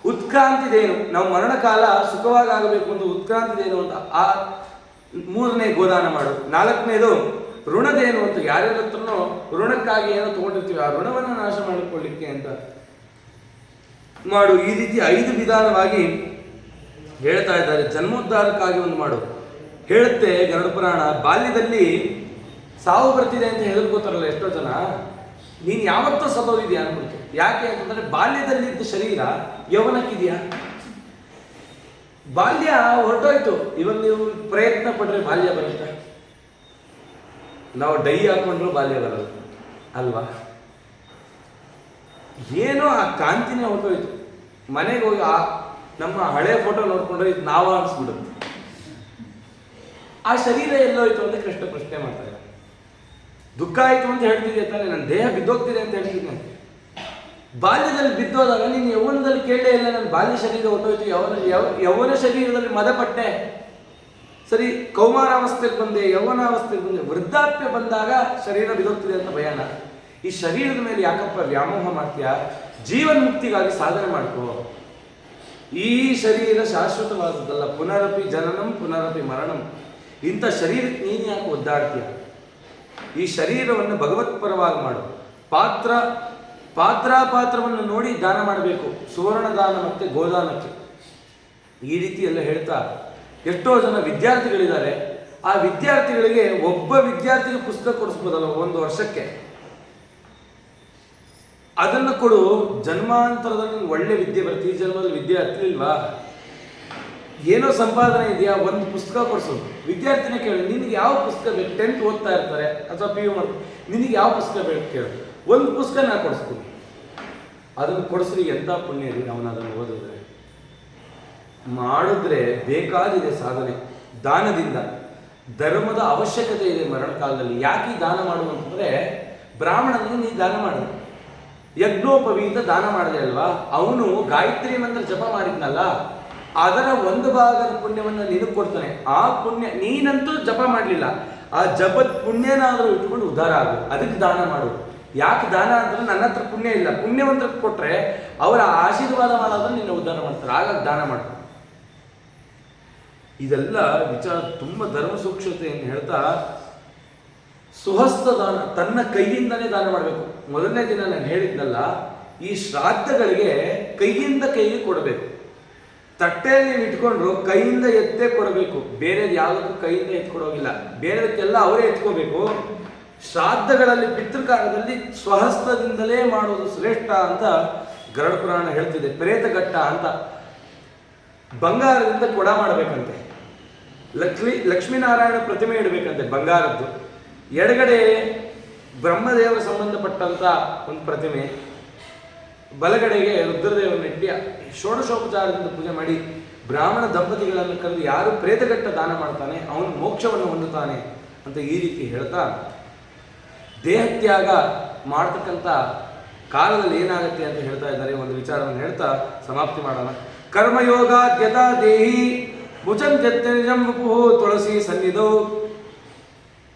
ಉತ್ಕ್ರಾಂತಿದೇನು, ನಾವು ಮರಣಕಾಲ ಸುಖವಾಗಿ ಆಗಬೇಕು ಅಂತ ಉತ್ಕ್ರಾಂತಿದೇನು ಅಂತ ಆ 3ನೇ ಗೋದಾನ ಮಾಡು. 4ನೇದು ಋಣದೇನು ಅಂತ, ಯಾರ್ಯಾರ ಹತ್ರನೋ ಋಣಕ್ಕಾಗಿ ಏನೋ ತಗೊಂಡಿರ್ತೀವಿ ಆ ಋಣವನ್ನು ನಾಶ ಮಾಡಿಕೊಳ್ಳಿಕ್ಕೆ ಅಂತ ಮಾಡು. ಈ ರೀತಿ 5 ವಿಧಾನವಾಗಿ ಹೇಳ್ತಾ ಇದ್ದಾರೆ. ಜನ್ಮೋದ್ಧಾರಕ್ಕಾಗಿ ಒಂದು ಮಾಡು ಹೇಳುತ್ತೆ ಗರುಡ ಪುರಾಣ. ಬಾಲ್ಯದಲ್ಲಿ ಸಾವು ಬರ್ತಿದೆ ಅಂತ ಹೆದರ್ಕೋತಾರಲ್ಲ ಎಷ್ಟೋ ಜನ, ನೀನು ಯಾವತ್ತೂ ಸತ್ತೋಗಿದ್ಯಾ ಅನ್ಬಿಡ್ತು. ಯಾಕೆ ಅಂತಂದ್ರೆ ಬಾಲ್ಯದಲ್ಲಿದ್ದ ಶರೀರ ಯೌವನಕ್ಕಿದೆಯಾ? ಬಾಲ್ಯ ಹೊರಟೋಯ್ತು. ಇವಾಗ ನೀವು ಪ್ರಯತ್ನ ಪಟ್ರೆ ಬಾಲ್ಯ ಬರುತ್ತೆ. ನಾವು ಡೈ ಹಾಕೊಂಡ್ರು ಬಾಲ್ಯ ಬರಲ್ಲ ಅಲ್ವಾ? ಏನೋ ಆ ಕಾಂತಿನೇ ಹೊರಟೋಯ್ತು. ಮನೆಗೆ ಹೋಗಿ ಆ ನಮ್ಮ ಹಳೆ ಫೋಟೋ ನೋಡ್ಕೊಂಡ್ರೆ ಇದು ನಾವ ಅನ್ಸ್ಬಿಡುತ್ತೆ. ಆ ಶರೀರ ಎಲ್ಲೋಯ್ತು ಅಂತ ಕೃಷ್ಣ ಪ್ರಶ್ನೆ ಮಾಡ್ತಾ ಇದ್ದಾರೆ. ದುಃಖ ಆಯ್ತು ಅಂತ ಹೇಳ್ತಿದ್ದೆ ತಾನೆ, ನನ್ನ ದೇಹ ಬಿದ್ದೋಗ್ತಿದೆ ಅಂತ ಹೇಳ್ತಿದ್ದೆ. ಬಾಲ್ಯದಲ್ಲಿ ಬಿದ್ದೋದಾಗ ನೀನು ಯೌವನದಲ್ಲಿ ಕೇಳಲೇ ಇಲ್ಲ, ನನ್ನ ಬಾಲ್ಯ ಶರೀರ ಹೊಟ್ಟೋಯ್ತು, ಯೌವನ ಶರೀರದಲ್ಲಿ ಮದಪಟ್ಟೆ. ಸರಿ, ಕೌಮಾರಾವಸ್ಥೆಗೆ ಬಂದೆ, ಯೌವನಾವಸ್ಥೆಗೆ ಬಂದೆ, ವೃದ್ಧಾಪ್ಯ ಬಂದಾಗ ಶರೀರ ಬಿದ್ದೋಗ್ತಿದೆ ಅಂತ ಭಯಾನ. ಈ ಶರೀರದ ಮೇಲೆ ಯಾಕಪ್ಪ ವ್ಯಾಮೋಹ ಮಾಡ್ತೀಯಾ? ಜೀವನ್ ಮುಕ್ತಿಗಾಗಿ ಸಾಧನೆ ಮಾಡ್ಕೋ. ಈ ಶರೀರ ಶಾಶ್ವತವಾದದ್ದಲ್ಲ. ಪುನರಪಿ ಜನನಂ ಪುನರಪಿ ಮರಣಂ. ಇಂಥ ಶರೀರಕ್ಕೆ ನೀನು ಯಾಕೆ ಒದ್ದಾಡ್ತೀಯ? ಈ ಶರೀರವನ್ನು ಭಗವತ್ ಪರವಾಗಿ ಮಾಡು. ಪಾತ್ರವನ್ನು ನೋಡಿ ದಾನ ಮಾಡಬೇಕು. ಸುವರ್ಣ ದಾನ ಮತ್ತೆ ಗೋದಾನಕ್ಕೆ ಈ ರೀತಿ ಎಲ್ಲ ಹೇಳ್ತಾ, ಎಷ್ಟೋ ಜನ ವಿದ್ಯಾರ್ಥಿಗಳಿದ್ದಾರೆ. ಆ ವಿದ್ಯಾರ್ಥಿಗಳಿಗೆ ಒಬ್ಬ ವಿದ್ಯಾರ್ಥಿಗೆ ಪುಸ್ತಕ ಕೊಡಿಸ್ಬೋದಲ್ಲ 1 ವರ್ಷಕ್ಕೆ, ಅದನ್ನು ಕೊಡು. ಜನ್ಮಾಂತರದಲ್ಲಿ ಒಳ್ಳೆ ವಿದ್ಯೆ ಬರುತ್ತೆ. ಈ ಜನ್ಮದಲ್ಲಿ ವಿದ್ಯೆ ಹತ್ತಲಿಲ್ವಾ? ಏನೋ ಸಂಪಾದನೆ ಇದೆಯಾ? ಒಂದು ಪುಸ್ತಕ ಕೊಡಿಸೋದು. ವಿದ್ಯಾರ್ಥಿನೇ ಕೇಳಿ, ನಿನಗೆ ಯಾವ ಪುಸ್ತಕ ಬೇಕು? 10th ಓದ್ತಾ ಇರ್ತಾರೆ ಅಥವಾ PU ಮಾಡ್ತಾರೆ, ನಿನಗೆ ಯಾವ ಪುಸ್ತಕ ಬೇಕು ಕೇಳಿ, ಒಂದು ಪುಸ್ತಕ ನಾ ಕೊಡಿಸ್ತೀನಿ. ಅದನ್ನು ಕೊಡಿಸ್ರಿ, ಎಂಥ ಪುಣ್ಯ ಇದೆ ಅವನು ಅದನ್ನು ಓದಿದ್ರೆ. ಮಾಡಿದ್ರೆ ಬೇಕಾದಿದೆ ಸಾಧನೆ. ದಾನದಿಂದ ಧರ್ಮದ ಅವಶ್ಯಕತೆ ಇದೆ ಮರಣಕಾಲದಲ್ಲಿ. ಯಾಕೆ ದಾನ ಮಾಡುವಂತಂದ್ರೆ, ಬ್ರಾಹ್ಮಣನಿಗೆ ನೀ ದಾನ ಮಾಡಿದೆ, ಯಜ್ಞೋಪವೀತ ದಾನ ಮಾಡಿದೆ ಅಲ್ವಾ, ಅವನು ಗಾಯತ್ರಿ ಮಂತ್ರ ಜಪ ಮಾಡಿದ್ನಲ್ಲ, ಅದರ 1 ಭಾಗದ ಪುಣ್ಯವನ್ನು ನಿನಗೆ ಕೊಡ್ತಾನೆ. ಆ ಪುಣ್ಯ ನೀನಂತೂ ಜಪ ಮಾಡಲಿಲ್ಲ, ಆ ಜಪದ ಪುಣ್ಯನಾದರೂ ಇಟ್ಕೊಂಡು ಉದ್ಧಾರ ಆಗು. ಅದಕ್ಕೆ ದಾನ ಮಾಡು. ಯಾಕೆ ದಾನ ಅಂದ್ರೆ, ನನ್ನ ಹತ್ರ ಪುಣ್ಯ ಇಲ್ಲ, ಪುಣ್ಯವಂತರಿಗೆ ಕೊಟ್ರೆ ಅವರ ಆಶೀರ್ವಾದ ಮಾಡೋದ್ರೆ ನಿನ್ನ ಉದ್ಧಾರ ಮಾಡ್ತಾರೆ. ಹಾಗಾಗಿ ದಾನ ಮಾಡು. ಇದೆಲ್ಲ ವಿಚಾರ ತುಂಬ ಧರ್ಮ ಸೂಕ್ಷ್ಮತೆಯನ್ನು ಹೇಳ್ತಾ, ಸುಹಸ್ತ ದಾನ, ತನ್ನ ಕೈಯಿಂದನೇ ದಾನ ಮಾಡಬೇಕು. ಮೊದಲನೇ ದಿನ ನಾನು ಹೇಳಿದ್ನಲ್ಲ, ಈ ಶ್ರಾದ್ದಗಳಿಗೆ ಕೈಯಿಂದ ಕೈಗೆ ಕೊಡಬೇಕು. ತಟ್ಟೆಯಲ್ಲಿ ನೀವು ಇಟ್ಕೊಂಡ್ರು ಕೈಯಿಂದ ಎತ್ತೇ ಕೊಡಬೇಕು, ಬೇರೆದು ಯಾವುದಕ್ಕೂ ಕೈಯಿಂದ ಎತ್ಕೊಡೋಗಿಲ್ಲ, ಬೇರೆದಕ್ಕೆಲ್ಲ ಅವರೇ ಎತ್ಕೋಬೇಕು. ಶ್ರಾದ್ದಗಳಲ್ಲಿ ಪಿತೃಕಾಲದಲ್ಲಿ ಸ್ವಹಸ್ತದಿಂದಲೇ ಮಾಡುವುದು ಶ್ರೇಷ್ಠ ಅಂತ ಗರುಡ ಪುರಾಣ ಹೇಳ್ತಿದೆ. ಪ್ರೇತಘಟ್ಟ ಅಂತ ಬಂಗಾರದಿಂದ ಕೊಡ ಮಾಡಬೇಕಂತೆ. ಲಕ್ಷ್ಮೀನಾರಾಯಣ ಪ್ರತಿಮೆ ಇಡಬೇಕಂತೆ ಬಂಗಾರದ್ದು. ಎಡಗಡೆ ಬ್ರಹ್ಮದೇವರ ಸಂಬಂಧಪಟ್ಟಂತ ಒಂದು ಪ್ರತಿಮೆ, ಬಲಗಡೆಗೆ ರುದ್ರದೇವರನ್ನಿಟ್ಟು ಷೋಡಶೋಪಚಾರದಿಂದ ಪೂಜೆ ಮಾಡಿ ಬ್ರಾಹ್ಮಣ ದಂಪತಿಗಳನ್ನು ಕರೆದು ಯಾರು ಪ್ರೇತಘಟ್ಟ ದಾನ ಮಾಡ್ತಾನೆ ಅವನು ಮೋಕ್ಷವನ್ನು ಹೊಂದುತ್ತಾನೆ ಅಂತ ಈ ರೀತಿ ಹೇಳ್ತಾ, ದೇಹತ್ಯಾಗ ಮಾಡ್ತಕ್ಕಂಥ ಕಾಲದಲ್ಲಿ ಏನಾಗುತ್ತೆ ಅಂತ ಹೇಳ್ತಾ ಇದ್ದಾರೆ. ಒಂದು ವಿಚಾರವನ್ನು ಹೇಳ್ತಾ ಸಮಾಪ್ತಿ ಮಾಡೋಣ. ಕರ್ಮಯೋಗ ದ್ಯತಾ ದೇಹಿ ಮುಚಂತ್ಯತ್ಯಜಂ ವಪುಃ ತುಳಸಿ ಸನ್ನಿಧೌ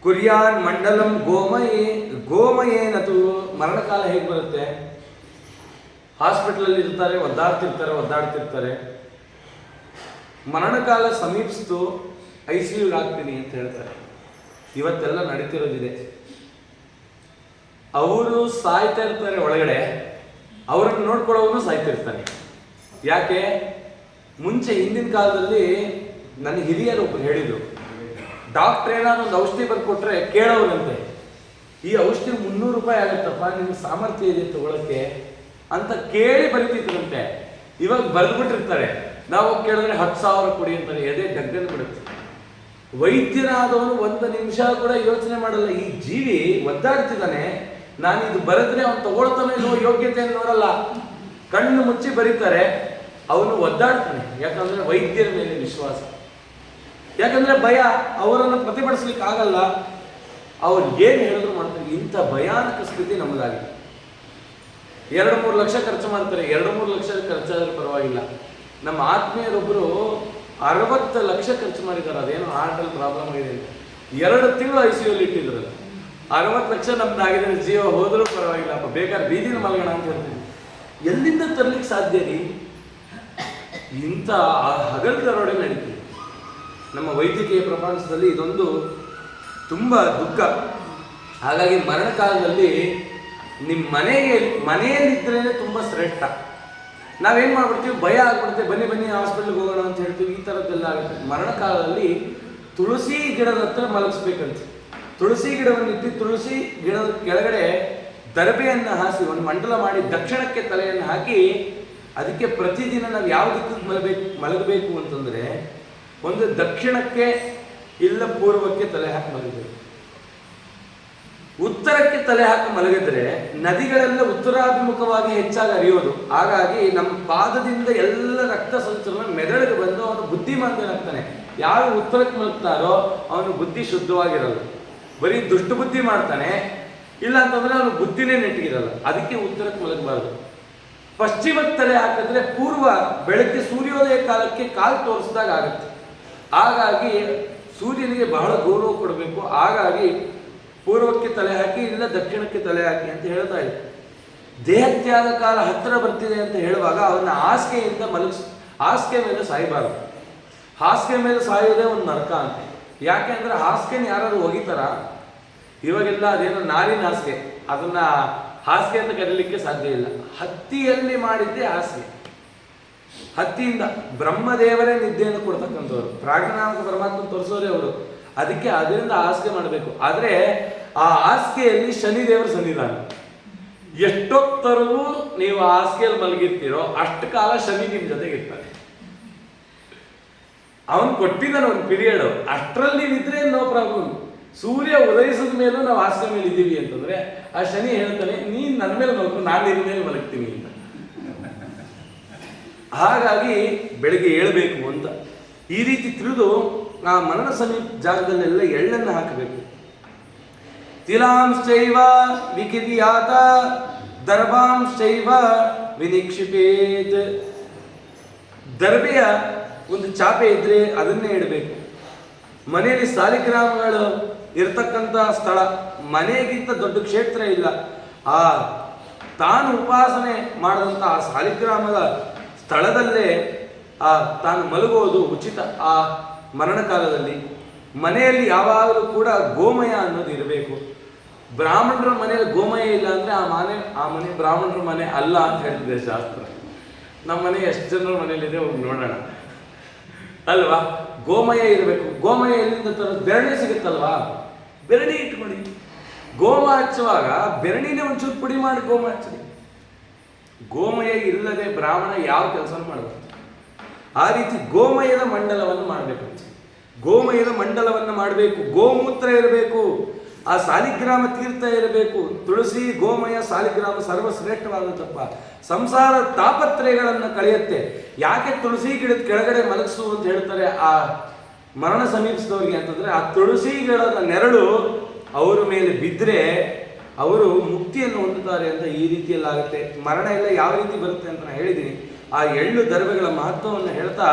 ಕುರ್ಯಾನ್ ಮಂಡಲಂ ಗೋಮಯೇನತು. ಮರಣಕಾಲ ಹೇಗೆ ಬರುತ್ತೆ? ಹಾಸ್ಪಿಟಲಲ್ಲಿ ಇರ್ತಾರೆ, ಒದ್ದಾಡ್ತಿರ್ತಾರೆ. ಮರಣಕಾಲ ಸಮೀಪಿಸ್ತು, ICUಗೆ ಹಾಕ್ತೀನಿ ಅಂತ ಹೇಳ್ತಾರೆ. ಇವತ್ತೆಲ್ಲ ನಡೀತಿರೋದಿದೆ. ಅವರು ಸಾಯ್ತಾ ಇರ್ತಾರೆ ಒಳಗಡೆ, ಅವರನ್ನು ನೋಡ್ಕೊಳ್ಳೋನು ಸಾಯ್ತಿರ್ತಾನೆ. ಯಾಕೆ? ಮುಂಚೆ ಹಿಂದಿನ ಕಾಲದಲ್ಲಿ ನನ್ನ ಹಿರಿಯರು ಒಬ್ಬರು ಹೇಳಿದರು, ಡಾಕ್ಟ್ರ್ ಏನಾದ್ರು ಒಂದು ಔಷಧಿ ಬರ್ಕೊಟ್ರೆ ಕೇಳೋರಂತೆ, ಈ ಔಷಧಿ 300 ರೂಪಾಯಿ ಆಗುತ್ತಪ್ಪ, ನಿಮ್ಗೆ ಸಾಮರ್ಥ್ಯ ಇದೆ ತಗೊಳಕ್ಕೆ ಅಂತ ಕೇಳಿ ಬರೀತಿದ್ರಂತೆ. ಇವಾಗ ಬರೆದ್ಬಿಟ್ಟಿರ್ತಾರೆ, ನಾವು ಕೇಳಿದ್ರೆ 10,000 ಕೊಡಿ ಅಂತಾರೆ. ಎದೆ ಡಗ್ಗನ್ ಬಿಡುತ್ತೆ. ವೈದ್ಯನಾದವನು 1 ನಿಮಿಷ ಕೂಡ ಯೋಚನೆ ಮಾಡಲ್ಲ. ಈ ಜೀವಿ ಒದ್ದಾಡ್ತಿದ್ದಾನೆ, ನಾನು ಇದು ಬರೆದ್ರೆ ಅವನು ತಗೊಳ್ತಾನೆ ಇಲ್ಲೋ ಯೋಗ್ಯತೆಯನ್ನು ನೋಡಲ್ಲ, ಕಣ್ಣು ಮುಚ್ಚಿ ಬರೀತಾರೆ, ಅವನು ಒದ್ದಾಡ್ತಾನೆ. ಯಾಕಂದ್ರೆ ವೈದ್ಯರ ಮೇಲೆ ವಿಶ್ವಾಸ, ಯಾಕಂದ್ರೆ ಭಯ, ಅವರನ್ನು ಪ್ರತಿಭಟಿಸ್ಲಿಕ್ಕೆ ಆಗಲ್ಲ, ಅವ್ರು ಏನು ಹೇಳಿದ್ರು ಮಾಡ್ತಾರೆ. ಇಂಥ ಭಯಾನಕ ಸ್ಥಿತಿ ನಮ್ಮದಾಗಿದೆ. 2-3 ಲಕ್ಷ ಖರ್ಚು ಮಾಡ್ತಾರೆ. 2-3 ಲಕ್ಷ ಖರ್ಚಾದ್ರೆ ಪರವಾಗಿಲ್ಲ. ನಮ್ಮ ಆತ್ಮೀಯರೊಬ್ಬರು 60 ಲಕ್ಷ ಖರ್ಚು ಮಾಡಿದ್ದಾರೆ. ಅದೇನೋ ಹಾರ್ಟಲ್ಲಿ ಪ್ರಾಬ್ಲಮ್ ಆಗಿದೆ ಅಂತ 2 ತಿಂಗಳು ICUಲಿ ಇಟ್ಟಿದ್ರಲ್ಲ. 60 ಲಕ್ಷ ನಮ್ದಾಗಿದೆ, ಜೀವ ಹೋದರೂ ಪರವಾಗಿಲ್ಲಪ್ಪ, ಬೇಕಾದ್ರೆ ಬೀದಿನ ಮಲಗೋಣ ಅಂತ ಹೇಳ್ತೀವಿ. ಎಲ್ಲಿಂದ ತರಲಿಕ್ಕೆ ಸಾಧ್ಯ ರೀ? ಇಂಥ ಹಗಲುದರೋಡೆ ನಡೀತೀವಿ. ನಮ್ಮ ವೈದ್ಯಕೀಯ ಪ್ರಪಂಚದಲ್ಲಿ ಇದೊಂದು ತುಂಬ ದುಃಖ. ಹಾಗಾಗಿ ಮರಣಕಾಲದಲ್ಲಿ ನಿಮ್ಮ ಮನೆಯಲ್ಲಿದ್ರೇ ತುಂಬ ಶ್ರೇಷ್ಠ. ನಾವೇನು ಮಾಡ್ಬಿಡ್ತೀವಿ, ಭಯ ಆಗ್ಬಿಡ್ತೀವಿ, ಬನ್ನಿ ಹಾಸ್ಪಿಟ್ಲಿಗೆ ಹೋಗೋಣ ಅಂತ ಹೇಳ್ತೀವಿ. ಈ ಥರದ್ದೆಲ್ಲ ಆಗುತ್ತೆ. ಮರಣಕಾಲದಲ್ಲಿ ತುಳಸಿ ಗಿಡದ ಹತ್ರ ಮಲಗಿಸ್ಬೇಕಂತೆ. ತುಳಸಿ ಗಿಡವನ್ನು ಇಟ್ಟು ತುಳಸಿ ಗಿಡದ ಕೆಳಗಡೆ ದರ್ಬೆಯನ್ನು ಹಾಸಿ ಒಂದು ಮಂಡಲ ಮಾಡಿ ದಕ್ಷಿಣಕ್ಕೆ ತಲೆಯನ್ನು ಹಾಕಿ, ಅದಕ್ಕೆ ಪ್ರತಿದಿನ ನಾವು ಯಾವ ದಿಕ್ಕಿಗೆ ಮಲಗಬೇಕು ಅಂತಂದರೆ, ಒಂದು ದಕ್ಷಿಣಕ್ಕೆ ಇಲ್ಲ ಪೂರ್ವಕ್ಕೆ ತಲೆ ಹಾಕಿ ಮಲಗಬೇಕು. ಉತ್ತರಕ್ಕೆ ತಲೆ ಹಾಕಿ ಮಲಗಿದ್ರೆ ನದಿಗಳೆಲ್ಲ ಉತ್ತರಾಭಿಮುಖವಾಗಿ ಹೆಚ್ಚಾಗಿ ಹರಿಯೋದು. ಹಾಗಾಗಿ ನಮ್ಮ ಪಾದದಿಂದ ಎಲ್ಲ ರಕ್ತ ಸಂಚಲನ ಮೆದುಳಿಗೆ ಬಂದು ಅವನು ಬುದ್ಧಿಮಾಂದ್ಯನಾಗ್ತಾನೆ. ಯಾರು ಉತ್ತರಕ್ಕೆ ಮಲಗ್ತಾರೋ ಅವನು ಬುದ್ಧಿ ಶುದ್ಧವಾಗಿರಲ್ಲ, ಬರೀ ದುಷ್ಟ ಬುದ್ಧಿ ಮಾಡ್ತಾನೆ. ಇಲ್ಲ ಅಂತಂದ್ರೆ ಅವನು ಬುದ್ಧಿನೇ ನೆಟ್ಟಿಗಿರಲ್ಲ. ಅದಕ್ಕೆ ಉತ್ತರಕ್ಕೆ ಮಲಗಬಾರ್ದು. ಪಶ್ಚಿಮಕ್ಕೆ ತಲೆ ಹಾಕಿದ್ರೆ ಪೂರ್ವ ಬೆಳಗ್ಗೆ ಸೂರ್ಯೋದಯ ಕಾಲಕ್ಕೆ ಕಾಲು ತೋರಿಸಿದಾಗ ಆಗುತ್ತೆ. ಹಾಗಾಗಿ ಸೂರ್ಯನಿಗೆ ಬಹಳ ಗೌರವ ಕೊಡಬೇಕು. ಹಾಗಾಗಿ ಪೂರ್ವಕ್ಕೆ ತಲೆ ಹಾಕಿ ಇಲ್ಲ ದಕ್ಷಿಣಕ್ಕೆ ತಲೆ ಹಾಕಿ ಅಂತ ಹೇಳ್ತಾ ಇದೆ. ದೇಹತ್ಯಾಗ ಕಾಲ ಹತ್ತಿರ ಬರ್ತಿದೆ ಅಂತ ಹೇಳುವಾಗ ಅವನ್ನ ಹಾಸಿಗೆಯಿಂದ ಹಾಸಿಗೆ ಮೇಲೆ ಸಾಯಬಾರದು. ಹಾಸಿಗೆ ಮೇಲೆ ಸಾಯೋದೇ ಒಂದು ನರಕ ಅಂತ. ಯಾಕೆ ಅಂದ್ರೆ ಹಾಸಿಗೆನ ಯಾರು ಒಗಿತಾರ? ಇವಾಗೆಲ್ಲ ಅದೇನೋ ನಾರಿನ ಹಾಸಿಗೆ, ಅದನ್ನ ಹಾಸಿಗೆ ಅಂತ ಕರೀಲಿಕ್ಕೆ ಸಾಧ್ಯ ಇಲ್ಲ. ಹತ್ತಿಯಲ್ಲಿ ಮಾಡಿದ್ದೇ ಹಾಸಿಗೆ. ಹತ್ತಿಯಿಂದ ಬ್ರಹ್ಮದೇವರೇ ನಿದ್ದೆಯನ್ನು ಕೊಡ್ತಕ್ಕಂಥವ್ರು, ಪ್ರಾಜ್ಞಾನಾಮಕ ಪರಮಾತ್ಮ ತೋರಿಸೋರೇ ಅವರು. ಅದಕ್ಕೆ ಅದರಿಂದ ಹಾಸಿಗೆ ಮಾಡಬೇಕು. ಆದರೆ ಆ ಹಾಸಿಗೆಯಲ್ಲಿ ಶನಿದೇವರ ಸನ್ನಿಧಾನ. ಎಷ್ಟೊತ್ತರೆಗೂ ನೀವು ಹಾಸಿಗೆಯಲ್ಲಿ ಮಲಗಿರ್ತೀರೋ ಅಷ್ಟು ಕಾಲ ಶನಿ ನಿಮ್ಮ ಜೊತೆಗೆ ಇರ್ತಾನೆ. ಅವನು ಕೊಟ್ಟಿದ್ದಾನೆ ಒಂದು ಪೀರಿಯಡ್, ಅಷ್ಟರಲ್ಲಿ ನಿದ್ರೆ ನೋ ಪ್ರಾಬ್ಲಮ್. ಸೂರ್ಯ ಉದಯಿಸಿದ ಮೇಲೂ ನಾವು ಹಾಸಿಗೆ ಮೇಲೆ ಇದ್ದೀವಿ ಅಂತಂದ್ರೆ ಆ ಶನಿ ಹೇಳ್ತಾನೆ, ನೀನ್ ನನ್ನ ಮೇಲೆ ಮಲ್ಕೊಂಡು ನಾನು ನಿನ್ನ ಮೇಲೆ ಮಲಗ್ತೀನಿ ಅಂತ. ಹಾಗಾಗಿ ಬೆಳಗ್ಗೆ ಏಳಬೇಕು ಅಂತ ಈ ರೀತಿ ತಿಳಿದು ಆ ಮರಣ ಸಮೀಪ ಜಾಗದಲ್ಲೆಲ್ಲ ಎಳ್ಳನ್ನು ಹಾಕಬೇಕು. ತಿಲಾಂಶ್ಚೈವ ವಿಕಿರಿಯಾತ ದರ್ಭಾಂಶ್ಚೈವ ವಿನಿಕ್ಷಿಪೇತ್. ದರ್ಬೆಯ ಒಂದು ಚಾಪೆ ಇದ್ರೆ ಅದನ್ನೇ ಇಡಬೇಕು. ಮನೆಯಲ್ಲಿ ಸಾಲಿಗ್ರಾಮಗಳು ಇರತಕ್ಕಂಥ ಸ್ಥಳ, ಮನೆಗಿಂತ ದೊಡ್ಡ ಕ್ಷೇತ್ರ ಇಲ್ಲ. ಆ ತಾನು ಉಪಾಸನೆ ಮಾಡಿದಂಥ ಆ ಸಾಲಿಗ್ರಾಮದ ಸ್ಥಳದಲ್ಲೇ ತಾನು ಮಲಗುವುದು ಉಚಿತ. ಆ ಮರಣಕಾಲದಲ್ಲಿ ಮನೆಯಲ್ಲಿ ಯಾವಾಗಲೂ ಕೂಡ ಗೋಮಯ ಅನ್ನೋದು ಇರಬೇಕು. ಬ್ರಾಹ್ಮಣರ ಮನೆಯಲ್ಲಿ ಗೋಮಯ ಇಲ್ಲ ಅಂದರೆ ಆ ಮನೆ ಬ್ರಾಹ್ಮಣರ ಮನೆ ಅಲ್ಲ ಅಂತ ಹೇಳಿದೆ ಶಾಸ್ತ್ರ. ನಮ್ಮ ಮನೆ ಎಷ್ಟು ಜನರ ಮನೆಯಲ್ಲಿದೆ ಹೋಗಿ ನೋಡೋಣ ಅಲ್ವಾ. ಗೋಮಯ ಇರಬೇಕು. ಗೋಮಯ ಎಲ್ಲಿಂದ ತರೋದು? ಬೆರಣಿ ಸಿಗುತ್ತಲ್ವಾ, ಬೆರಣಿ ಇಟ್ಕೊಳ್ಳಿ. ಗೋಮ ಹಚ್ಚುವಾಗ ಬೆರಣಿನೇ ಒಂಚೂರು ಪುಡಿ ಮಾಡಿ ಗೋಮ ಹಚ್ಚಿ. ಗೋಮಯ ಇಲ್ಲದೆ ಬ್ರಾಹ್ಮಣ ಯಾವ ಕೆಲಸನೂ ಮಾಡಬೇಕು. ಆ ರೀತಿ ಗೋಮಯದ ಮಂಡಲವನ್ನು ಮಾಡಬೇಕು. ಗೋಮಯದ ಮಂಡಲವನ್ನು ಮಾಡಬೇಕು. ಗೋಮೂತ್ರ ಇರಬೇಕು. ಆ ಸಾಲಿಗ್ರಾಮ ತೀರ್ಥ ಇರಬೇಕು. ತುಳಸಿ, ಗೋಮಯ, ಸಾಲಿಗ್ರಾಮ ಸರ್ವಶ್ರೇಷ್ಠವಾದದ್ದಪ್ಪ. ಸಂಸಾರ ತಾಪತ್ರಯಗಳನ್ನು ಕಳೆಯುತ್ತೆ. ಯಾಕೆ ತುಳಸಿ ಗಿಡದ ಕೆಳಗಡೆ ಮಲಗಿಸು ಅಂತ ಹೇಳ್ತಾರೆ ಆ ಮರಣ ಸಮೀಪಿಸಿದವರಿಗೆ ಅಂತಂದ್ರೆ, ಆ ತುಳಸಿ ಗಿಡದ ನೆರಳು ಅವರ ಮೇಲೆ ಬಿದ್ದರೆ ಅವರು ಮುಕ್ತಿಯನ್ನು ಹೊಂದುತ್ತಾರೆ ಅಂತ ಈ ರೀತಿಯಲ್ಲಾಗುತ್ತೆ. ಮರಣ ಎಲ್ಲ ಯಾವ ರೀತಿ ಬರುತ್ತೆ ಅಂತ ನಾನು ಹೇಳಿದ್ದೀನಿ. ಆ ಎಳ್ಳು ದರ್ಭೆಗಳ ಮಹತ್ವವನ್ನು ಹೇಳ್ತಾ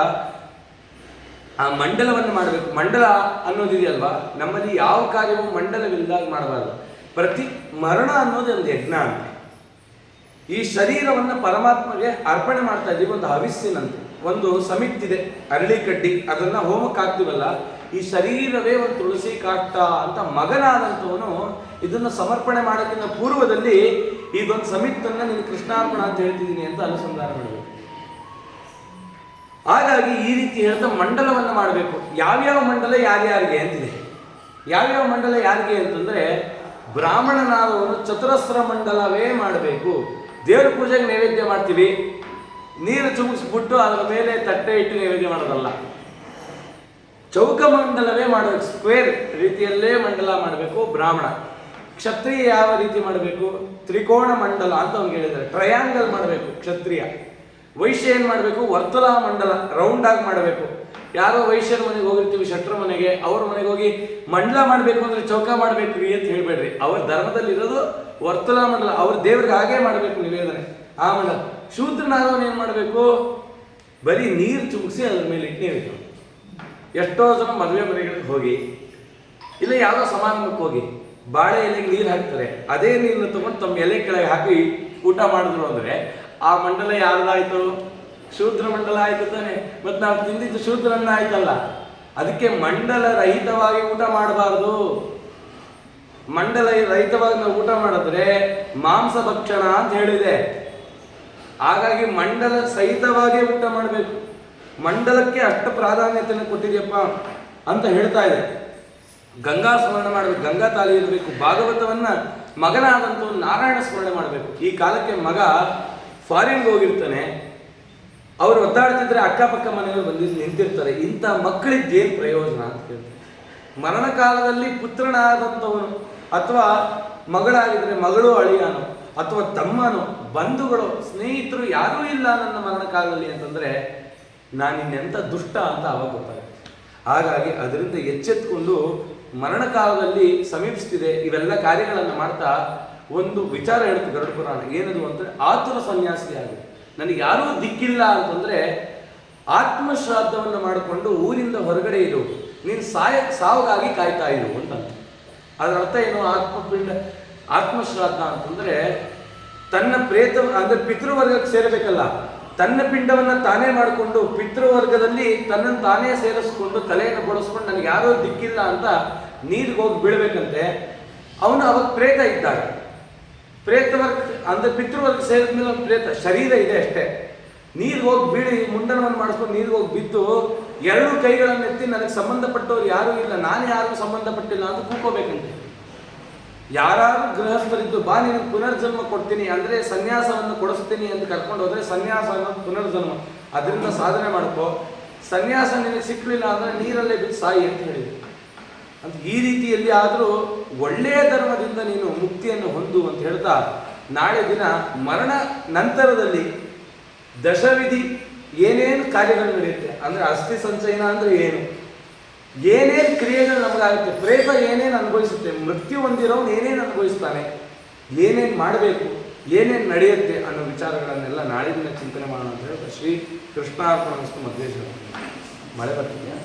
ಆ ಮಂಡಲವನ್ನು ಮಾಡಬೇಕು. ಮಂಡಲ ಅನ್ನೋದಿದೆಯಲ್ವಾ, ನಮ್ಮಲ್ಲಿ ಯಾವ ಕಾರ್ಯವೂ ಮಂಡಲವಿಲ್ಲದಾಗ ಮಾಡಬಾರ್ದು. ಪ್ರತಿ ಮರಣ ಅನ್ನೋದು ಒಂದು ಯಜ್ಞ ಅಂತ. ಈ ಶರೀರವನ್ನು ಪರಮಾತ್ಮಗೆ ಅರ್ಪಣೆ ಮಾಡ್ತಾ ಇದ್ದೀವಿ. ಒಂದು ಹವಿಸ್ಸಿನಂತೆ ಒಂದು ಸಮಿತ್ತಿದೆ, ಅರಳಿ ಕಡ್ಡಿ, ಅದನ್ನು ಹೋಮಕ್ಕೆ ಹಾಕ್ತೀವಲ್ಲ, ಈ ಶರೀರವೇ ಒಂದು ತುಳಸಿ ಕಾಷ್ಟ ಅಂತ ಮಗನಾದಂಥವನು ಇದನ್ನು ಸಮರ್ಪಣೆ ಮಾಡೋಕ್ಕಿಂತ ಪೂರ್ವದಲ್ಲಿ ಇದೊಂದು ಸಮಿತ್ತನ್ನು ನೀನು ಕೃಷ್ಣಾರ್ಪಣ ಅಂತ ಹೇಳ್ತಿದ್ದೀನಿ ಅಂತ ಅನುಸಂಧಾನ ಮಾಡಬೇಕು. ಹಾಗಾಗಿ ಈ ರೀತಿ ಹೇಳ್ತಾ ಮಂಡಲವನ್ನು ಮಾಡಬೇಕು. ಯಾವ್ಯಾವ ಮಂಡಲ ಯಾರ್ಯಾರಿಗೆ ಅಂತಿದೆ. ಯಾವ್ಯಾವ ಮಂಡಲ ಯಾರಿಗೆ ಅಂತಂದರೆ, ಬ್ರಾಹ್ಮಣನಾದವನು ಚತುರಸ್ರ ಮಂಡಲವೇ ಮಾಡಬೇಕು. ದೇವರ ಪೂಜೆಗೆ ನೈವೇದ್ಯ ಮಾಡ್ತೀವಿ, ನೀರು ಚುಮುಕ್ಸ್ಬಿಟ್ಟು ಅದರ ಮೇಲೆ ತಟ್ಟೆ ಇಟ್ಟು ನೈವೇದ್ಯ ಮಾಡೋದಲ್ಲ. ಚೌಕ ಮಂಡಲವೇ ಮಾಡಬೇಕು. ಸ್ಕ್ವೇರ್ ರೀತಿಯಲ್ಲೇ ಮಂಡಲ ಮಾಡಬೇಕು ಬ್ರಾಹ್ಮಣ. ಕ್ಷತ್ರಿಯ ಯಾವ ರೀತಿ ಮಾಡಬೇಕು? ತ್ರಿಕೋಣ ಮಂಡಲ ಅಂತ ಅವ್ನಿಗೆ ಹೇಳಿದ್ದಾರೆ. ಟ್ರಯಾಂಗಲ್ ಮಾಡಬೇಕು ಕ್ಷತ್ರಿಯ. ವೈಶ್ಯ ಏನು ಮಾಡಬೇಕು? ವರ್ತುಲ ಮಂಡಲ, ರೌಂಡ್ ಆಗಿ ಮಾಡಬೇಕು. ಯಾರೋ ವೈಶ್ಯರ ಮನೆಗೆ ಹೋಗಿರ್ತೀವಿ, ಶೆಟ್ರ ಮನೆಗೆ, ಅವ್ರ ಮನೆಗೆ ಹೋಗಿ ಮಂಡಲ ಮಾಡಬೇಕು ಅಂದರೆ ಚೌಕ ಮಾಡಬೇಕು ರೀ ಅಂತ ಹೇಳ್ಬೇಡ್ರಿ. ಅವ್ರ ಧರ್ಮದಲ್ಲಿ ಇರೋದು ವರ್ತುಲ ಮಂಡಲ. ಅವ್ರ ದೇವ್ರಿಗೆ ಹಾಗೇ ಮಾಡಬೇಕು ನಿವೇದನೆ. ಆ ಮಂಡಲ. ಶೂದ್ರನಾದವನು ಏನು ಮಾಡಬೇಕು? ಬರೀ ನೀರು ಚುಮುಕ್ಸಿ ಅದ್ರ ಮೇಲೆ ಇಟ್ಟೇಬೇಕು. ಎಷ್ಟೋ ಜನ ಮದುವೆ ಮನೆಗಳಿಗೆ ಹೋಗಿ, ಇಲ್ಲ ಯಾವುದೋ ಸಮಾರಂಭಕ್ಕೆ ಹೋಗಿ ಬಾಳೆ ಎಲೆಗೆ ನೀರು ಹಾಕ್ತಾರೆ. ಅದೇ ನೀರನ್ನು ತಗೊಂಡು ತಮ್ಮ ಎಲೆ ಕೆಳಗೆ ಹಾಕಿ ಊಟ ಮಾಡಿದ್ರು ಅಂದರೆ ಆ ಮಂಡಲ ಯಾರ್ದಾಯ್ತು? ಶೂದ್ರ ಮಂಡಲ ಆಯ್ತು ತಾನೆ. ಮತ್ತು ನಾವು ತಿಂದಿದ್ದು ಶೂದ್ರನ್ನ ಆಯ್ತಲ್ಲ. ಅದಕ್ಕೆ ಮಂಡಲ ರಹಿತವಾಗಿ ಊಟ ಮಾಡಬಾರ್ದು. ಮಂಡಲ ರಹಿತವಾಗಿ ನಾವು ಊಟ ಮಾಡಿದ್ರೆ ಮಾಂಸ ಭಕ್ಷಣ ಅಂತ ಹೇಳಿದೆ. ಹಾಗಾಗಿ ಮಂಡಲ ಸಹಿತವಾಗಿ ಊಟ ಮಾಡಬೇಕು. ಮಂಡಲಕ್ಕೆ ಅಷ್ಟು ಪ್ರಾಧಾನ್ಯತೆಯನ್ನು ಕೊಟ್ಟಿದೆಯಪ್ಪ ಅಂತ ಹೇಳ್ತಾ ಇದೆ. ಗಂಗಾ ಸ್ಮರಣೆ ಮಾಡಬೇಕು, ಗಂಗಾ ತಾಲಿ ಇರಬೇಕು. ಭಾಗವತವನ್ನ ಮಗನಾದಂಥ ನಾರಾಯಣ ಸ್ಮರಣೆ ಮಾಡಬೇಕು. ಈ ಕಾಲಕ್ಕೆ ಮಗ ಫಾರಿನ್ಗೆ ಹೋಗಿರ್ತಾನೆ, ಅವರು ಒದ್ದಾಡ್ತಿದ್ರೆ ಅಕ್ಕಪಕ್ಕ ಮನೆಯಲ್ಲಿ ಬಂದಿದ್ದು ನಿಂತಿರ್ತಾರೆ. ಇಂಥ ಮಕ್ಕಳಿದ್ದೇನು ಪ್ರಯೋಜನ ಅಂತ ಕೇಳ್ತಾರೆ. ಮರಣಕಾಲದಲ್ಲಿ ಪುತ್ರನಾದಂಥವನು ಅಥವಾ ಮಗಳಾಗಿದ್ರೆ ಮಗಳು, ಅಳಿಯಾನು ಅಥವಾ ತಮ್ಮನು, ಬಂಧುಗಳು, ಸ್ನೇಹಿತರು ಯಾರೂ ಇಲ್ಲ ನನ್ನ ಮರಣಕಾಲದಲ್ಲಿ ಅಂತಂದರೆ ನಾನಿನ್ನೆಂಥ ದುಷ್ಟ ಅಂತ ಅವಾಗ ಗೊತ್ತಾಗುತ್ತೆ. ಹಾಗಾಗಿ ಅದರಿಂದ ಎಚ್ಚೆತ್ಕೊಂಡು ಮರಣಕಾಲದಲ್ಲಿ ಸಮೀಪಿಸ್ತಿದೆ ಇವೆಲ್ಲ ಕಾರ್ಯಗಳನ್ನು ಮಾಡ್ತಾ ಒಂದು ವಿಚಾರ ಹೇಳುತ್ತೆ ಗರುಡ ಪುರಾಣ. ಏನದು ಅಂದರೆ ಆತುರ ಸನ್ಯಾಸಿಯಾಗಿ ನನಗೆ ಯಾರೂ ದಿಕ್ಕಿಲ್ಲ ಅಂತಂದರೆ ಆತ್ಮಶ್ರಾದ್ದವನ್ನು ಮಾಡಿಕೊಂಡು ಊರಿಂದ ಹೊರಗಡೆ ಇರು, ನೀನು ಸಾವುಗಾಗಿ ಕಾಯ್ತಾ ಇರು ಅಂತ. ಅದರ ಅರ್ಥ ಏನು? ಆತ್ಮಶ್ರಾದ್ದ ಅಂತಂದರೆ ತನ್ನ ಪ್ರೇತ ಅಂದರೆ ಪಿತೃವರ್ಗಕ್ಕೆ ಸೇರಬೇಕಲ್ಲ, ತನ್ನ ಪಿಂಡವನ್ನು ತಾನೇ ಮಾಡಿಕೊಂಡು ಪಿತೃವರ್ಗದಲ್ಲಿ ತನ್ನನ್ನು ತಾನೇ ಸೇರಿಸ್ಕೊಂಡು ತಲೆಯನ್ನು ಬಳಸ್ಕೊಂಡು ನನಗೆ ಯಾರೋ ದಿಕ್ಕಿಲ್ಲ ಅಂತ ನೀರಿಗೆ ಹೋಗಿ ಬೀಳಬೇಕಂತೆ. ಅವನು ಅವಾಗ ಪ್ರೇತ ಇದ್ದಾಗ, ಪ್ರೇತವರ್ಗ ಅಂದರೆ ಪಿತೃವರ್ಗ ಸೇರಿದ ಮೇಲೆ ಒಂದು ಪ್ರೇತ ಶರೀರ ಇದೆ ಅಷ್ಟೇ. ನೀರಿಗೆ ಹೋಗಿ ಬೀಳಿ ಮುಂಡನವನ್ನು ಮಾಡಿಸ್ಕೊಂಡು ನೀರಿಗೆ ಹೋಗಿ ಬಿದ್ದು ಎರಡು ಕೈಗಳನ್ನು ಎತ್ತಿ ನನಗೆ ಸಂಬಂಧಪಟ್ಟವ್ರು ಯಾರೂ ಇಲ್ಲ, ನಾನು ಯಾರಿಗೂ ಸಂಬಂಧಪಟ್ಟಿಲ್ಲ ಅಂತ ಕೂಕೋಬೇಕಂತೆ. ಯಾರು ಗೃಹಸ್ಥರಿದ್ದು ಬಾ ನಿನಗೆ ಪುನರ್ಜನ್ಮ ಕೊಡ್ತೀನಿ ಅಂದರೆ ಸನ್ಯಾಸವನ್ನು ಕೊಡಿಸ್ತೀನಿ ಅಂತ ಕರ್ಕೊಂಡು ಹೋದರೆ ಸನ್ಯಾಸ ಅನ್ನೋದು ಪುನರ್ಜನ್ಮ. ಅದರಿಂದ ಸಾಧನೆ ಮಾಡ್ಕೋ. ಸನ್ಯಾಸ ನಿನಗೆ ಸಿಕ್ಕಲಿಲ್ಲ ಅಂದರೆ ನೀರಲ್ಲೇ ಬಿದ್ದು ಸಾಯಿ ಅಂತ ಹೇಳಿದ್ರು. ಅಂತ ಈ ರೀತಿಯಲ್ಲಿ ಆದರೂ ಒಳ್ಳೆಯ ಧರ್ಮದಿಂದ ನೀನು ಮುಕ್ತಿಯನ್ನು ಹೊಂದು ಅಂತ ಹೇಳ್ತಾ, ನಾಳೆ ದಿನ ಮರಣ ನಂತರದಲ್ಲಿ ದಶವಿಧಿ ಏನೇನು ಕಾರ್ಯಗಳು ನಡೆಯುತ್ತೆ ಅಂದರೆ ಅಸ್ಥಿ ಸಂಚಯನ ಅಂದರೆ ಏನು, ಏನೇನು ಕ್ರಿಯೆಗಳು ನಮಗಾಗುತ್ತೆ, ಪ್ರೇತ ಏನೇನು ಅನುಭವಿಸುತ್ತೆ, ಮೃತ್ಯು ಹೊಂದಿರೋನು ಏನೇನು ಅನುಭವಿಸ್ತಾನೆ, ಏನೇನು ಮಾಡಬೇಕು, ಏನೇನು ನಡೆಯುತ್ತೆ ಅನ್ನೋ ವಿಚಾರಗಳನ್ನೆಲ್ಲ ನಾಳೆ ದಿನ ಚಿಂತನೆ ಮಾಡೋಣ ಅಂತ ಹೇಳಿ ಶ್ರೀ ಕೃಷ್ಣಾರ್ಪಣ ಮಸ್ತು ಮಧ್ವೇಶ್ವರ. ಮಳೆ ಬರ್ತಿದೆಯಾ?